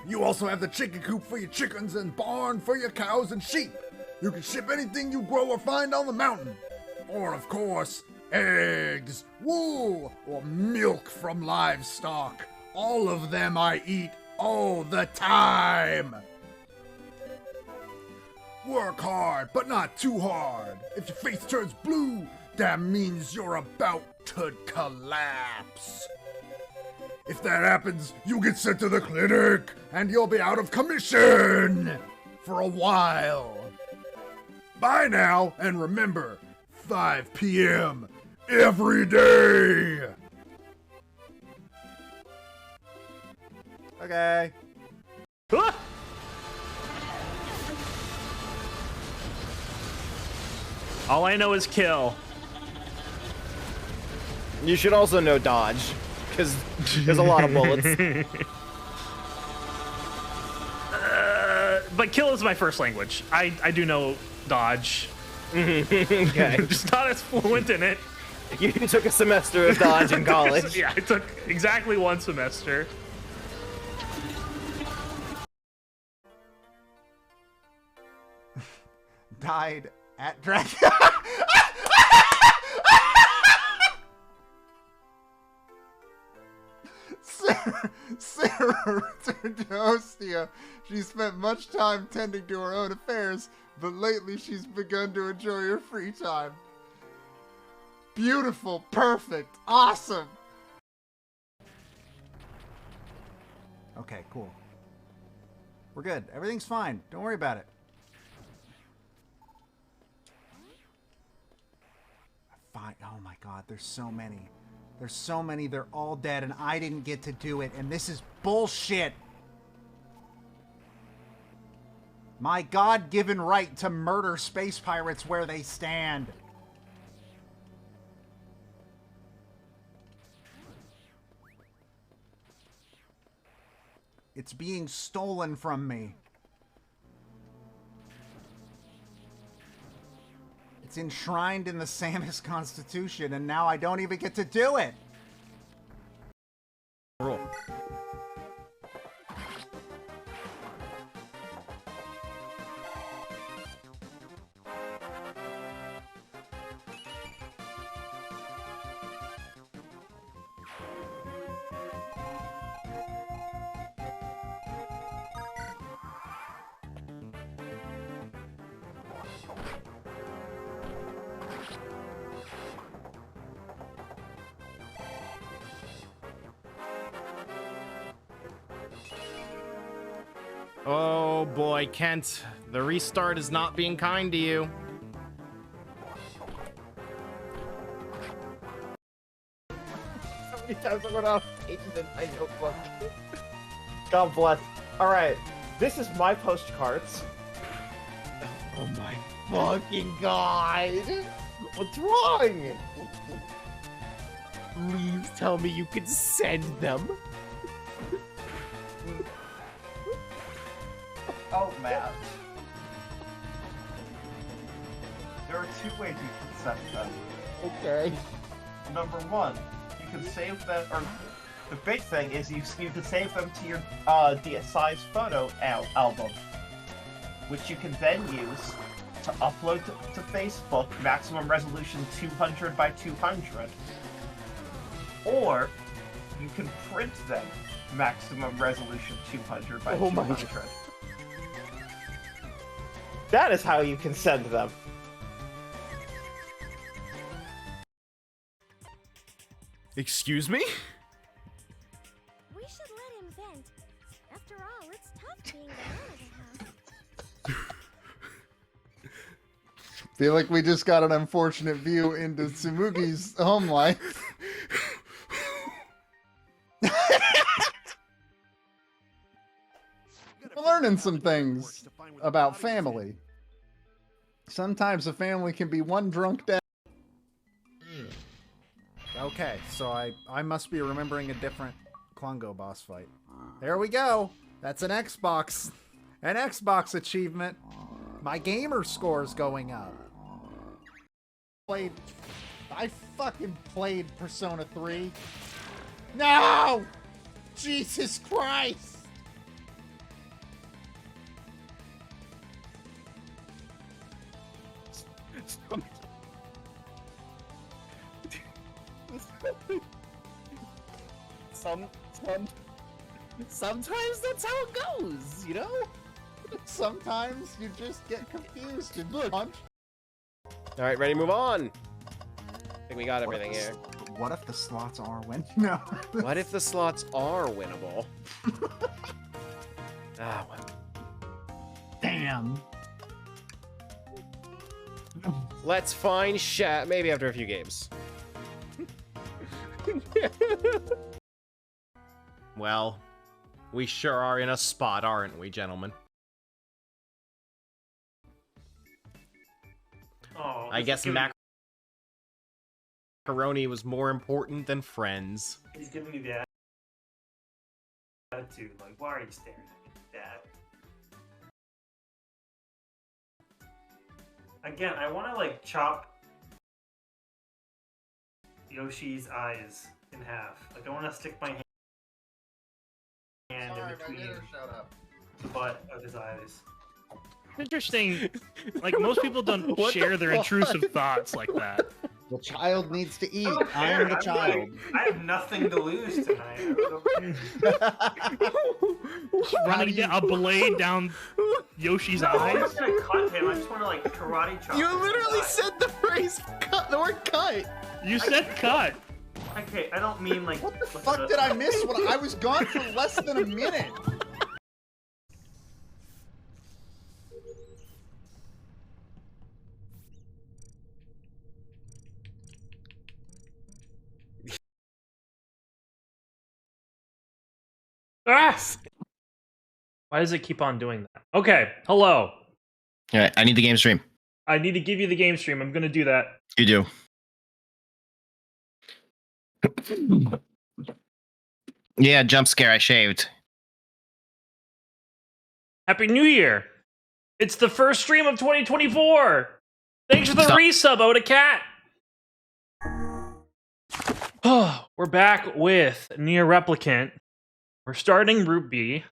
You also have the chicken coop for your chickens and barn for your cows and sheep. You can ship anything you grow or find on the mountain. Or, of course, eggs, wool, or milk from livestock. All of them I eat all the time. Work hard, but not too hard. If your face turns blue, that means you're about to collapse. If that happens, you get sent to the clinic, and you'll be out of commission for a while. Bye now, and remember, 5 p.m. every day. Okay. Ah! All I know is kill. You should also know dodge, because there's a lot of bullets. But kill is my first language. I do know dodge. Okay. I'm just not as fluent in it. You took a semester of dodge in college. Yeah, I took exactly 1 semester. Died at Dragon. Sarah returned to Ostia. She spent much time tending to her own affairs, but lately she's begun to enjoy her free time. Beautiful, perfect, awesome. Okay, cool. We're good. Everything's fine. Don't worry about it. Fine. Oh my god, there's so many. There's so many, they're all dead, and I didn't get to do it, and this is bullshit! My God-given right to murder space pirates where they stand. It's being stolen from me. It's enshrined in the Samus Constitution, and now I don't even get to do it! Roll. Oh boy, Kent, the restart is not being kind to you. So many times I'm going on pages in my notebook. God bless. Alright, this is my postcards. Oh my fucking god! What's wrong? Please tell me you can send them. Oh, man. There are 2 ways you can send them. Okay. Number 1, you can save them, or the big thing is you can save them to your DSi's photo album, which you can then use to upload to Facebook, maximum resolution 200 by 200. Or you can print them, maximum resolution 200 by 200. That is how you can send them. Excuse me? We should let him vent. After all, it's tough being the man of the house. Feel like we just got an unfortunate view into Tsumugi's home life. We're learning some things about family. Sometimes a family can be one drunk dad. Okay, so I must be remembering a different Klungo boss fight. There we go. That's an Xbox achievement. My gamer score is going up. I fucking played Persona 3. No! Jesus Christ! Sometimes that's how it goes, you know? Sometimes you just get confused and punch. All right, ready to move on. I think we got everything here. What if the slots are win? No. What if the slots are winnable? Ah, well. Damn. Let's find Shat. Maybe after a few games. Well, we sure are in a spot, aren't we, gentlemen? Oh, I guess macaroni was more important than friends. He's giving me the attitude. Like, why are you staring at me, Dad? Again, I want to like chop Yoshi's eyes in half. Like, I want to stick my hand in between the butt of his eyes. Interesting. Like, most people don't share their intrusive thoughts like that. The child needs to eat. I am the child. I have nothing to lose tonight. Running a blade down Yoshi's eyes. I'm just gonna cut him. I just want to like karate chop. You literally said the phrase cut, the word cut. You said cut. Okay, I don't mean like. What the fuck did I miss when I was gone for less than a minute? Ah! Why does it keep on doing that? Okay, hello. All right, I need the game stream. I need to give you the game stream. I'm gonna do that. You do. Yeah, jump scare. I shaved. Happy New Year! It's the first stream of 2024. Thanks for the resub, Oda Cat. Oh, we're back with Nier Replicant. We're starting Route B.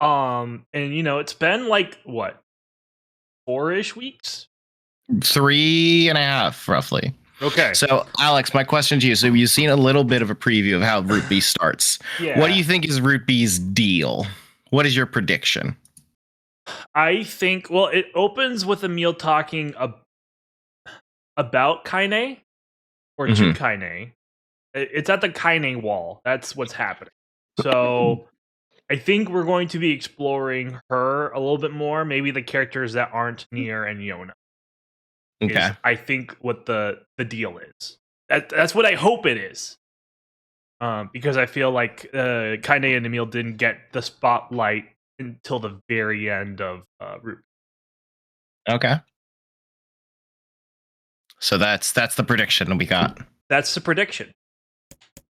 And you know, it's been like what, 4-ish weeks? 3.5, roughly. Okay. So, Alex, my question to you. So, you've seen a little bit of a preview of how Route B starts. Yeah. What do you think is Route B's deal? What is your prediction? I think, well, it opens with Emil talking about Kaine or to Kaine. It's at the Kaine wall. That's what's happening. So I think we're going to be exploring her a little bit more. Maybe the characters that aren't Nier and Yona. Okay. I think what the deal is. That's what I hope it is. Because I feel like Kaine and Emil didn't get the spotlight until the very end of Root. Okay. So that's the prediction we got. That's the prediction.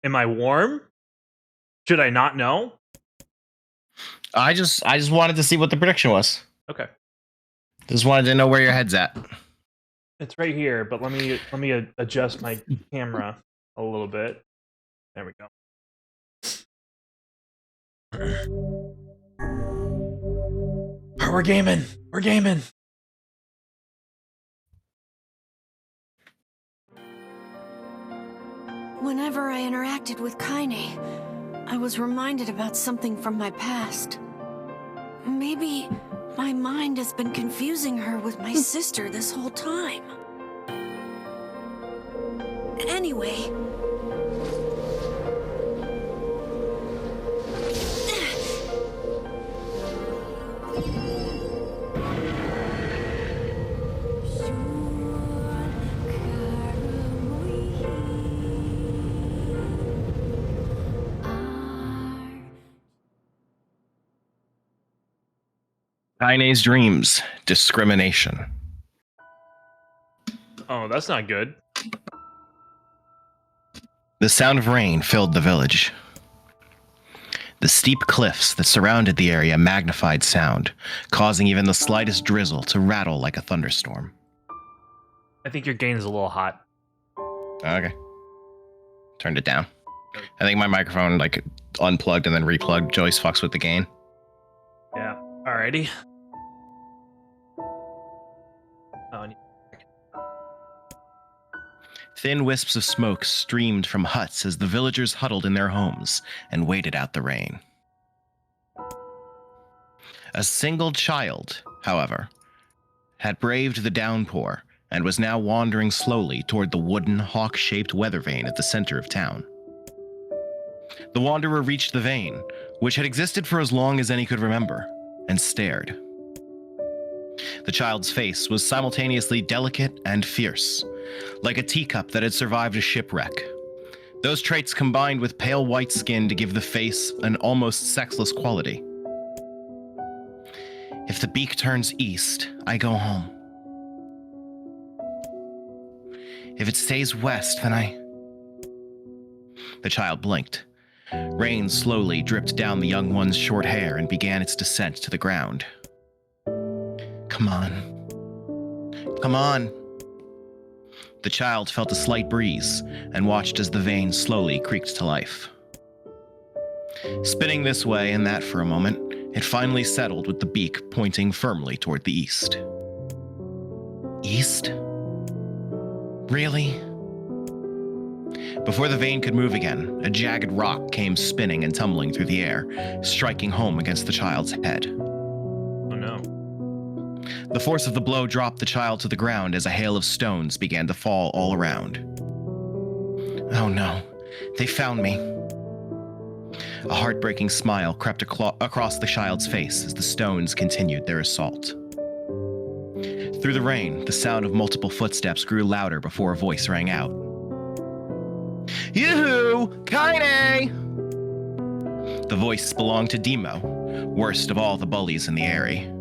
Am I warm? Should I not know? I just wanted to see what the prediction was. Okay. Just wanted to know where your head's at. It's right here, but let me adjust my camera a little bit. There we go. We're gaming. We're gaming. Whenever I interacted with Kaine, I was reminded about something from my past. Maybe my mind has been confusing her with my sister this whole time. Anyway... Kaine's dreams, discrimination. Oh, that's not good. The sound of rain filled the village. The steep cliffs that surrounded the area magnified sound, causing even the slightest drizzle to rattle like a thunderstorm. I think your gain is a little hot. Okay. Turned it down. I think my microphone like unplugged and then replugged. Joyce fucks with the gain. Yeah. Alrighty. Oh, Thin wisps of smoke streamed from huts as the villagers huddled in their homes and waited out the rain. A single child, however, had braved the downpour and was now wandering slowly toward the wooden, hawk-shaped weather vane at the center of town. The wanderer reached the vane, which had existed for as long as any could remember, and stared. The child's face was simultaneously delicate and fierce, like a teacup that had survived a shipwreck. Those traits combined with pale white skin to give the face an almost sexless quality. If the beak turns east, I go home. If it stays west, then I... The child blinked. Rain slowly dripped down the young one's short hair and began its descent to the ground. Come on. Come on. The child felt a slight breeze and watched as the vane slowly creaked to life. Spinning this way and that for a moment, it finally settled with the beak pointing firmly toward the east. East? Really? Before the vane could move again, a jagged rock came spinning and tumbling through the air, striking home against the child's head. Oh no. The force of the blow dropped the child to the ground as a hail of stones began to fall all around. Oh no, they found me. A heartbreaking smile crept across the child's face as the stones continued their assault. Through the rain, the sound of multiple footsteps grew louder before a voice rang out. Yoo-hoo! Kaine! The voice belonged to Demo, worst of all the bullies in the area.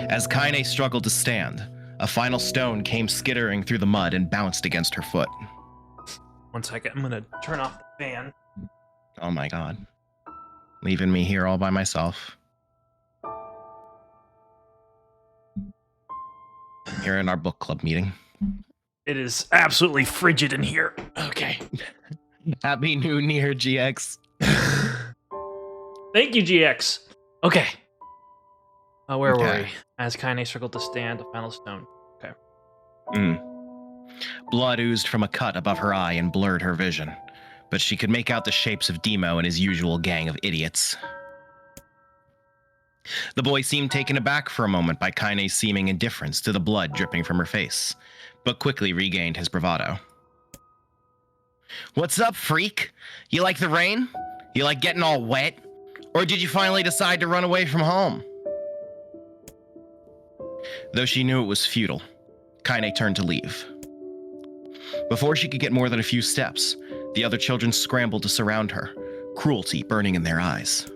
As Kaine struggled to stand, a final stone came skittering through the mud and bounced against her foot. 1 second, I'm gonna turn off the fan. Oh my god. Leaving me here all by myself. Here in our book club meeting. It is absolutely frigid in here. Okay. Happy New Year, GX. Thank you, GX. Okay. Where were Okay. we? As Kaine struggled to stand, a final stone. Okay. Blood oozed from a cut above her eye and blurred her vision, but she could make out the shapes of Demo and his usual gang of idiots. The boy seemed taken aback for a moment by Kaine's seeming indifference to the blood dripping from her face, but quickly regained his bravado. What's up, freak? You like the rain? You like getting all wet? Or did you finally decide to run away from home? Though she knew it was futile, Kaine turned to leave. Before she could get more than a few steps, the other children scrambled to surround her, cruelty burning in their eyes.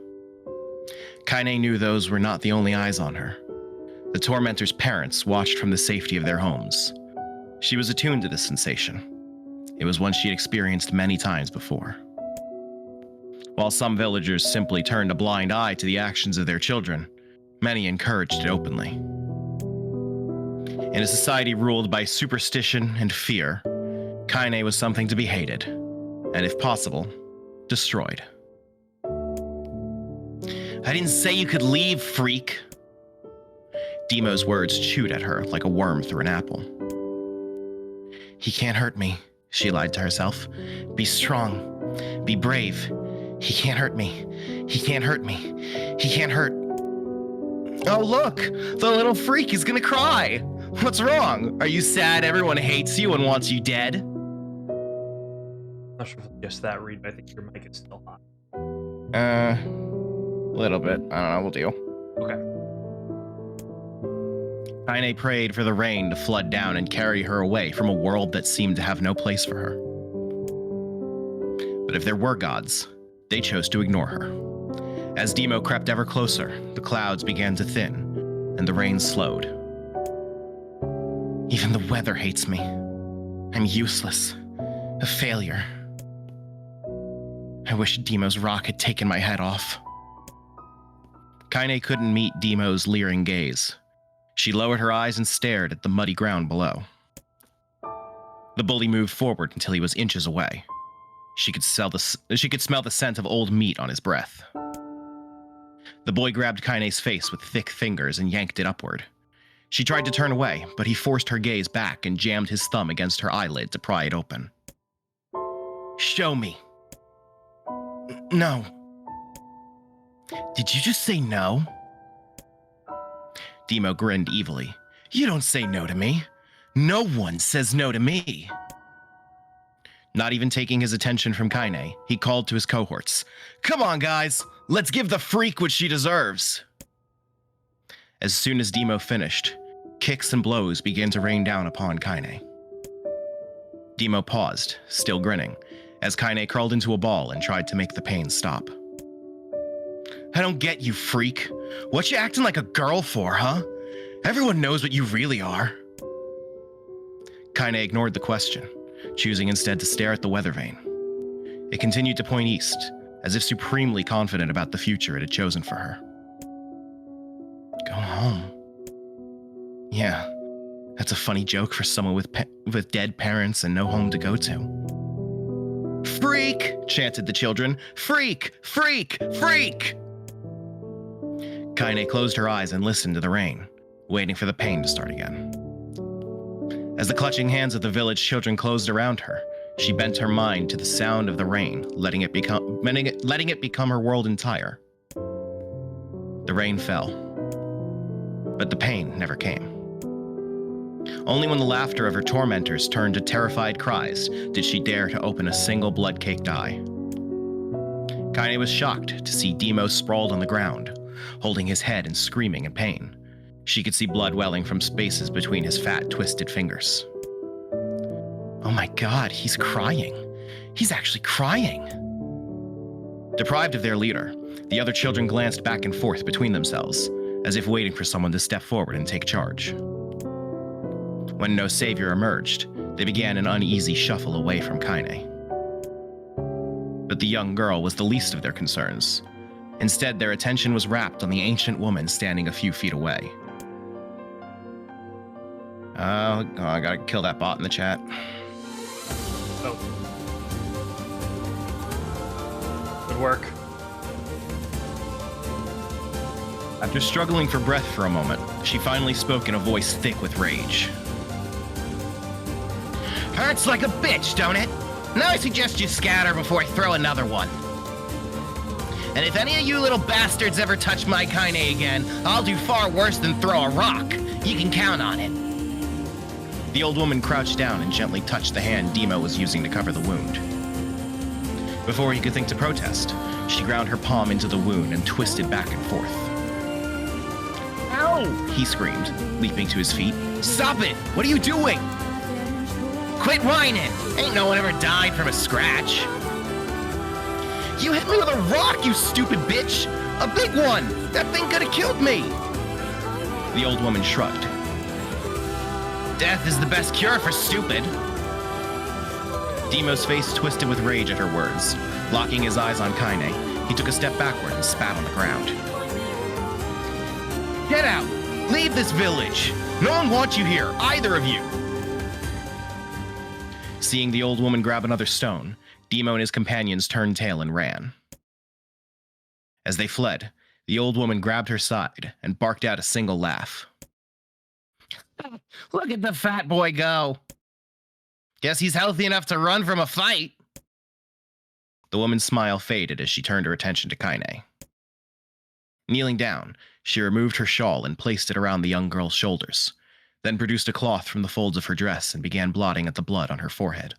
Kaine knew those were not the only eyes on her. The tormentor's parents watched from the safety of their homes. She was attuned to this sensation. It was one she had experienced many times before. While some villagers simply turned a blind eye to the actions of their children, many encouraged it openly. In a society ruled by superstition and fear, Kaine was something to be hated, and if possible, destroyed. I didn't say you could leave, freak. Demo's words chewed at her like a worm through an apple. He can't hurt me, she lied to herself. Be strong. Be brave. He can't hurt me. He can't hurt me. He can't hurt. Oh, look! The little freak is gonna cry! What's wrong? Are you sad everyone hates you and wants you dead? Not sure if it's just that, Reed, but I think your mic is still hot. A little bit. I don't know, we'll deal. Okay. Kaine prayed for the rain to flood down and carry her away from a world that seemed to have no place for her. But if there were gods, they chose to ignore her. As Demo crept ever closer, the clouds began to thin, and the rain slowed. Even the weather hates me. I'm useless. A failure. I wish Demo's rock had taken my head off. Kaine couldn't meet Demo's leering gaze. She lowered her eyes and stared at the muddy ground below. The bully moved forward until he was inches away. She could smell the scent of old meat on his breath. The boy grabbed Kaine's face with thick fingers and yanked it upward. She tried to turn away, but he forced her gaze back and jammed his thumb against her eyelid to pry it open. Show me. No. Did you just say no? Demo grinned evilly. You don't say no to me. No one says no to me. Not even taking his attention from Kaine, he called to his cohorts. Come on, guys. Let's give the freak what she deserves. As soon as Demo finished, kicks and blows began to rain down upon Kaine. Demo paused, still grinning, as Kaine crawled into a ball and tried to make the pain stop. I don't get you, freak. What you acting like a girl for, huh? Everyone knows what you really are. Kaine ignored the question, choosing instead to stare at the weather vane. It continued to point east, as if supremely confident about the future it had chosen for her. Go home. Yeah, that's a funny joke for someone with dead parents and no home to go to. Freak! Chanted the children. Freak! Freak! Freak! Kaine closed her eyes and listened to the rain, waiting for the pain to start again. As the clutching hands of the village children closed around her, she bent her mind to the sound of the rain, letting it become her world entire. The rain fell, but the pain never came. Only when the laughter of her tormentors turned to terrified cries did she dare to open a single blood-caked eye. Kaine was shocked to see Demo sprawled on the ground, holding his head and screaming in pain. She could see blood welling from spaces between his fat, twisted fingers. Oh my god, he's crying. He's actually crying. Deprived of their leader, the other children glanced back and forth between themselves, as if waiting for someone to step forward and take charge. When no savior emerged, they began an uneasy shuffle away from Kaine. But the young girl was the least of their concerns. Instead, their attention was wrapped on the ancient woman standing a few feet away. Oh, I gotta kill that bot in the chat. Oh. Good work. After struggling for breath for a moment, she finally spoke in a voice thick with rage. Hurts like a bitch, don't it? Now I suggest you scatter before I throw another one. And if any of you little bastards ever touch my Kaine again, I'll do far worse than throw a rock. You can count on it. The old woman crouched down and gently touched the hand Demo was using to cover the wound. Before he could think to protest, she ground her palm into the wound and twisted back and forth. Ow! He screamed, leaping to his feet. Stop it! What are you doing? Quit whining! Ain't no one ever died from a scratch. You hit me with a rock, you stupid bitch! A big one! That thing could have killed me! The old woman shrugged. Death is the best cure for stupid. Demo's face twisted with rage at her words. Locking his eyes on Kaine, he took a step backward and spat on the ground. Get out! Leave this village! No one wants you here, either of you! Seeing the old woman grab another stone, Demo and his companions turned tail and ran. As they fled, the old woman grabbed her side and barked out a single laugh. Look at the fat boy go. Guess he's healthy enough to run from a fight. The woman's smile faded as she turned her attention to Kaine. Kneeling down, she removed her shawl and placed it around the young girl's shoulders, then produced a cloth from the folds of her dress and began blotting at the blood on her forehead.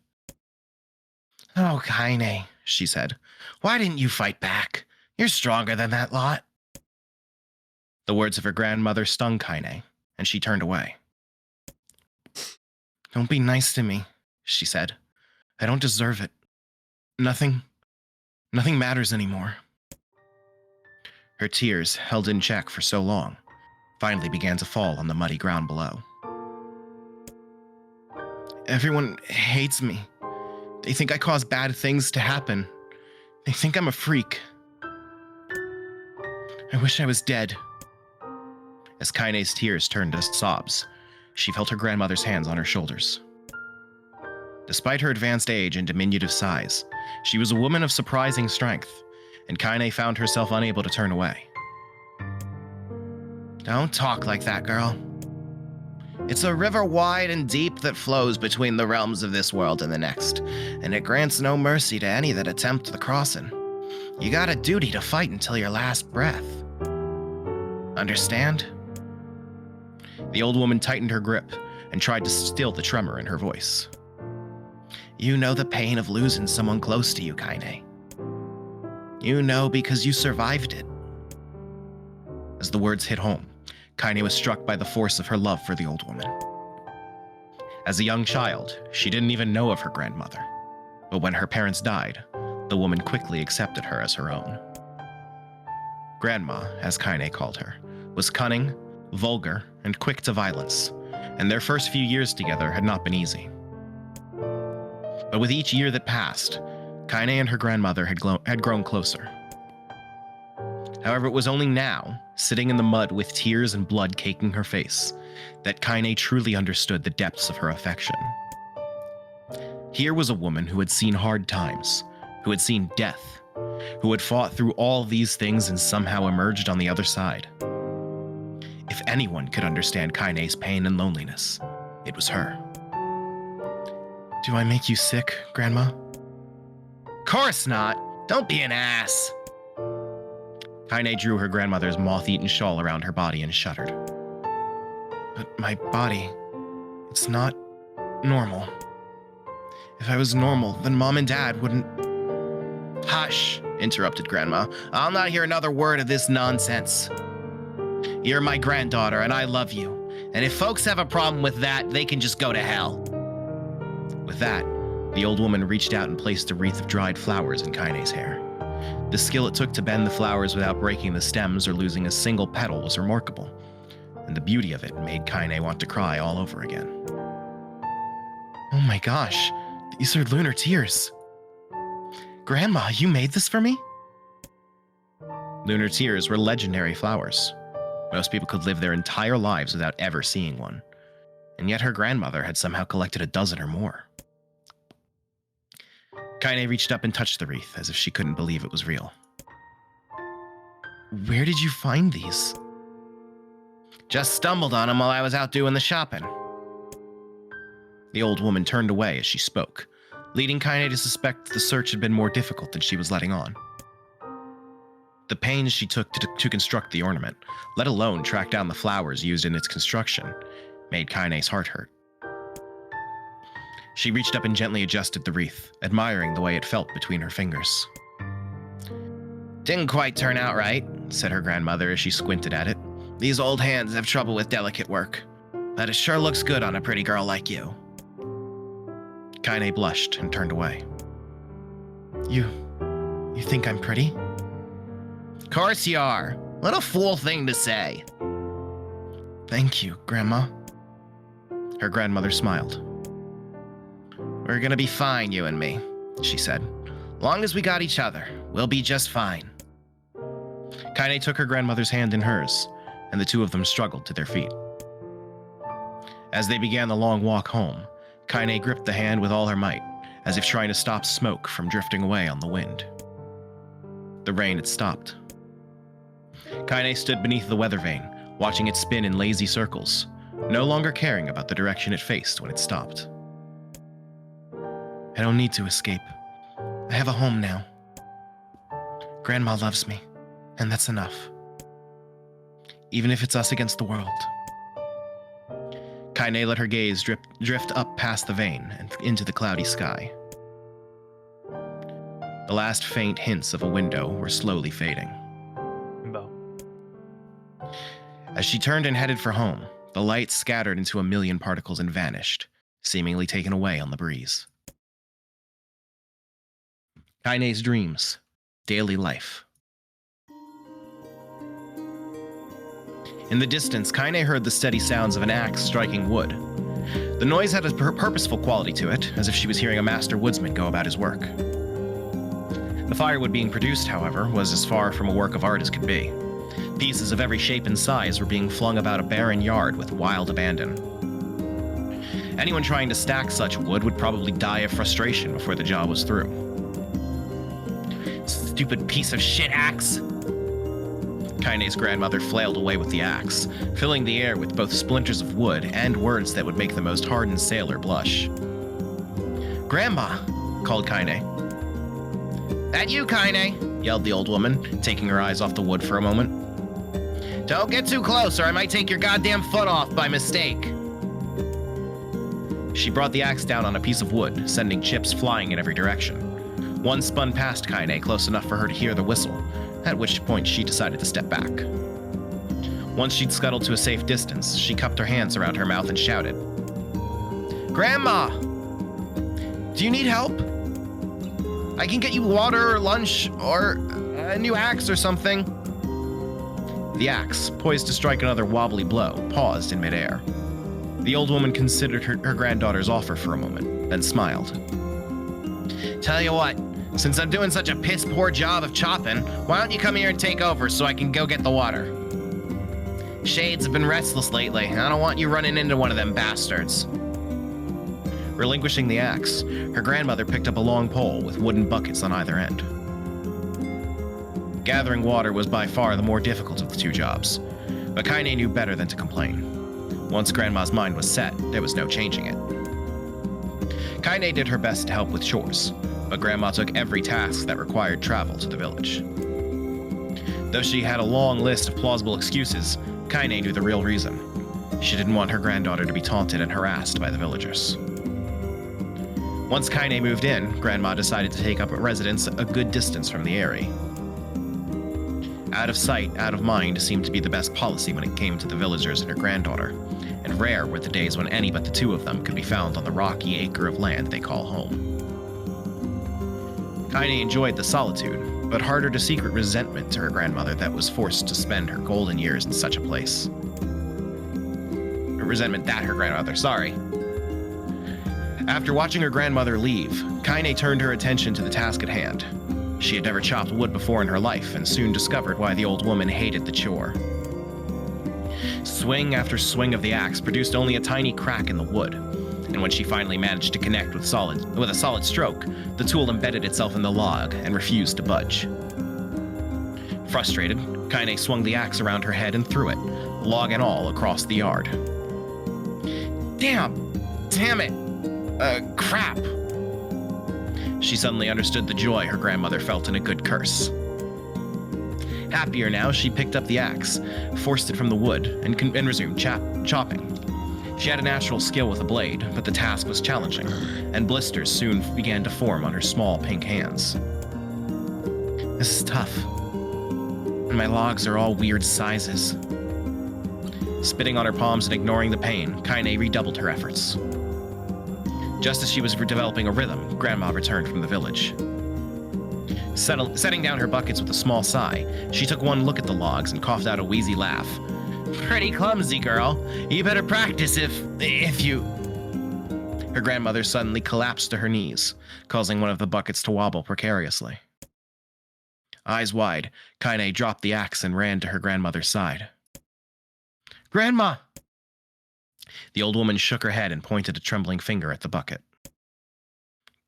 Oh, Kaine, she said, why didn't you fight back? You're stronger than that lot. The words of her grandmother stung Kaine, and she turned away. Don't be nice to me, she said. I don't deserve it. Nothing matters anymore. Her tears, held in check for so long, finally began to fall on the muddy ground below. Everyone hates me. They think I cause bad things to happen. They think I'm a freak. I wish I was dead. As Kaine's tears turned to sobs, she felt her grandmother's hands on her shoulders. Despite her advanced age and diminutive size, she was a woman of surprising strength, and Kaine found herself unable to turn away. Don't talk like that, girl. It's a river wide and deep that flows between the realms of this world and the next, and it grants no mercy to any that attempt the crossing. You got a duty to fight until your last breath. Understand? The old woman tightened her grip and tried to still the tremor in her voice. You know the pain of losing someone close to you, Kaine. You know because you survived it. As the words hit home, Kaine was struck by the force of her love for the old woman. As a young child, she didn't even know of her grandmother, but when her parents died, the woman quickly accepted her as her own. Grandma, as Kaine called her, was cunning, vulgar, and quick to violence, and their first few years together had not been easy. But with each year that passed, Kaine and her grandmother had grown closer. However, it was only now, sitting in the mud with tears and blood caking her face, that Kaine truly understood the depths of her affection. Here was a woman who had seen hard times, who had seen death, who had fought through all these things and somehow emerged on the other side. If anyone could understand Kaine's pain and loneliness, it was her. Do I make you sick, Grandma? Course not. Don't be an ass. Kaine drew her grandmother's moth-eaten shawl around her body and shuddered. But my body, it's not normal. If I was normal, then Mom and Dad wouldn't... Hush, interrupted Grandma. I'll not hear another word of this nonsense. You're my granddaughter, and I love you. And if folks have a problem with that, they can just go to hell. With that, the old woman reached out and placed a wreath of dried flowers in Kaine's hair. The skill it took to bend the flowers without breaking the stems or losing a single petal was remarkable, and the beauty of it made Kaine want to cry all over again. Oh my gosh, these are lunar tears. Grandma, you made this for me? Lunar tears were legendary flowers. Most people could live their entire lives without ever seeing one, and yet her grandmother had somehow collected a dozen or more. Kaine reached up and touched the wreath, as if she couldn't believe it was real. Where did you find these? Just stumbled on them while I was out doing the shopping. The old woman turned away as she spoke, leading Kaine to suspect the search had been more difficult than she was letting on. The pains she took to construct the ornament, let alone track down the flowers used in its construction, made Kaine's heart hurt. She reached up and gently adjusted the wreath, admiring the way it felt between her fingers. Didn't quite turn out right, said her grandmother as she squinted at it. These old hands have trouble with delicate work, but it sure looks good on a pretty girl like you. Kaine blushed and turned away. You think I'm pretty? Course you are. What a fool thing to say. Thank you, Grandma. Her grandmother smiled. We're gonna be fine, you and me, she said. Long as we got each other, we'll be just fine. Kaine took her grandmother's hand in hers, and the two of them struggled to their feet. As they began the long walk home, Kaine gripped the hand with all her might, as if trying to stop smoke from drifting away on the wind. The rain had stopped. Kaine stood beneath the weather vane, watching it spin in lazy circles, no longer caring about the direction it faced when it stopped. I don't need to escape. I have a home now. Grandma loves me, and that's enough. Even if it's us against the world. Kaine let her gaze drift up past the vane and into the cloudy sky. The last faint hints of a window were slowly fading. As she turned and headed for home, the light scattered into a million particles and vanished, seemingly taken away on the breeze. Kaine's dreams, daily life. In the distance, Kaine heard the steady sounds of an axe striking wood. The noise had a purposeful quality to it, as if she was hearing a master woodsman go about his work. The firewood being produced, however, was as far from a work of art as could be. Pieces of every shape and size were being flung about a barren yard with wild abandon. Anyone trying to stack such wood would probably die of frustration before the job was through. Stupid piece of shit axe! Kaine's grandmother flailed away with the axe, filling the air with both splinters of wood and words that would make the most hardened sailor blush. "Grandma," called Kaine. "That you, Kaine?" yelled the old woman, taking her eyes off the wood for a moment. "Don't get too close or I might take your goddamn foot off by mistake." She brought the axe down on a piece of wood, sending chips flying in every direction. One spun past Kaine close enough for her to hear the whistle, at which point she decided to step back. Once she'd scuttled to a safe distance, she cupped her hands around her mouth and shouted, "Grandma! Do you need help? I can get you water or lunch or a new axe or something." The axe, poised to strike another wobbly blow, paused in midair. The old woman considered her granddaughter's offer for a moment, then smiled. "Tell you what, since I'm doing such a piss-poor job of chopping, why don't you come here and take over so I can go get the water? Shades have been restless lately, and I don't want you running into one of them bastards." Relinquishing the axe, her grandmother picked up a long pole with wooden buckets on either end. Gathering water was by far the more difficult of the two jobs, but Kaine knew better than to complain. Once Grandma's mind was set, there was no changing it. Kaine did her best to help with chores, but Grandma took every task that required travel to the village. Though she had a long list of plausible excuses, Kaine knew the real reason. She didn't want her granddaughter to be taunted and harassed by the villagers. Once Kaine moved in, Grandma decided to take up a residence a good distance from the area. Out of sight, out of mind seemed to be the best policy when it came to the villagers and her granddaughter, and rare were the days when any but the two of them could be found on the rocky acre of land they call home. Kaine enjoyed the solitude, but harbored a secret resentment to her grandmother that was forced to spend her golden years in such a place. After watching her grandmother leave, Kaine turned her attention to the task at hand. She had never chopped wood before in her life and soon discovered why the old woman hated the chore. Swing after swing of the axe produced only a tiny crack in the wood, and when she finally managed to connect with a solid stroke, the tool embedded itself in the log and refused to budge. Frustrated, Kaine swung the axe around her head and threw it, log and all, across the yard. Damn it! Crap! She suddenly understood the joy her grandmother felt in a good curse. Happier now, she picked up the axe, forced it from the wood, and resumed chopping. She had a natural skill with a blade, but the task was challenging, and blisters soon began to form on her small pink hands. This is tough, and my logs are all weird sizes. Spitting on her palms and ignoring the pain, Kaine redoubled her efforts. Just as she was developing a rhythm, Grandma returned from the village. Setting down her buckets with a small sigh, she took one look at the logs and coughed out a wheezy laugh. "Pretty clumsy, girl. You better practice if you..." Her grandmother suddenly collapsed to her knees, causing one of the buckets to wobble precariously. Eyes wide, Kaine dropped the axe and ran to her grandmother's side. "Grandma!" The old woman shook her head and pointed a trembling finger at the bucket.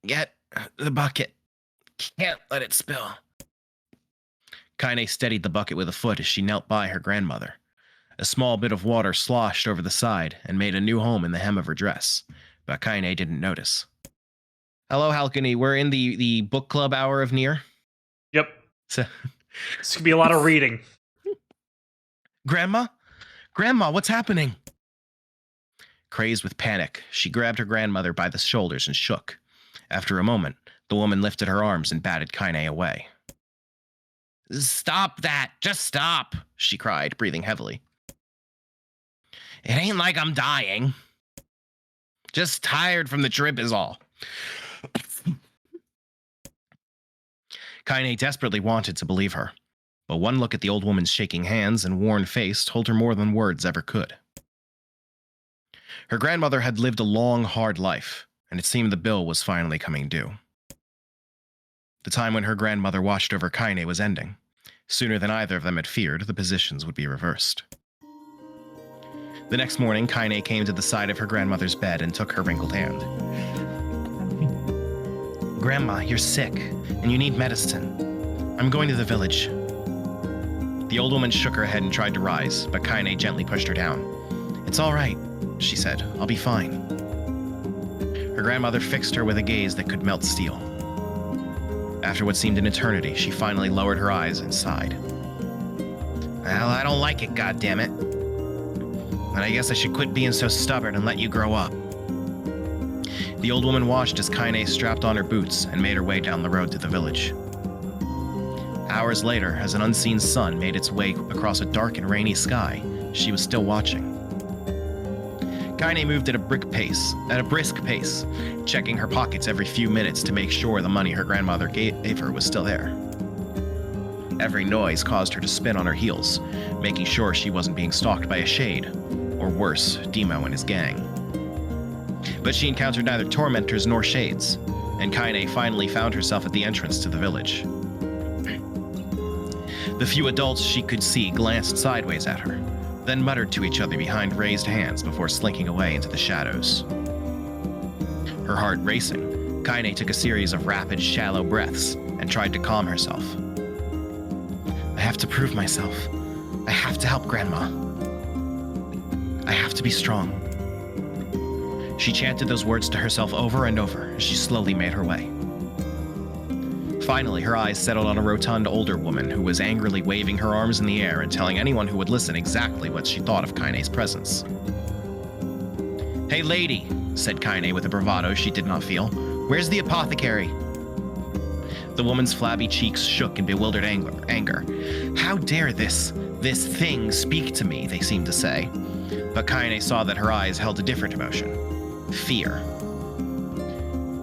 "Get the bucket. Can't let it spill." Kaine steadied the bucket with a foot as she knelt by her grandmother. A small bit of water sloshed over the side and made a new home in the hem of her dress, but Kaine didn't notice. "Hello, Halkany. We're in the book club hour of Nier." Yep. So, this could be a lot of reading. Grandma, what's happening?" Crazed with panic, she grabbed her grandmother by the shoulders and shook. After a moment, the woman lifted her arms and batted Kaine away. "Stop that! Just stop!" she cried, breathing heavily. "It ain't like I'm dying. Just tired from the trip is all." Kaine desperately wanted to believe her, but one look at the old woman's shaking hands and worn face told her more than words ever could. Her grandmother had lived a long, hard life, and it seemed the bill was finally coming due. The time when her grandmother watched over Kaine was ending. Sooner than either of them had feared, the positions would be reversed. The next morning, Kaine came to the side of her grandmother's bed and took her wrinkled hand. "Grandma, you're sick, and you need medicine. I'm going to the village." The The old woman shook her head and tried to rise, but Kaine gently pushed her down. "It's all right," she said. "I'll be fine." Her grandmother fixed her with a gaze that could melt steel. After what seemed an eternity, she finally lowered her eyes and sighed. "Well, I don't like it, goddammit. But I guess I should quit being so stubborn and let you grow up." The old woman watched as Kaine strapped on her boots and made her way down the road to the village. Hours later, as an unseen sun made its way across a dark and rainy sky, she was still watching. Kaine moved at a brisk pace, checking her pockets every few minutes to make sure the money her grandmother gave her was still there. Every noise caused her to spin on her heels, making sure she wasn't being stalked by a shade, or worse, Demo and his gang. But she encountered neither tormentors nor shades, and Kaine finally found herself at the entrance to the village. The few adults she could see glanced sideways at her, then muttered to each other behind raised hands before slinking away into the shadows. Her heart racing, Kaine took a series of rapid, shallow breaths and tried to calm herself. "I have to prove myself. I have to help Grandma. I have to be strong." She chanted those words to herself over and over as she slowly made her way. Finally, her eyes settled on a rotund older woman who was angrily waving her arms in the air and telling anyone who would listen exactly what she thought of Kaine's presence. "Hey lady," said Kaine with a bravado she did not feel, "where's the apothecary?" The woman's flabby cheeks shook in bewildered anger. "How dare this thing speak to me," they seemed to say. But Kaine saw that her eyes held a different emotion. Fear.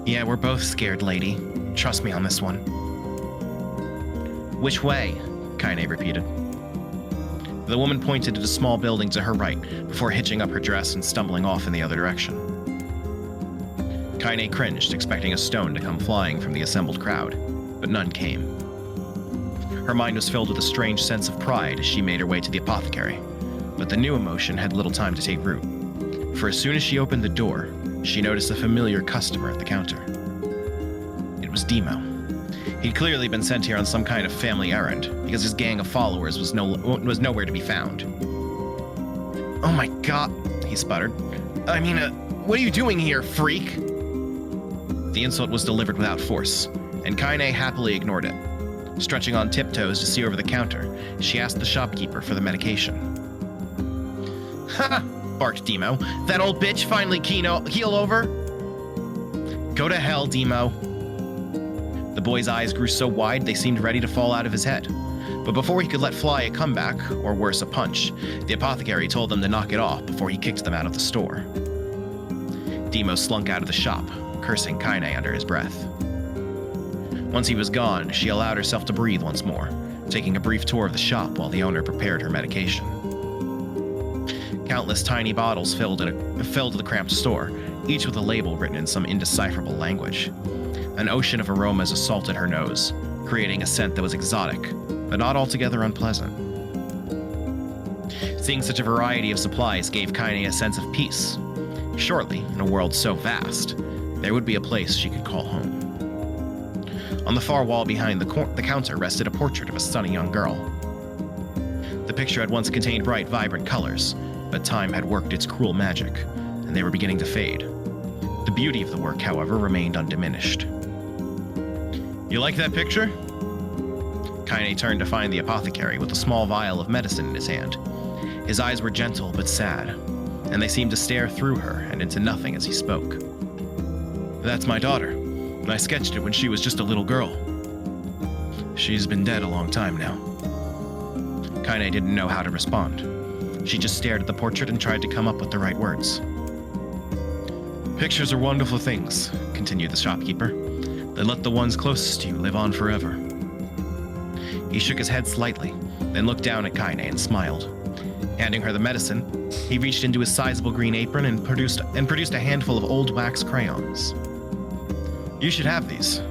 "Yeah, we're both scared, lady. Trust me on this one." "Which way?" Kaine repeated. The woman pointed at a small building to her right before hitching up her dress and stumbling off in the other direction. Kaine cringed, expecting a stone to come flying from the assembled crowd, but none came. Her mind was filled with a strange sense of pride as she made her way to the apothecary, but the new emotion had little time to take root, for as soon as she opened the door, she noticed a familiar customer at the counter. It was Demo. He'd clearly been sent here on some kind of family errand, because his gang of followers was nowhere to be found. "Oh my god," he sputtered. What are you doing here, freak?" The insult was delivered without force, and Kaine happily ignored it. Stretching on tiptoes to see over the counter, she asked the shopkeeper for the medication. "Ha!" barked Demo. "That old bitch finally keel over?" "Go to hell, Demo." The boy's eyes grew so wide they seemed ready to fall out of his head. But before he could let fly a comeback, or worse, a punch, the apothecary told them to knock it off before he kicked them out of the store. Demo slunk out of the shop, cursing Kaine under his breath. Once he was gone, she allowed herself to breathe once more, taking a brief tour of the shop while the owner prepared her medication. Countless tiny bottles filled the cramped store, each with a label written in some indecipherable language. An ocean of aromas assaulted her nose, creating a scent that was exotic, but not altogether unpleasant. Seeing such a variety of supplies gave Kaine a sense of peace. Surely, in a world so vast, there would be a place she could call home. On the far wall behind the counter rested a portrait of a stunning young girl. The picture had once contained bright, vibrant colors, but time had worked its cruel magic, and they were beginning to fade. The beauty of the work, however, remained undiminished. "You like that picture?" Kaine turned to find the apothecary with a small vial of medicine in his hand. His eyes were gentle but sad, and they seemed to stare through her and into nothing as he spoke. "That's my daughter. I sketched it when she was just a little girl. She's been dead a long time now." Kaine didn't know how to respond. She just stared at the portrait and tried to come up with the right words. "Pictures are wonderful things," continued the shopkeeper. "They let the ones closest to you live on forever." He shook his head slightly, then looked down at Kaine and smiled. Handing her the medicine, he reached into his sizable green apron and produced a handful of old wax crayons. "You should have these.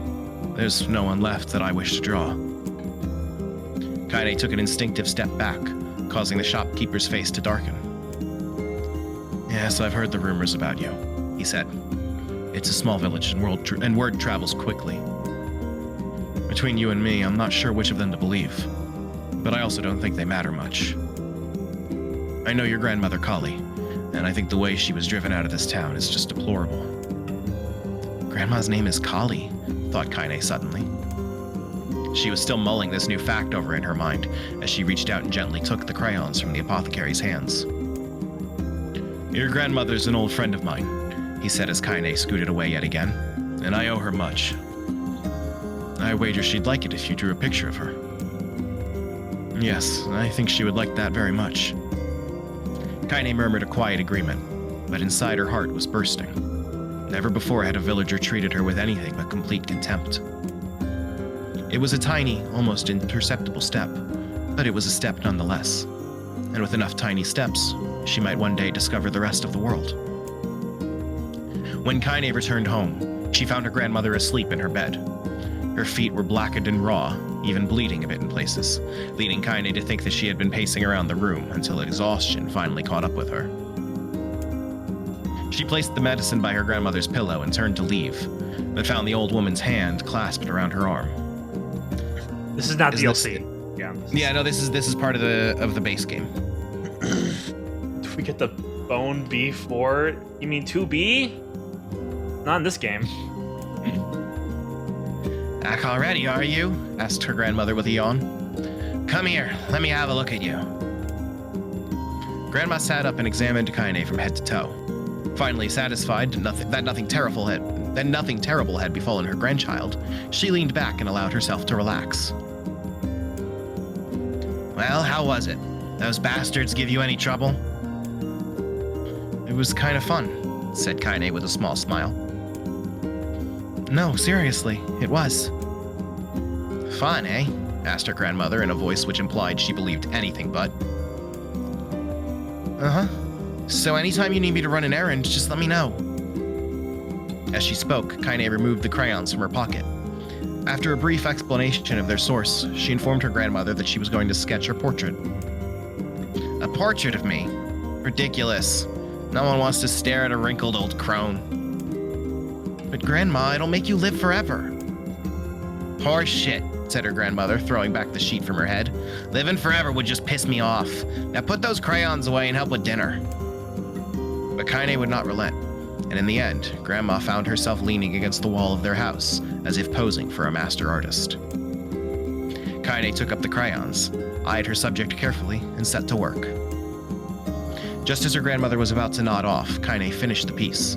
There's no one left that I wish to draw." Kaine took an instinctive step back, causing the shopkeeper's face to darken. "Yes, I've heard the rumors about you," he said. "It's a small village and word travels quickly. Between you and me, I'm not sure which of them to believe. but I also don't think they matter much. I know your grandmother, Kali, and I think the way she was driven out of this town is just deplorable. Grandma's name is Kali, thought Kaine suddenly. She was still mulling this new fact over in her mind as she reached out and gently took the crayons from the apothecary's hands. Your grandmother's an old friend of mine, he said as Kaine scooted away yet again, and I owe her much. I wager she'd like it if you drew a picture of her. Yes, I think she would like that very much. Kaine murmured a quiet agreement, but inside her heart was bursting. Never before had a villager treated her with anything but complete contempt. It was a tiny, almost imperceptible step, but it was a step nonetheless. And with enough tiny steps, she might one day discover the rest of the world. When Kaine returned home, she found her grandmother asleep in her bed. Her feet were blackened and raw, even bleeding a bit in places, leading Kaine to think that she had been pacing around the room until exhaustion finally caught up with her. She placed the medicine by her grandmother's pillow and turned to leave, but found the old woman's hand clasped around her arm. This is not DLC. Yeah, no, this is part of the base game. Do we get the bone B4? You mean 2B? Not in this game. Back already, are you? Asked her grandmother with a yawn. Come here, let me have a look at you. Grandma sat up and examined Kaine from head to toe. Finally satisfied that nothing terrible had befallen her grandchild, she leaned back and allowed herself to relax. Well, how was it? Those bastards give you any trouble? It was kind of fun, said Kaine with a small smile. No, seriously, it was. Fun, eh? Asked her grandmother in a voice which implied she believed anything but. Uh-huh. So anytime you need me to run an errand, just let me know. As she spoke, Kaine removed the crayons from her pocket. After a brief explanation of their source, she informed her grandmother that she was going to sketch her portrait. A portrait of me? Ridiculous. No one wants to stare at a wrinkled old crone. But Grandma, it'll make you live forever. Horse shit, said her grandmother, throwing back the sheet from her head. Living forever would just piss me off. Now put those crayons away and help with dinner. But Kaine would not relent, and in the end, Grandma found herself leaning against the wall of their house, as if posing for a master artist. Kaine took up the crayons, eyed her subject carefully, and set to work. Just as her grandmother was about to nod off, Kaine finished the piece.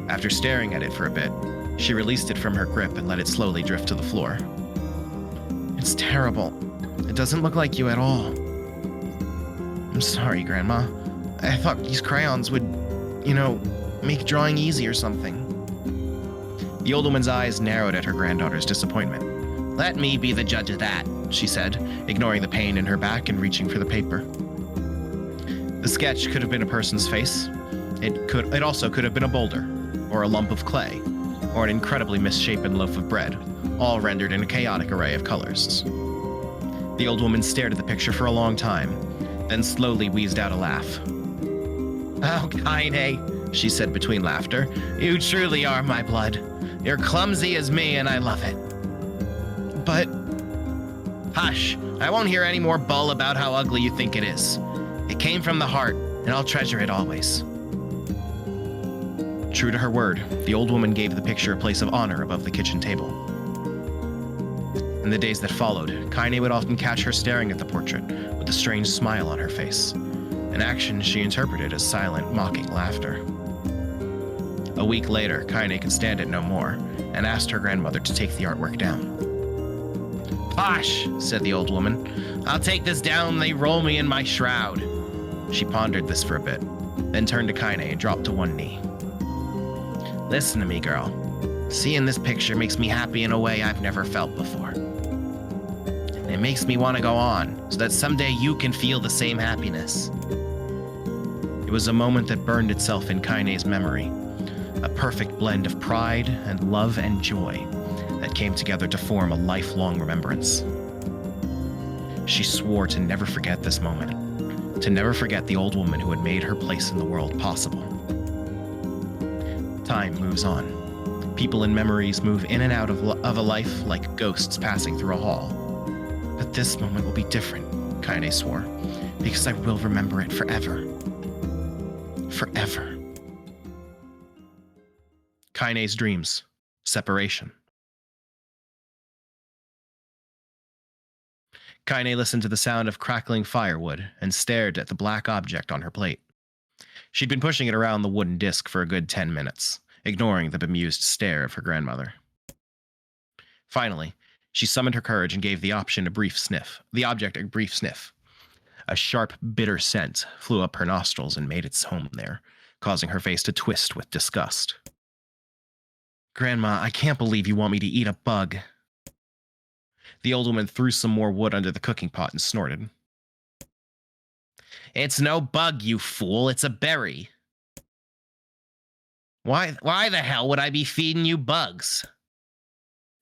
After staring at it for a bit, she released it from her grip and let it slowly drift to the floor. It's terrible. It doesn't look like you at all. I'm sorry, Grandma. I thought these crayons would, make drawing easy or something. The old woman's eyes narrowed at her granddaughter's disappointment. Let me be the judge of that, she said, ignoring the pain in her back and reaching for the paper. The sketch could have been a person's face. It also could have been a boulder, or a lump of clay, or an incredibly misshapen loaf of bread, all rendered in a chaotic array of colors. The old woman stared at the picture for a long time, then slowly wheezed out a laugh. Oh, Kaine, she said between laughter, you truly are my blood. You're clumsy as me, and I love it. But... Hush, I won't hear any more bull about how ugly you think it is. It came from the heart, and I'll treasure it always. True to her word, the old woman gave the picture a place of honor above the kitchen table. In the days that followed, Kaine would often catch her staring at the portrait with a strange smile on her face, an action she interpreted as silent, mocking laughter. A week later, Kaine could stand it no more, and asked her grandmother to take the artwork down. Bosh, said the old woman. I'll take this down when they roll me in my shroud. She pondered this for a bit, then turned to Kaine and dropped to one knee. Listen to me, girl. Seeing this picture makes me happy in a way I've never felt before. And it makes me want to go on, so that someday you can feel the same happiness. It was a moment that burned itself in Kaine's memory, a perfect blend of pride and love and joy that came together to form a lifelong remembrance. She swore to never forget this moment, to never forget the old woman who had made her place in the world possible. Time moves on. People and memories move in and out of a life like ghosts passing through a hall. But this moment will be different. Kaine swore, because I will remember it forever. Forever. Kaine's dreams. Separation. Kaine listened to the sound of crackling firewood and stared at the black object on her plate. She'd been pushing it around the wooden disc for a good 10 minutes, ignoring the bemused stare of her grandmother. Finally, she summoned her courage and gave the object a brief sniff. A sharp, bitter scent flew up her nostrils and made its home there, causing her face to twist with disgust. Grandma, I can't believe you want me to eat a bug. The old woman threw some more wood under the cooking pot and snorted. It's no bug, you fool. It's a berry. Why the hell would I be feeding you bugs?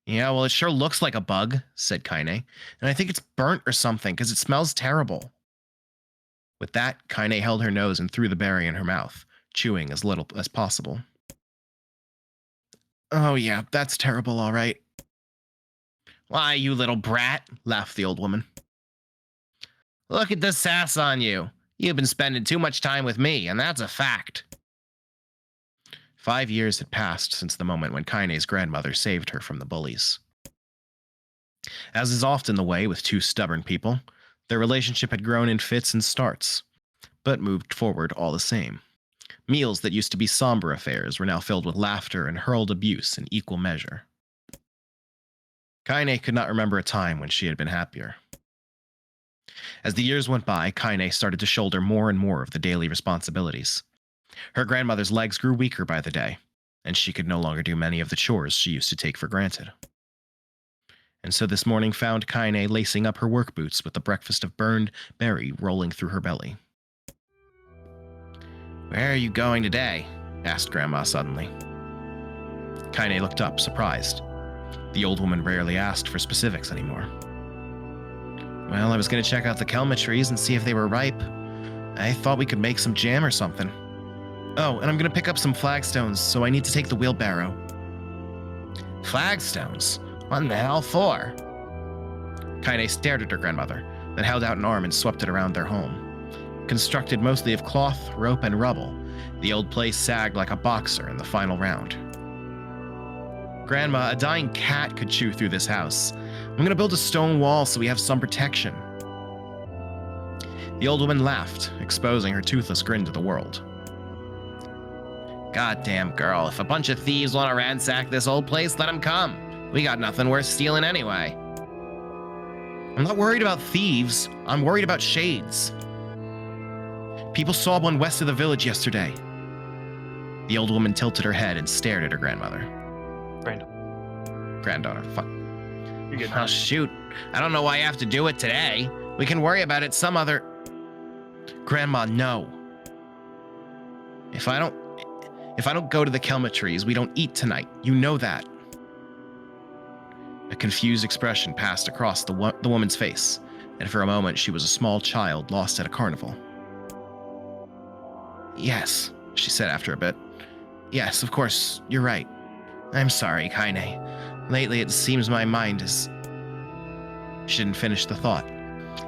Yeah, well, it sure looks like a bug, said Kaine, and I think it's burnt or something, because it smells terrible. With that, Kaine held her nose and threw the berry in her mouth, chewing as little as possible. Oh yeah, that's terrible, all right. Why, you little brat, laughed the old woman. Look at the sass on you. You've been spending too much time with me, and that's a fact. 5 years had passed since the moment when Kaine's grandmother saved her from the bullies. As is often the way with two stubborn people, their relationship had grown in fits and starts, but moved forward all the same. Meals that used to be somber affairs were now filled with laughter and hurled abuse in equal measure. Kaine could not remember a time when she had been happier. As the years went by, Kaine started to shoulder more and more of the daily responsibilities. Her grandmother's legs grew weaker by the day, and she could no longer do many of the chores she used to take for granted. And so this morning found Kaine lacing up her work boots with a breakfast of burned berry rolling through her belly. Where are you going today? Asked Grandma suddenly. Kaine looked up, surprised. The old woman rarely asked for specifics anymore. Well, I was going to check out the kelma trees and see if they were ripe. I thought we could make some jam or something. Oh, and I'm going to pick up some flagstones, so I need to take the wheelbarrow. Flagstones? What in the hell for? Kaine stared at her grandmother, then held out an arm and swept it around their home. Constructed mostly of cloth, rope, and rubble, the old place sagged like a boxer in the final round. Grandma, a dying cat could chew through this house. I'm going to build a stone wall so we have some protection. The old woman laughed, exposing her toothless grin to the world. Goddamn girl, if a bunch of thieves want to ransack this old place, let them come. We got nothing worth stealing anyway. I'm not worried about thieves. I'm worried about shades. People saw one west of the village yesterday. The old woman tilted her head and stared at her grandmother. Granddaughter, fuck. You're good. Oh, shoot. I don't know why I have to do it today. We can worry about it some other... Grandma, no. If I don't go to the kelma trees, we don't eat tonight. You know that. A confused expression passed across the woman's face, and for a moment she was a small child lost at a carnival. Yes, she said after a bit. Yes, of course, you're right. I'm sorry, Kaine. Lately it seems my mind is... She didn't finish the thought,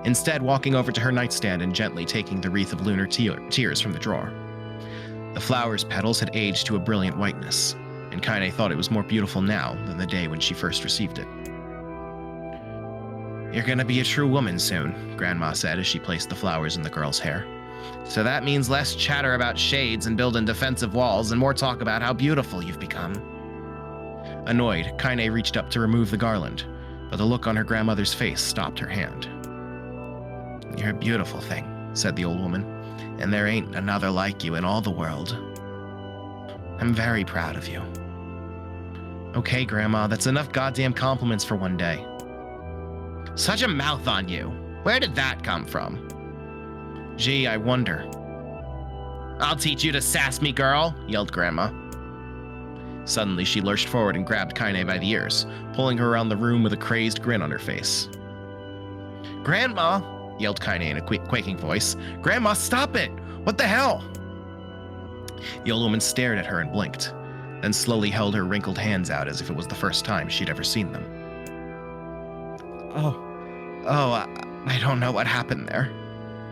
instead walking over to her nightstand and gently taking the wreath of lunar tears from the drawer. The flower's petals had aged to a brilliant whiteness, and Kaine thought it was more beautiful now than the day when she first received it. You're gonna be a true woman soon, Grandma said as she placed the flowers in the girl's hair. So that means less chatter about shades and building defensive walls and more talk about how beautiful you've become. Annoyed, Kaine reached up to remove the garland, but the look on her grandmother's face stopped her hand. You're a beautiful thing, said the old woman, and there ain't another like you in all the world. I'm very proud of you. Okay, Grandma, that's enough goddamn compliments for one day. Such a mouth on you. Where did that come from? Gee, I wonder. I'll teach you to sass me, girl, yelled Grandma. Suddenly, she lurched forward and grabbed Kaine by the ears, pulling her around the room with a crazed grin on her face. Grandma, yelled Kaine in a quaking voice. Grandma, stop it! What the hell? The old woman stared at her and blinked, then slowly held her wrinkled hands out as if it was the first time she'd ever seen them. I don't know what happened there.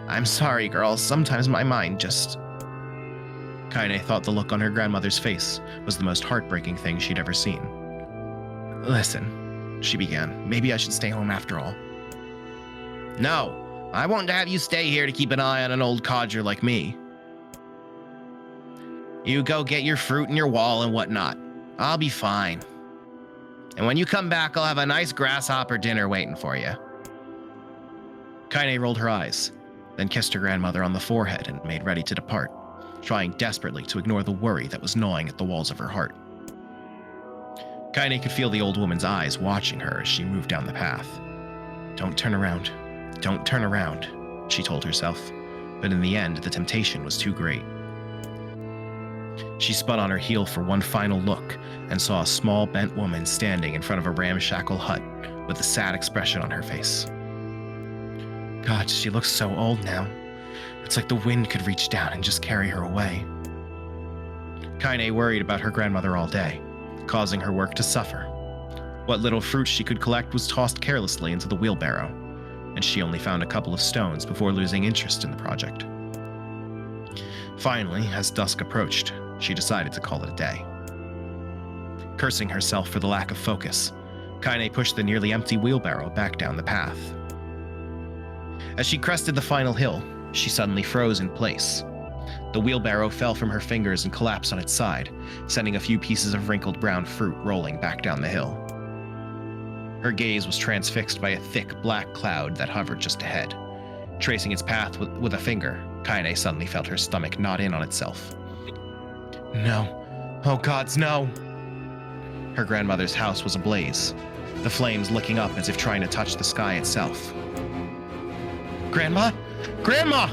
I'm sorry, girls. Sometimes my mind just... Kaine thought the look on her grandmother's face was the most heartbreaking thing she'd ever seen. Listen, she began. Maybe I should stay home after all. No, I won't have you stay here to keep an eye on an old codger like me. You go get your fruit and your wall and whatnot. I'll be fine. And when you come back, I'll have a nice grasshopper dinner waiting for you. Kaine rolled her eyes, then kissed her grandmother on the forehead and made ready to depart, trying desperately to ignore the worry that was gnawing at the walls of her heart. Kaine could feel the old woman's eyes watching her as she moved down the path. Don't turn around. Don't turn around, she told herself, but in the end, the temptation was too great. She spun on her heel for one final look and saw a small, bent woman standing in front of a ramshackle hut with a sad expression on her face. God, she looks so old now. It's like the wind could reach down and just carry her away. Kaine worried about her grandmother all day, causing her work to suffer. What little fruit she could collect was tossed carelessly into the wheelbarrow, and she only found a couple of stones before losing interest in the project. Finally, as dusk approached, she decided to call it a day. Cursing herself for the lack of focus, Kaine pushed the nearly empty wheelbarrow back down the path. As she crested the final hill, she suddenly froze in place. The wheelbarrow fell from her fingers and collapsed on its side, sending a few pieces of wrinkled brown fruit rolling back down the hill. Her gaze was transfixed by a thick black cloud that hovered just ahead. Tracing its path with a finger, Kaine suddenly felt her stomach knot in on itself. No. Oh gods, no! Her grandmother's house was ablaze, the flames licking up as if trying to touch the sky itself. Grandma? Grandma!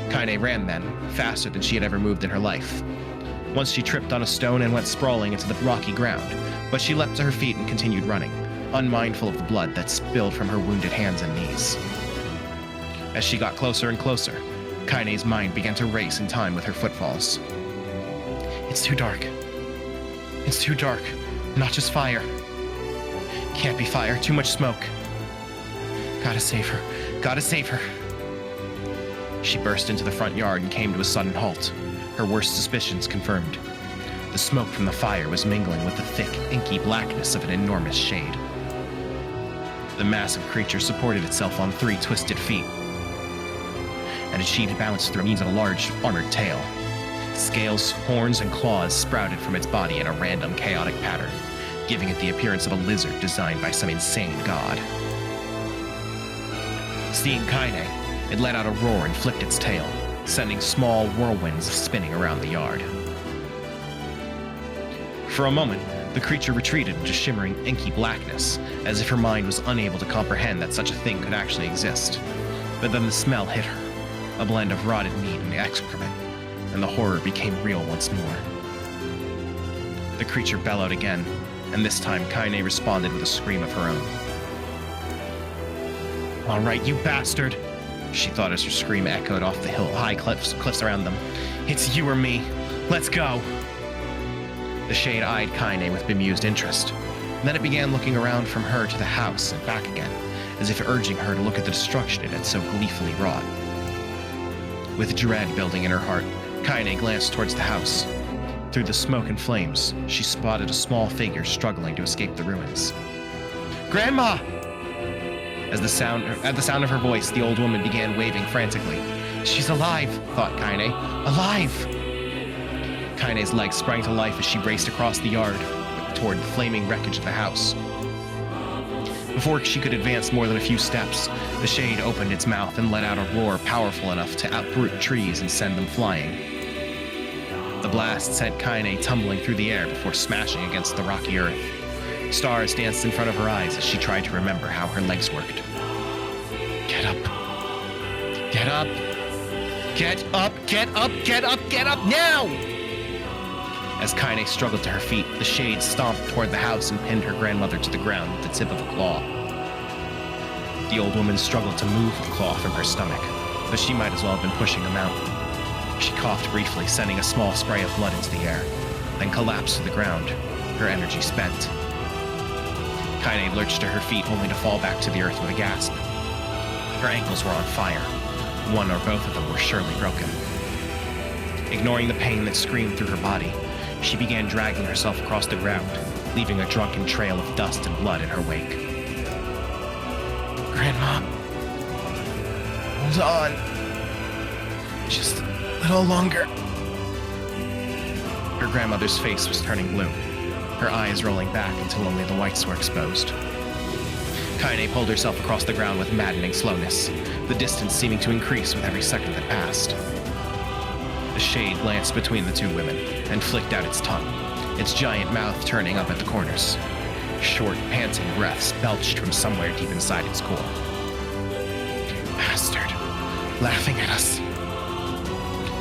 Kaine ran then, faster than she had ever moved in her life. Once she tripped on a stone and went sprawling into the rocky ground, but she leapt to her feet and continued running, unmindful of the blood that spilled from her wounded hands and knees. As she got closer and closer, Kaine's mind began to race in time with her footfalls. It's too dark. It's too dark. Not just fire. Can't be fire. Too much smoke. Gotta save her. Gotta save her. She burst into the front yard and came to a sudden halt, her worst suspicions confirmed. The smoke from the fire was mingling with the thick, inky blackness of an enormous shade. The massive creature supported itself on 3 twisted feet, and as she bounced through means of a large, armored tail. Scales, horns, and claws sprouted from its body in a random, chaotic pattern, giving it the appearance of a lizard designed by some insane god. Seeing Kaine, it let out a roar and flicked its tail, sending small whirlwinds spinning around the yard. For a moment, the creature retreated into shimmering, inky blackness, as if her mind was unable to comprehend that such a thing could actually exist. But then the smell hit her, a blend of rotted meat and excrement, and the horror became real once more. The creature bellowed again, and this time Kaine responded with a scream of her own. All right, you bastard, she thought as her scream echoed off the high cliffs around them. It's you or me. Let's go. The shade eyed Kaine with bemused interest. And then it began looking around from her to the house and back again, as if urging her to look at the destruction it had so gleefully wrought. With dread building in her heart, Kaine glanced towards the house. Through the smoke and flames, she spotted a small figure struggling to escape the ruins. Grandma! At the sound of her voice, the old woman began waving frantically. She's alive, thought Kaine. Alive! Kaine's legs sprang to life as she raced across the yard toward the flaming wreckage of the house. Before she could advance more than a few steps, the shade opened its mouth and let out a roar powerful enough to uproot trees and send them flying. The blast sent Kaine tumbling through the air before smashing against the rocky earth. Stars danced in front of her eyes as she tried to remember how her legs worked. Get up. Get up. Get up, get up, get up, get up now! As Kaine struggled to her feet, the shade stomped toward the house and pinned her grandmother to the ground with the tip of a claw. The old woman struggled to move the claw from her stomach, but she might as well have been pushing them out. She coughed briefly, sending a small spray of blood into the air, then collapsed to the ground, her energy spent. Kaine lurched to her feet only to fall back to the earth with a gasp. Her ankles were on fire. One or both of them were surely broken. Ignoring the pain that screamed through her body, she began dragging herself across the ground, leaving a drunken trail of dust and blood in her wake. Grandma, hold on. Just a little longer. Her grandmother's face was turning blue, her eyes rolling back until only the whites were exposed. Kaine pulled herself across the ground with maddening slowness, the distance seeming to increase with every second that passed. The shade glanced between the two women and flicked out its tongue, its giant mouth turning up at the corners. Short, panting breaths belched from somewhere deep inside its core. Bastard, laughing at us.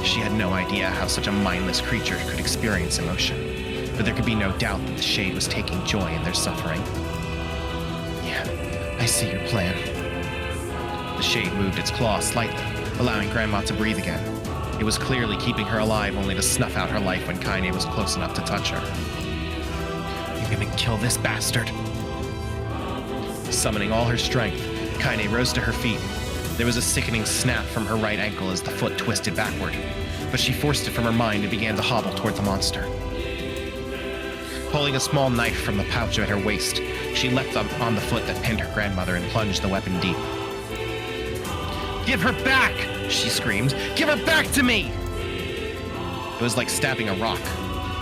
She had no idea how such a mindless creature could experience emotion, but there could be no doubt that the shade was taking joy in their suffering. Yeah, I see your plan. The shade moved its claw slightly, allowing Grandma to breathe again. It was clearly keeping her alive, only to snuff out her life when Kaine was close enough to touch her. You're gonna kill this bastard. Summoning all her strength, Kaine rose to her feet. There was a sickening snap from her right ankle as the foot twisted backward, but she forced it from her mind and began to hobble toward the monster. Pulling a small knife from the pouch at her waist, she leapt up on the foot that pinned her grandmother and plunged the weapon deep. Give her back! She screamed. Give her back to me! It was like stabbing a rock.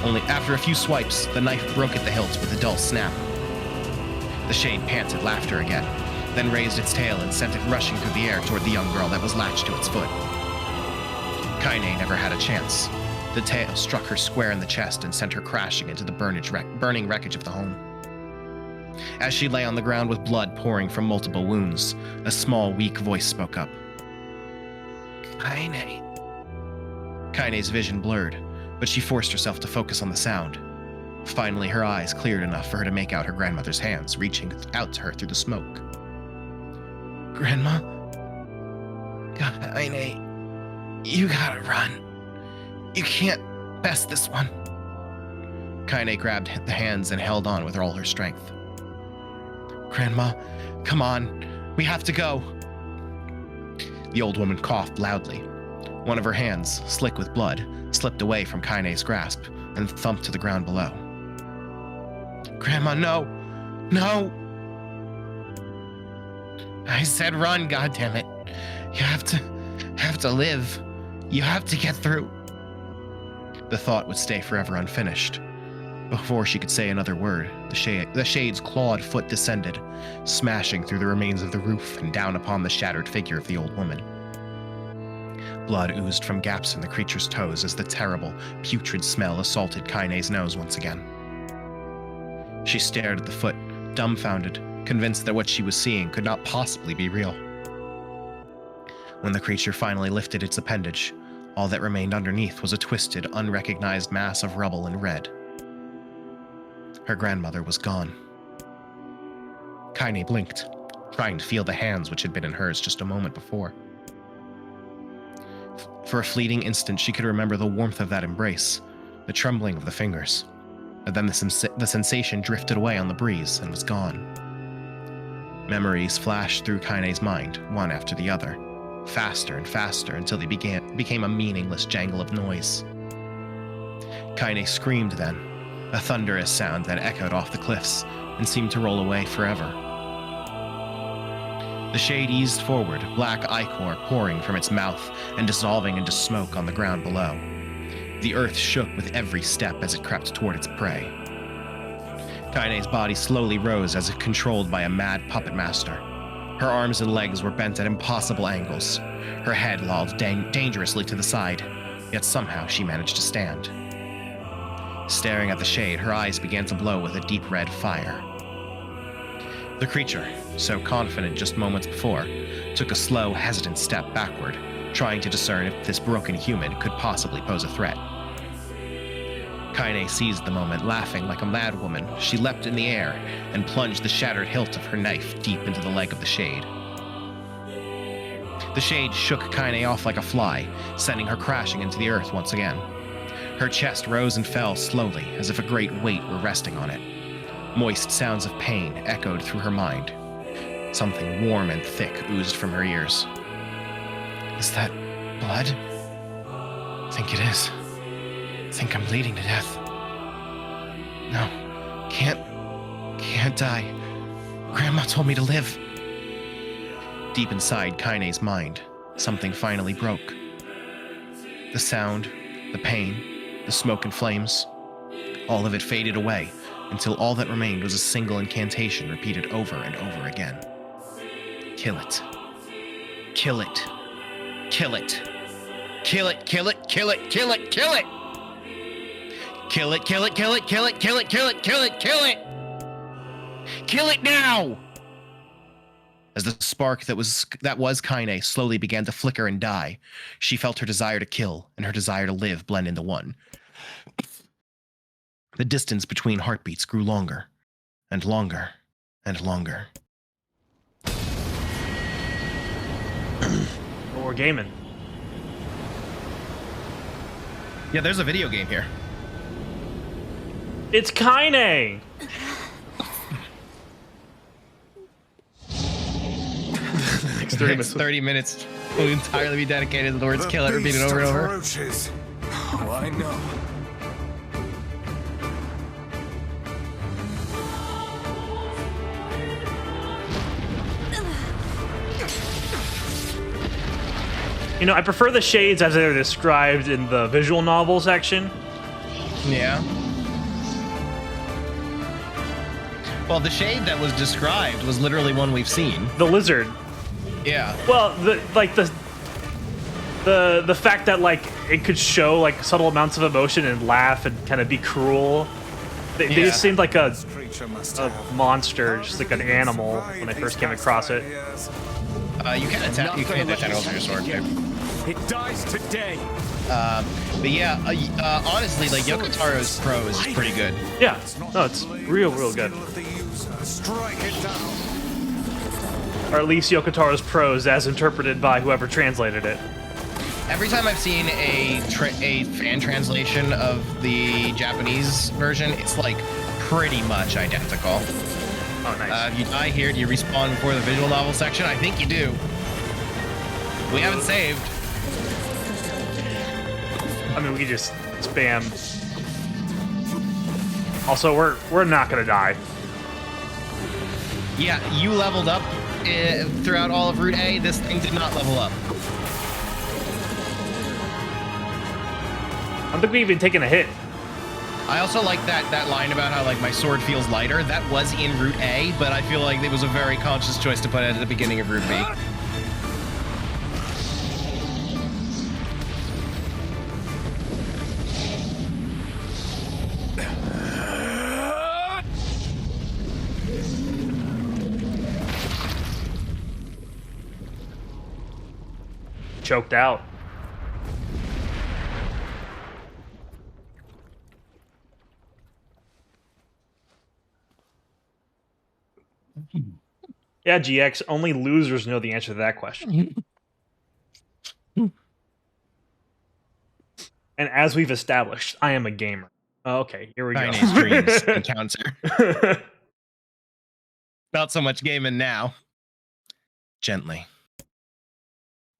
Only after a few swipes, the knife broke at the hilt with a dull snap. The shade panted laughter again, then raised its tail and sent it rushing through the air toward the young girl that was latched to its foot. Kaine never had a chance. The tail struck her square in the chest and sent her crashing into the burning wreckage of the home. As she lay on the ground with blood pouring from multiple wounds, a small, weak voice spoke up. Kaine. Kaine's vision blurred, but she forced herself to focus on the sound. Finally, her eyes cleared enough for her to make out her grandmother's hands reaching out to her through the smoke. Grandma? Kaine, you gotta run. You can't best this one. Kaine grabbed the hands and held on with all her strength. Grandma, come on. We have to go. The old woman coughed loudly. One of her hands, slick with blood, slipped away from Kaine's grasp and thumped to the ground below. Grandma, no! No! I said run, goddammit. You have to live. You have to get through. The thought would stay forever unfinished. Before she could say another word, the shade's clawed foot descended, smashing through the remains of the roof and down upon the shattered figure of the old woman. Blood oozed from gaps in the creature's toes as the terrible, putrid smell assaulted Kaine's nose once again. She stared at the foot, dumbfounded, convinced that what she was seeing could not possibly be real. When the creature finally lifted its appendage, all that remained underneath was a twisted, unrecognized mass of rubble and red. Her grandmother was gone. Kaine blinked, trying to feel the hands which had been in hers just a moment before. For a fleeting instant, she could remember the warmth of that embrace, the trembling of the fingers, and then the sensation drifted away on the breeze and was gone. Memories flashed through Kaine's mind, one after the other, faster and faster until they became a meaningless jangle of noise. Kaine screamed then, a thunderous sound that echoed off the cliffs and seemed to roll away forever. The shade eased forward, black ichor pouring from its mouth and dissolving into smoke on the ground below. The earth shook with every step as it crept toward its prey. Kaine's body slowly rose as if controlled by a mad puppet master. Her arms and legs were bent at impossible angles. Her head lolled dangerously to the side, yet somehow she managed to stand. Staring at the shade, her eyes began to glow with a deep red fire. The creature, so confident just moments before, took a slow, hesitant step backward, trying to discern if this broken human could possibly pose a threat. Kaine seized the moment, laughing like a mad woman. She leapt in the air and plunged the shattered hilt of her knife deep into the leg of the shade. The shade shook Kaine off like a fly, sending her crashing into the earth once again. Her chest rose and fell slowly, as if a great weight were resting on it. Moist sounds of pain echoed through her mind. Something warm and thick oozed from her ears. Is that blood? I think it is. I think I'm bleeding to death. No, can't die. Grandma told me to live. Deep inside Kaine's mind, something finally broke. The sound, the pain, the smoke and flames, all of it faded away until all that remained was a single incantation repeated over and over again. Kill it. Kill it. Kill it. Kill it, kill it, kill it, kill it, kill it! Kill it, kill it, kill it, kill it, kill it, kill it, kill it, kill it! Kill it now! As the spark that was Kaine slowly began to flicker and die, she felt her desire to kill and her desire to live blend into one. The distance between heartbeats grew longer and longer and longer. Well, we're gaming. Yeah, there's a video game here. It's Kaine! The next 30 minutes will entirely be dedicated to the words kill it, repeated over and over. Oh, I know. You know, I prefer the shades as they're described in the visual novel section. Yeah. Well, the shade that was described was literally one we've seen. The lizard. Yeah. Well, the fact that like it could show like subtle amounts of emotion and laugh and kind of be cruel. They just seemed like a monster, just like an animal when I first came across it. You can attack. You can hit the tentacles with your sword too. It dies today. But yeah, honestly, like Yokotaro's prose is pretty good. Yeah, no, it's real good. Strike it down. Or at least Yokotaro's prose as interpreted by whoever translated it. Every time I've seen a fan translation of the Japanese version, it's like pretty much identical. Oh, nice. If you die here, do you respawn before the visual novel section? I think you do. We haven't saved. I mean, we can just spam. Also, we're not gonna die. Yeah, you leveled up throughout all of Route A. This thing did not level up. I don't think we've even taken a hit. I also like that line about how like my sword feels lighter. That was in Route A, but I feel like it was a very conscious choice to put it at the beginning of Route B. Choked out. Yeah, GX, only losers know the answer to that question. And as we've established, I am a gamer. Oh, okay, here we go. Chinese dreams encounter. Not so much gaming now. Gently.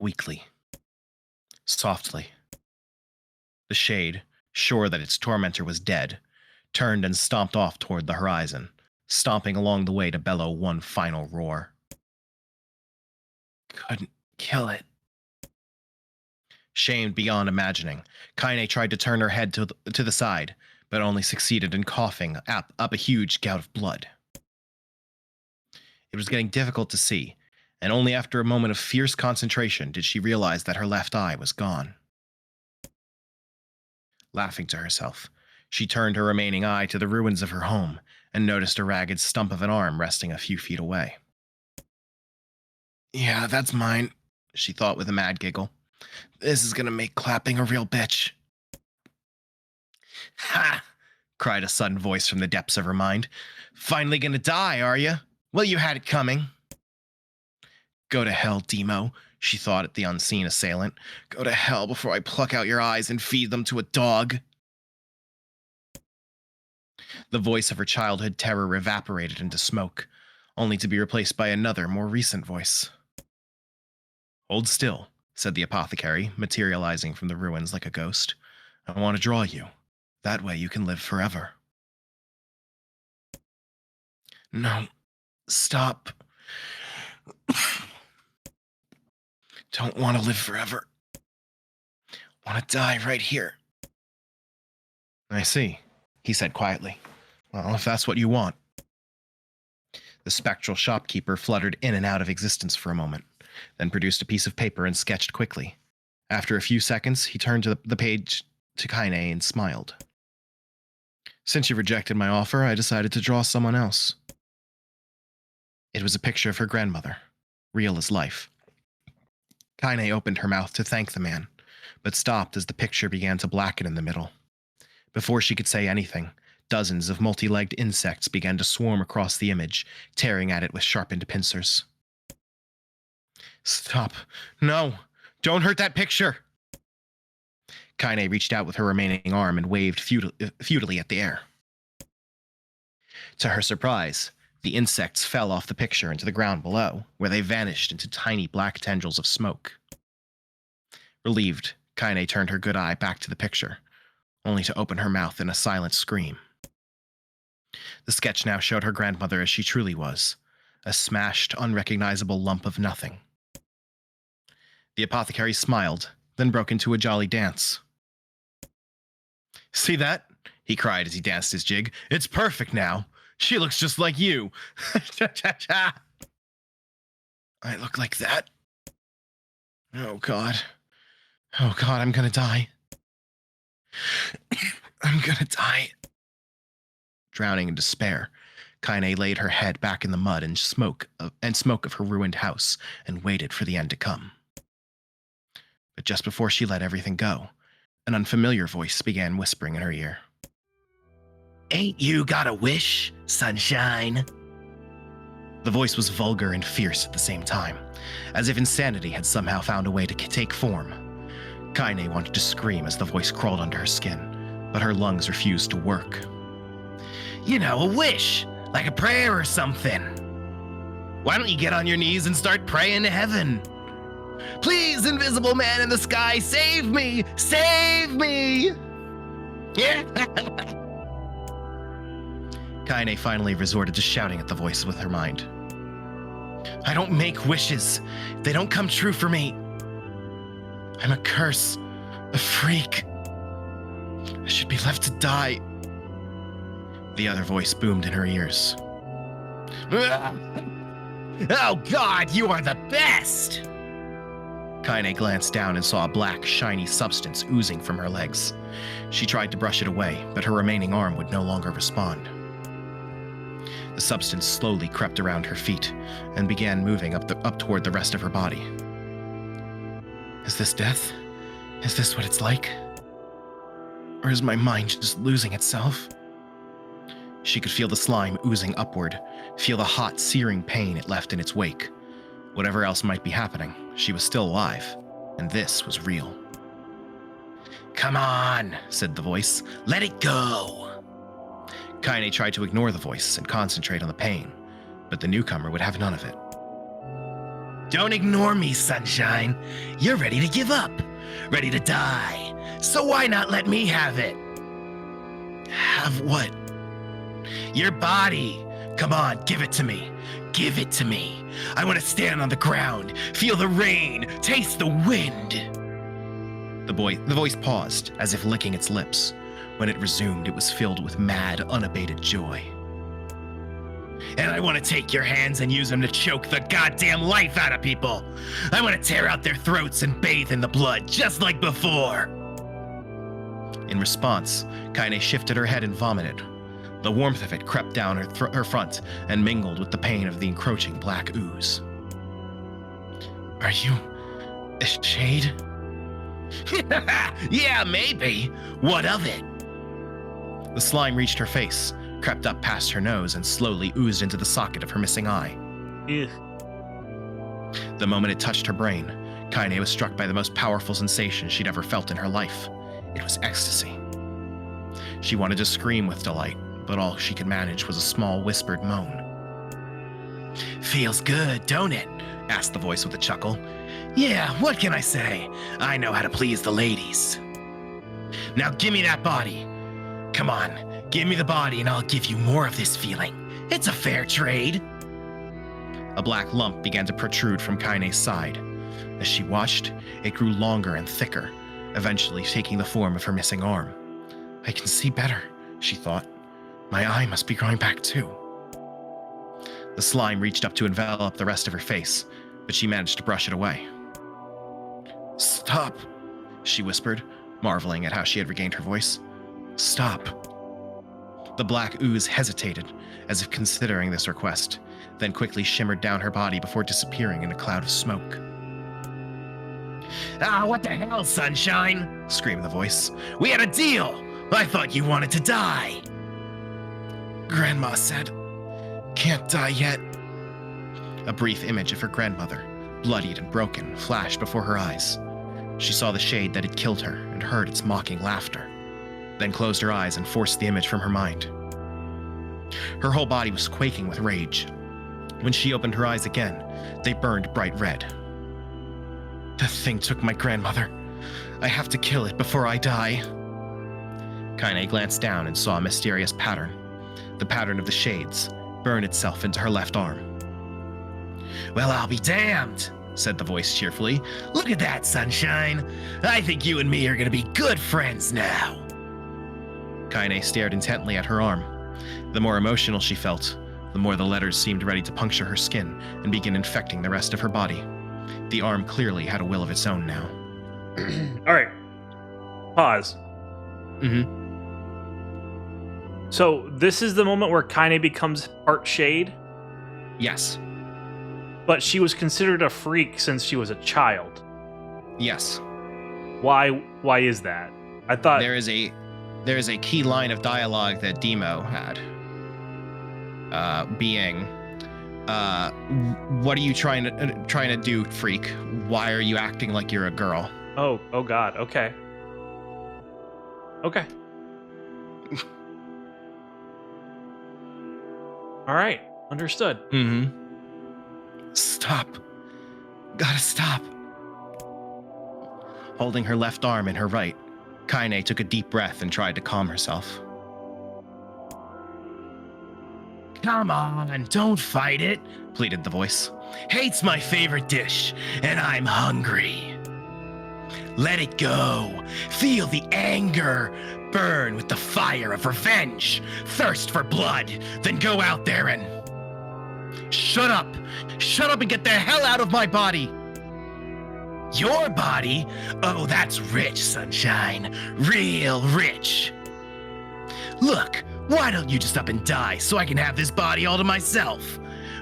Weakly. Softly. The shade, sure that its tormentor was dead, turned and stomped off toward the horizon, stomping along the way to bellow one final roar. Couldn't kill it. Shamed beyond imagining, Kaine tried to turn her head to the side, but only succeeded in coughing up a huge gout of blood. It was getting difficult to see, and only after a moment of fierce concentration did she realize that her left eye was gone. Laughing to herself, she turned her remaining eye to the ruins of her home and noticed a ragged stump of an arm resting a few feet away. Yeah, that's mine, she thought with a mad giggle. This is gonna make clapping a real bitch. Ha! Cried a sudden voice from the depths of her mind. Finally gonna die, are you? Well, you had it coming. Go to hell, Demo, she thought at the unseen assailant. Go to hell before I pluck out your eyes and feed them to a dog. The voice of her childhood terror evaporated into smoke. only to be replaced by another, more recent voice. "Hold still," said the apothecary, materializing from the ruins like a ghost. "I want to draw you. That way you can live forever." "No. Stop. Don't want to live forever. Want to die right here." "I see," he said quietly. "Well, if that's what you want." The spectral shopkeeper fluttered in and out of existence for a moment, then produced a piece of paper and sketched quickly. After a few seconds, he turned to the page to Kaine and smiled. "Since you rejected my offer, I decided to draw someone else." It was a picture of her grandmother, real as life. Kaine opened her mouth to thank the man, but stopped as the picture began to blacken in the middle. Before she could say anything, dozens of multi-legged insects began to swarm across the image, tearing at it with sharpened pincers. "Stop. No. Don't hurt that picture." Kaine reached out with her remaining arm and waved futilely at the air. To her surprise, the insects fell off the picture into the ground below, where they vanished into tiny black tendrils of smoke. Relieved, Kaine turned her good eye back to the picture, only to open her mouth in a silent scream. The sketch now showed her grandmother as she truly was, a smashed, unrecognizable lump of nothing. The apothecary smiled, then broke into a jolly dance. "See that?" he cried as he danced his jig. "It's perfect now. She looks just like you." "I look like that? Oh, God. Oh, God, I'm gonna die. I'm gonna die." Drowning in despair, Kaine laid her head back in the mud and smoke of her ruined house and waited for the end to come. But just before she let everything go, an unfamiliar voice began whispering in her ear. "Ain't you got a wish, sunshine?" The voice was vulgar and fierce at the same time, as if insanity had somehow found a way to take form. Kaine wanted to scream as the voice crawled under her skin, but her lungs refused to work. "You know, a wish, like a prayer or something. Why don't you get on your knees and start praying to heaven? Please, invisible man in the sky, save me! Save me!" Kaine finally resorted to shouting at the voice with her mind. "I don't make wishes. They don't come true for me. I'm a curse, a freak. I should be left to die." The other voice boomed in her ears. "Oh, God, you are the best!" Kaine glanced down and saw a black, shiny substance oozing from her legs. She tried to brush it away, but her remaining arm would no longer respond. The substance slowly crept around her feet and began moving up toward the rest of her body. Is this death? Is this what it's like? Or is my mind just losing itself? She could feel the slime oozing upward, feel the hot, searing pain it left in its wake. Whatever else might be happening, she was still alive, and this was real. "Come on," said the voice. "Let it go." Kaine tried to ignore the voice and concentrate on the pain, but the newcomer would have none of it. "Don't ignore me, sunshine. You're ready to give up, ready to die. So why not let me have it?" "Have what?" "Your body. Come on, give it to me. Give it to me. I want to stand on the ground, feel the rain, taste the wind." The voice paused, as if licking its lips. When it resumed, it was filled with mad, unabated joy. "And I want to take your hands and use them to choke the goddamn life out of people. I want to tear out their throats and bathe in the blood, just like before." In response, Kaine shifted her head and vomited. The warmth of it crept down her front and mingled with the pain of the encroaching black ooze. "Are you a shade?" "Yeah, maybe. What of it?" The slime reached her face, crept up past her nose, and slowly oozed into the socket of her missing eye. Ugh. The moment it touched her brain, Kaine was struck by the most powerful sensation she'd ever felt in her life. It was ecstasy. She wanted to scream with delight, but all she could manage was a small whispered moan. Feels good, don't it? Asked the voice with a chuckle. Yeah, what can I say? I know how to please the ladies. Now give me that body. Come on, give me the body and I'll give you more of this feeling. It's a fair trade. A black lump began to protrude from Kaine's side. As she watched, it grew longer and thicker, eventually taking the form of her missing arm. I can see better, she thought. My eye must be growing back too. The slime reached up to envelop the rest of her face, but she managed to brush it away. Stop, she whispered, marveling at how she had regained her voice. Stop. The black ooze hesitated, as if considering this request, then quickly shimmered down her body before disappearing in a cloud of smoke. Ah, what the hell, Sunshine? Screamed the voice. We had a deal! I thought you wanted to die! Grandma said, can't die yet. A brief image of her grandmother, bloodied and broken, flashed before her eyes. She saw the shade that had killed her and heard its mocking laughter, then closed her eyes and forced the image from her mind. Her whole body was quaking with rage. When she opened her eyes again, they burned bright red. The thing took my grandmother. I have to kill it before I die. Kaine glanced down and saw a mysterious pattern. The pattern of the shades burn itself into her left arm. Well, I'll be damned, said the voice cheerfully. Look at that, Sunshine. I think you and me are gonna be good friends now. Kaine stared intently at her arm. The more emotional she felt, the more the letters seemed ready to puncture her skin and begin infecting the rest of her body. The arm clearly had a will of its own now. All right. Pause. Mm-hmm. So this is the moment where Kaine becomes part shade? Yes. But she was considered a freak since she was a child. Yes. Why is that? I thought there is a key line of dialogue that Demo had. What are you trying to do, freak? Why are you acting like you're a girl? Oh God. Okay. All right. Understood. Mm-hmm. Stop. Gotta stop. Holding her left arm in her right, Kaine took a deep breath and tried to calm herself. Come on, don't fight it, pleaded the voice. Hate's my favorite dish, and I'm hungry. Let it go. Feel the anger. Burn with the fire of revenge. Thirst for blood. Then go out there and... Shut up. Shut up and get the hell out of my body. Your body? Oh, that's rich, Sunshine. Real rich. Look, why don't you just up and die so I can have this body all to myself?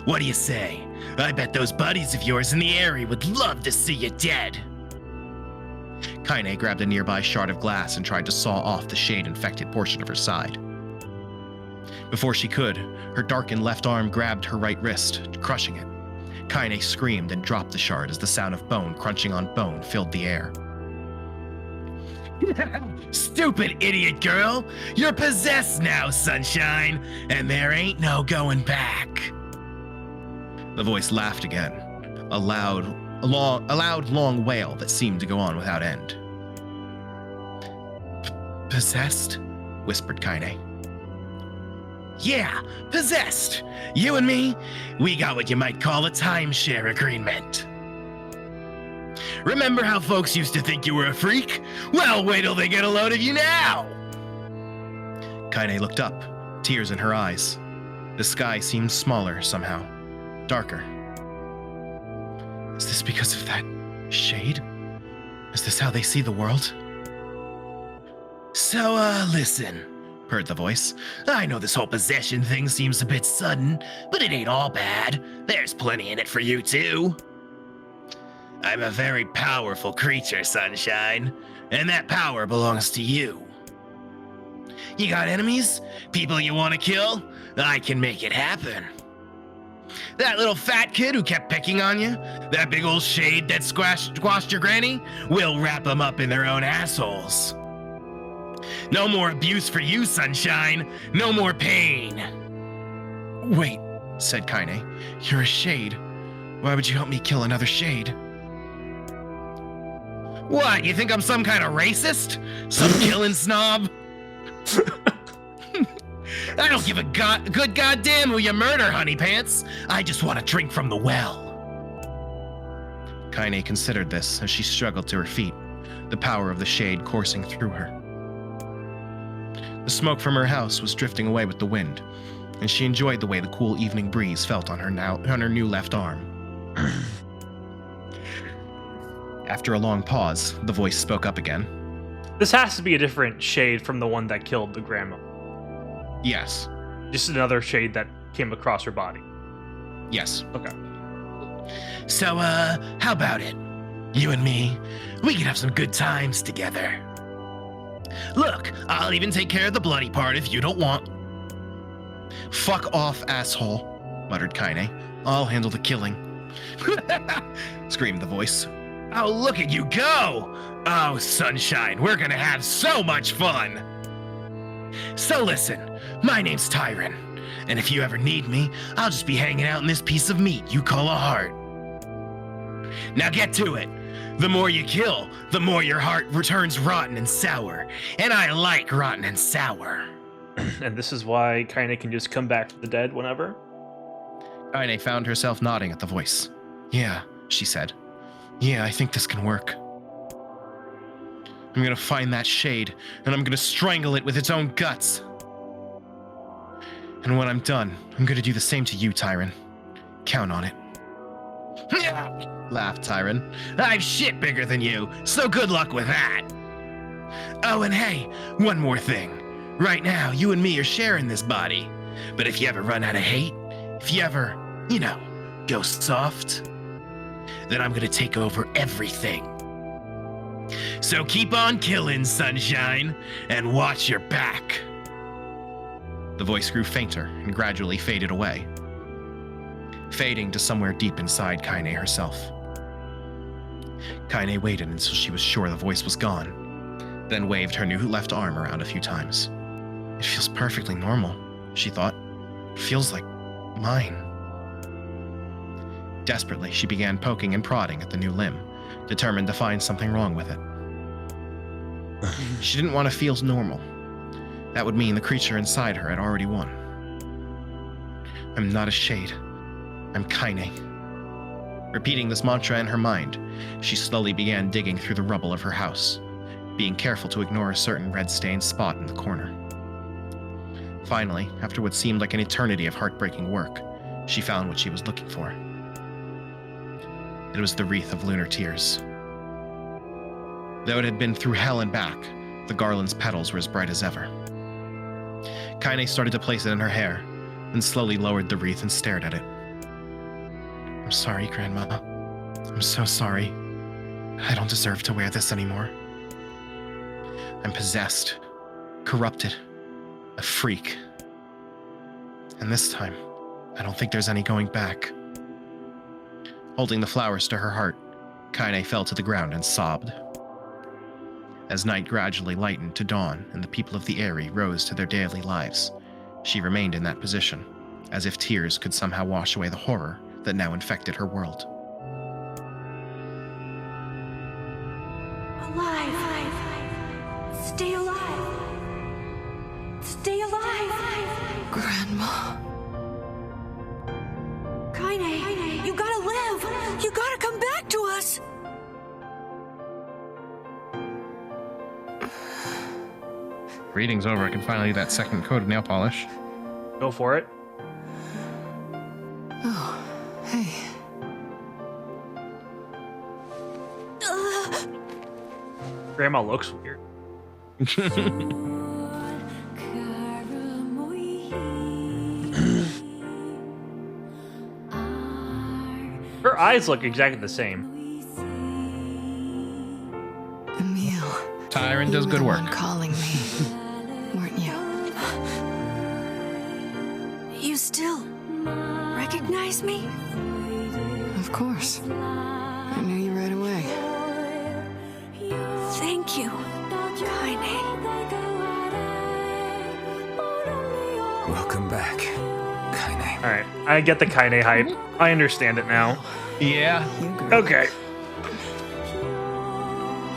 What do you say? I bet those buddies of yours in the area would love to see you dead. Kaine grabbed a nearby shard of glass and tried to saw off the shade-infected portion of her side. Before she could, her darkened left arm grabbed her right wrist, crushing it. Kaine screamed and dropped the shard as the sound of bone crunching on bone filled the air. Stupid idiot girl! You're possessed now, Sunshine, and there ain't no going back. The voice laughed again, a loud, long wail that seemed to go on without end. Possessed? Whispered Kaine. Yeah, possessed. You and me, we got what you might call a timeshare agreement. Remember how folks used to think you were a freak? Well, wait till they get a load of you now! Kaine looked up, tears in her eyes. The sky seemed smaller somehow, darker. Is this because of that shade? Is this how they see the world? So, listen, purred the voice. I know this whole possession thing seems a bit sudden, but it ain't all bad. There's plenty in it for you, too. I'm a very powerful creature, Sunshine, and that power belongs to you. You got enemies? People you want to kill? I can make it happen. That little fat kid who kept picking on you? That big old shade that squashed your granny? We'll wrap them up in their own assholes. No more abuse for you, Sunshine. No more pain. Wait, said Kaine. You're a shade. Why would you help me kill another shade? What, you think I'm some kind of racist? Some killing snob? I don't give a good goddamn who you murder, honey pants. I just want to drink from the well. Kaine considered this as she struggled to her feet, the power of the shade coursing through her. The smoke from her house was drifting away with the wind, and she enjoyed the way the cool evening breeze felt on her new left arm. After a long pause, the voice spoke up again. This has to be a different shade from the one that killed the grandma. Yes. Just another shade that came across her body. Yes. Okay. So, how about it? You and me, we could have some good times together. Look, I'll even take care of the bloody part if you don't want. Fuck off, asshole, muttered Kaine. I'll handle the killing. Screamed the voice. Oh, look at you go! Oh, sunshine, we're gonna have so much fun! So listen, my name's Tyron, and if you ever need me, I'll just be hanging out in this piece of meat you call a heart. Now get to it. The more you kill, the more your heart returns rotten and sour, and I like rotten and sour. And this is why Kaine can just come back from the dead whenever? Kaine found herself nodding at the voice. Yeah, she said. Yeah, I think this can work. I'm gonna find that shade, and I'm gonna strangle it with its own guts. And when I'm done, I'm gonna do the same to you, Tyron. Count on it. Laughed Tyron. I've shit bigger than you, so good luck with that. Oh, and hey, one more thing. Right now, you and me are sharing this body. But if you ever run out of hate, if you ever, go soft, then I'm gonna take over everything. So keep on killing, sunshine, and watch your back. The voice grew fainter and gradually faded away, fading to somewhere deep inside Kaine herself. Kaine waited until she was sure the voice was gone, then waved her new left arm around a few times. It feels perfectly normal, she thought. It feels like mine. Desperately, she began poking and prodding at the new limb, determined to find something wrong with it. She didn't want to feel normal. That would mean the creature inside her had already won. I'm not a shade. I'm Kaine. Repeating this mantra in her mind, she slowly began digging through the rubble of her house, being careful to ignore a certain red-stained spot in the corner. Finally, after what seemed like an eternity of heartbreaking work, she found what she was looking for. It was the wreath of lunar tears. Though it had been through hell and back, the garland's petals were as bright as ever. Kaine started to place it in her hair, then slowly lowered the wreath and stared at it. I'm sorry, Grandma. I'm so sorry. I don't deserve to wear this anymore. I'm possessed, corrupted, a freak. And this time, I don't think there's any going back. Holding the flowers to her heart, Kaine fell to the ground and sobbed. As night gradually lightened to dawn and the people of the Eyrie rose to their daily lives, she remained in that position, as if tears could somehow wash away the horror that now infected her world. Alive! Stay alive! Stay alive! Grandma. Kaine, you gotta live! You gotta come back to us! Reading's over. I can finally do that second coat of nail polish. Go for it. Oh, hey. Grandma looks weird. Her eyes look exactly the same. Emil. Tyron does good work. Calling me, weren't you? You still recognize me? Of course. I knew you right away. Thank you, Kaine. Welcome back, Kaine. Alright, I get the Kaine hype. I understand it now. Yeah. Okay.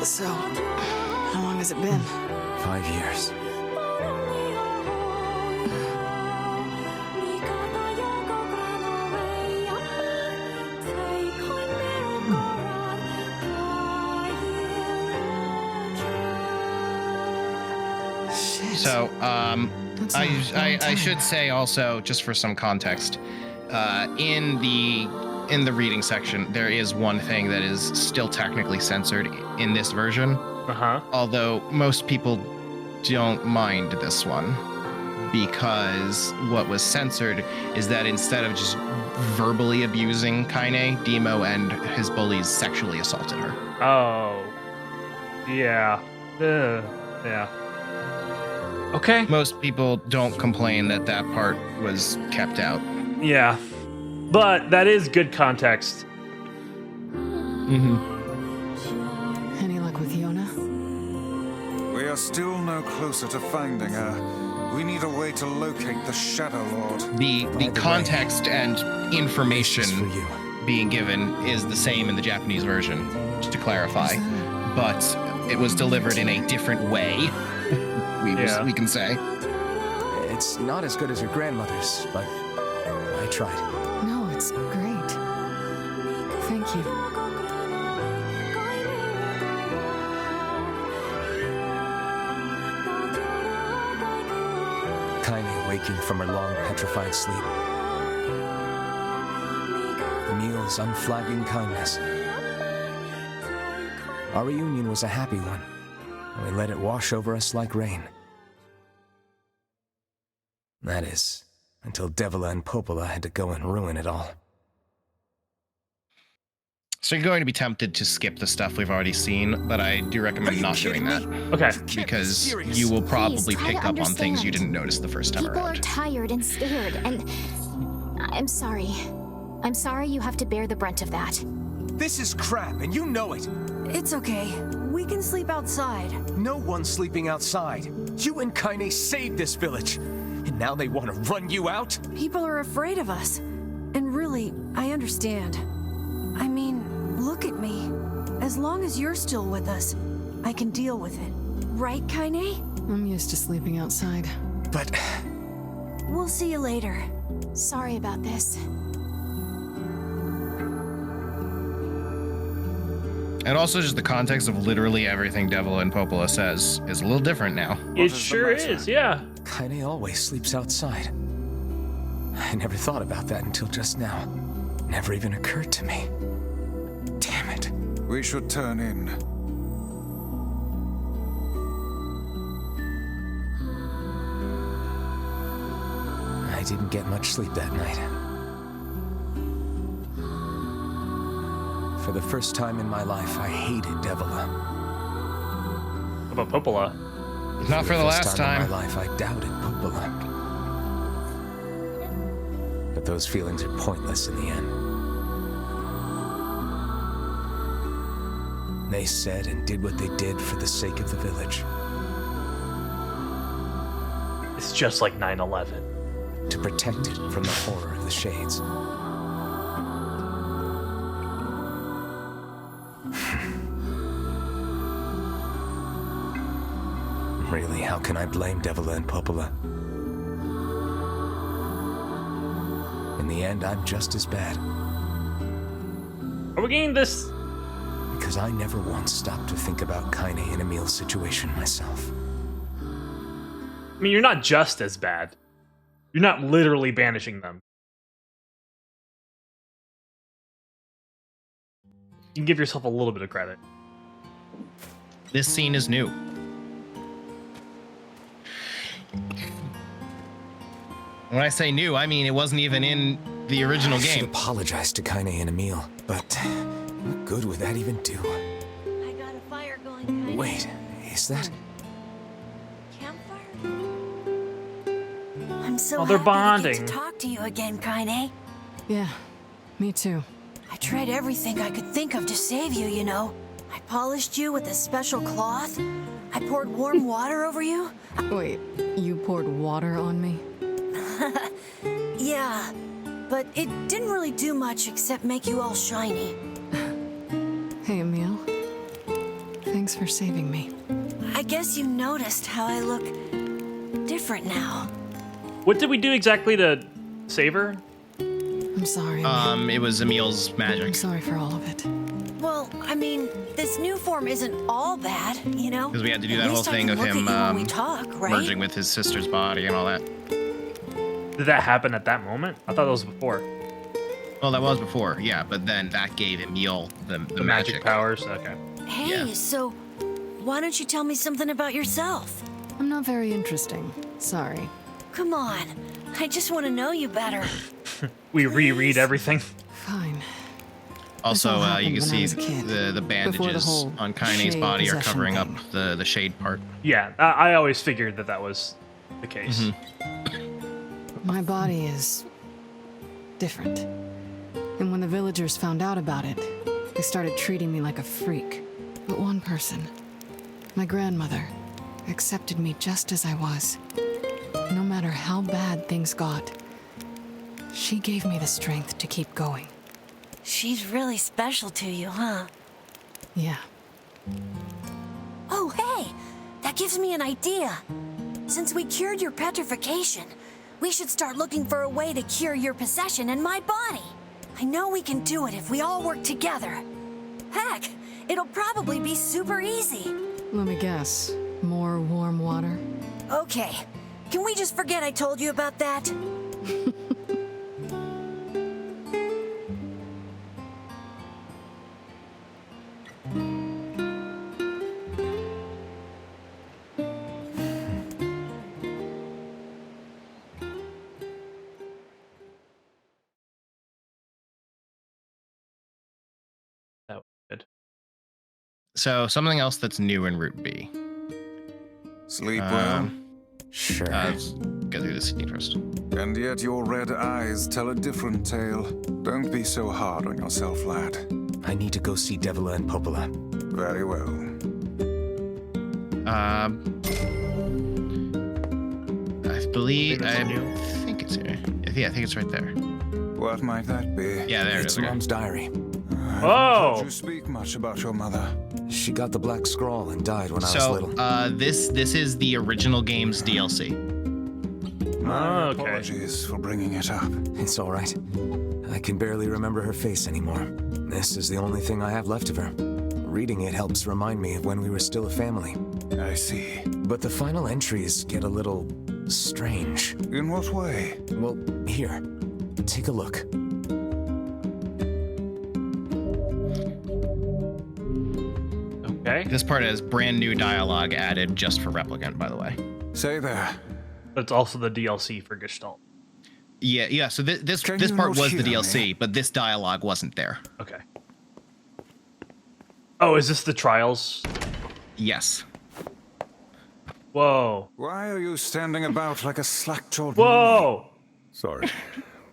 So, how long has it been? 5 years. So, I should say also, just for some context, in the reading section, there is one thing that is still technically censored in this version. Although most people don't mind this one, because what was censored is that instead of just verbally abusing Kaine, Demo and his bullies sexually assaulted her. Oh. Yeah. Yeah. Okay. Most people don't complain that that part was kept out. Yeah. But that is good context. Mm-hmm. Any luck with Yona? We are still no closer to finding her. We need a way to locate the Shadow Lord. The context and information being given is the same in the Japanese version, just to clarify. But it was delivered in a different way, we can say. It's not as good as your grandmother's, but I tried. No, it's great. Thank you. Kaine waking from her long petrified sleep. Emil's unflagging kindness. Our reunion was a happy one, and we let it wash over us like rain. That is, until Devila and Popola had to go and ruin it all. So you're going to be tempted to skip the stuff we've already seen, but I do recommend not doing that. Okay. Because you will probably pick up on things you didn't notice the first time People around. are tired and scared, and I'm sorry. I'm sorry you have to bear the brunt of that. This is crap, and you know it. It's okay. We can sleep outside. No one's sleeping outside. You and Kaine saved this village, and now they want to run you out? People are afraid of us. And really, I understand. I mean, look at me. As long as you're still with us, I can deal with it. Right, Kaine? I'm used to sleeping outside. But... We'll see you later. Sorry about this. And also just the context of literally everything Devil and Popola says is a little different now. It sure is, yeah. Kaine always sleeps outside. I never thought about that until just now. Never even occurred to me. Damn it. We should turn in. I didn't get much sleep that night. For the first time in my life, I hated Devila. What about Popola? Not for the last time. In my life, I doubted Popola. But those feelings are pointless in the end. They said and did what they did for the sake of the village. It's just like 9/11. To protect it from the horror of the Shades. Really, how can I blame Devila and Popola? In the end, I'm just as bad. Are we getting this? Because I never once stopped to think about Kaine and Emil's situation myself. I mean, you're not just as bad. You're not literally banishing them. You can give yourself a little bit of credit. This scene is new. When I say new, I mean it wasn't even in the original I should game. apologize to Kaine and Emil, but what good would that even do? I got a fire going, Kaine. Wait, is that? Campfire? I'm so Oh, they're happy bonding. to get to talk to you again, Kaine. Yeah, me too. I tried everything I could think of to save you, you know. I polished you with a special cloth. I poured warm water over you. Wait, you poured water on me? Yeah, but it didn't really do much except make you all shiny. Hey, Emil. Thanks for saving me. I guess you noticed how I look different now. What did we do exactly to save her? I'm sorry, Emil. It was Emil's I'm magic. sorry for all of it. Well, I mean, this new form isn't all bad, you know? Because we had to do At that whole least I thing can of look him at you when we talk, right? merging with his sister's body and all that. Did that happen at that moment? I thought that was before. Well, that was before, yeah, but then that gave Emil the Magic powers. Okay. Hey, Yeah. so why don't you tell me something about yourself? I'm not very interesting. Sorry. Come on, I just want to know you better. We reread everything. Fine. Also, all you happened can when I see was a kid, the before the bandages whole on Kaine's shade body are possession covering up thing. the shade part. Yeah, I always figured that was the case. Mm-hmm. My body is different. And when the villagers found out about it, they started treating me like a freak. But one person, my grandmother, accepted me just as I was. No matter how bad things got, she gave me the strength to keep going. She's really special to you, huh? Yeah. Oh, hey! That gives me an idea. Since we cured your petrification, we should start looking for a way to cure your possession in my body. I know we can do it if we all work together. Heck, it'll probably be super easy. Let me guess. More warm water? Okay, can we just forget I told you about that? That was good. So something else that's new in Route B. Sleep well? Sure. Let's go through this scene first. And yet your red eyes tell a different tale. Don't be so hard on yourself, lad. I need to go see Devila and Popola. Very well. I believe, Maybe I it's new. think it's here. Yeah, I think it's right there. What might that be? Yeah, there it It's is. Okay. Mom's diary. Oh! Did you speak much about your mother? She got the black scrawl and died when I was little. So, this is the original game's DLC. My Okay. apologies for bringing it up. It's all right. I can barely remember her face anymore. This is the only thing I have left of her. Reading it helps remind me of when we were still a family. I see. But the final entries get a little strange. In what way? Well, here, take a look. Okay. This part has brand new dialogue added just for Replicant, by the way. Say there. That's also the DLC for Gestalt. Yeah. So this Can this you part not was the hear DLC, me? but this dialogue wasn't there. Okay. Oh, is this the trials? Yes. Whoa. Why are you standing about like a slack-jawed Whoa! Sorry.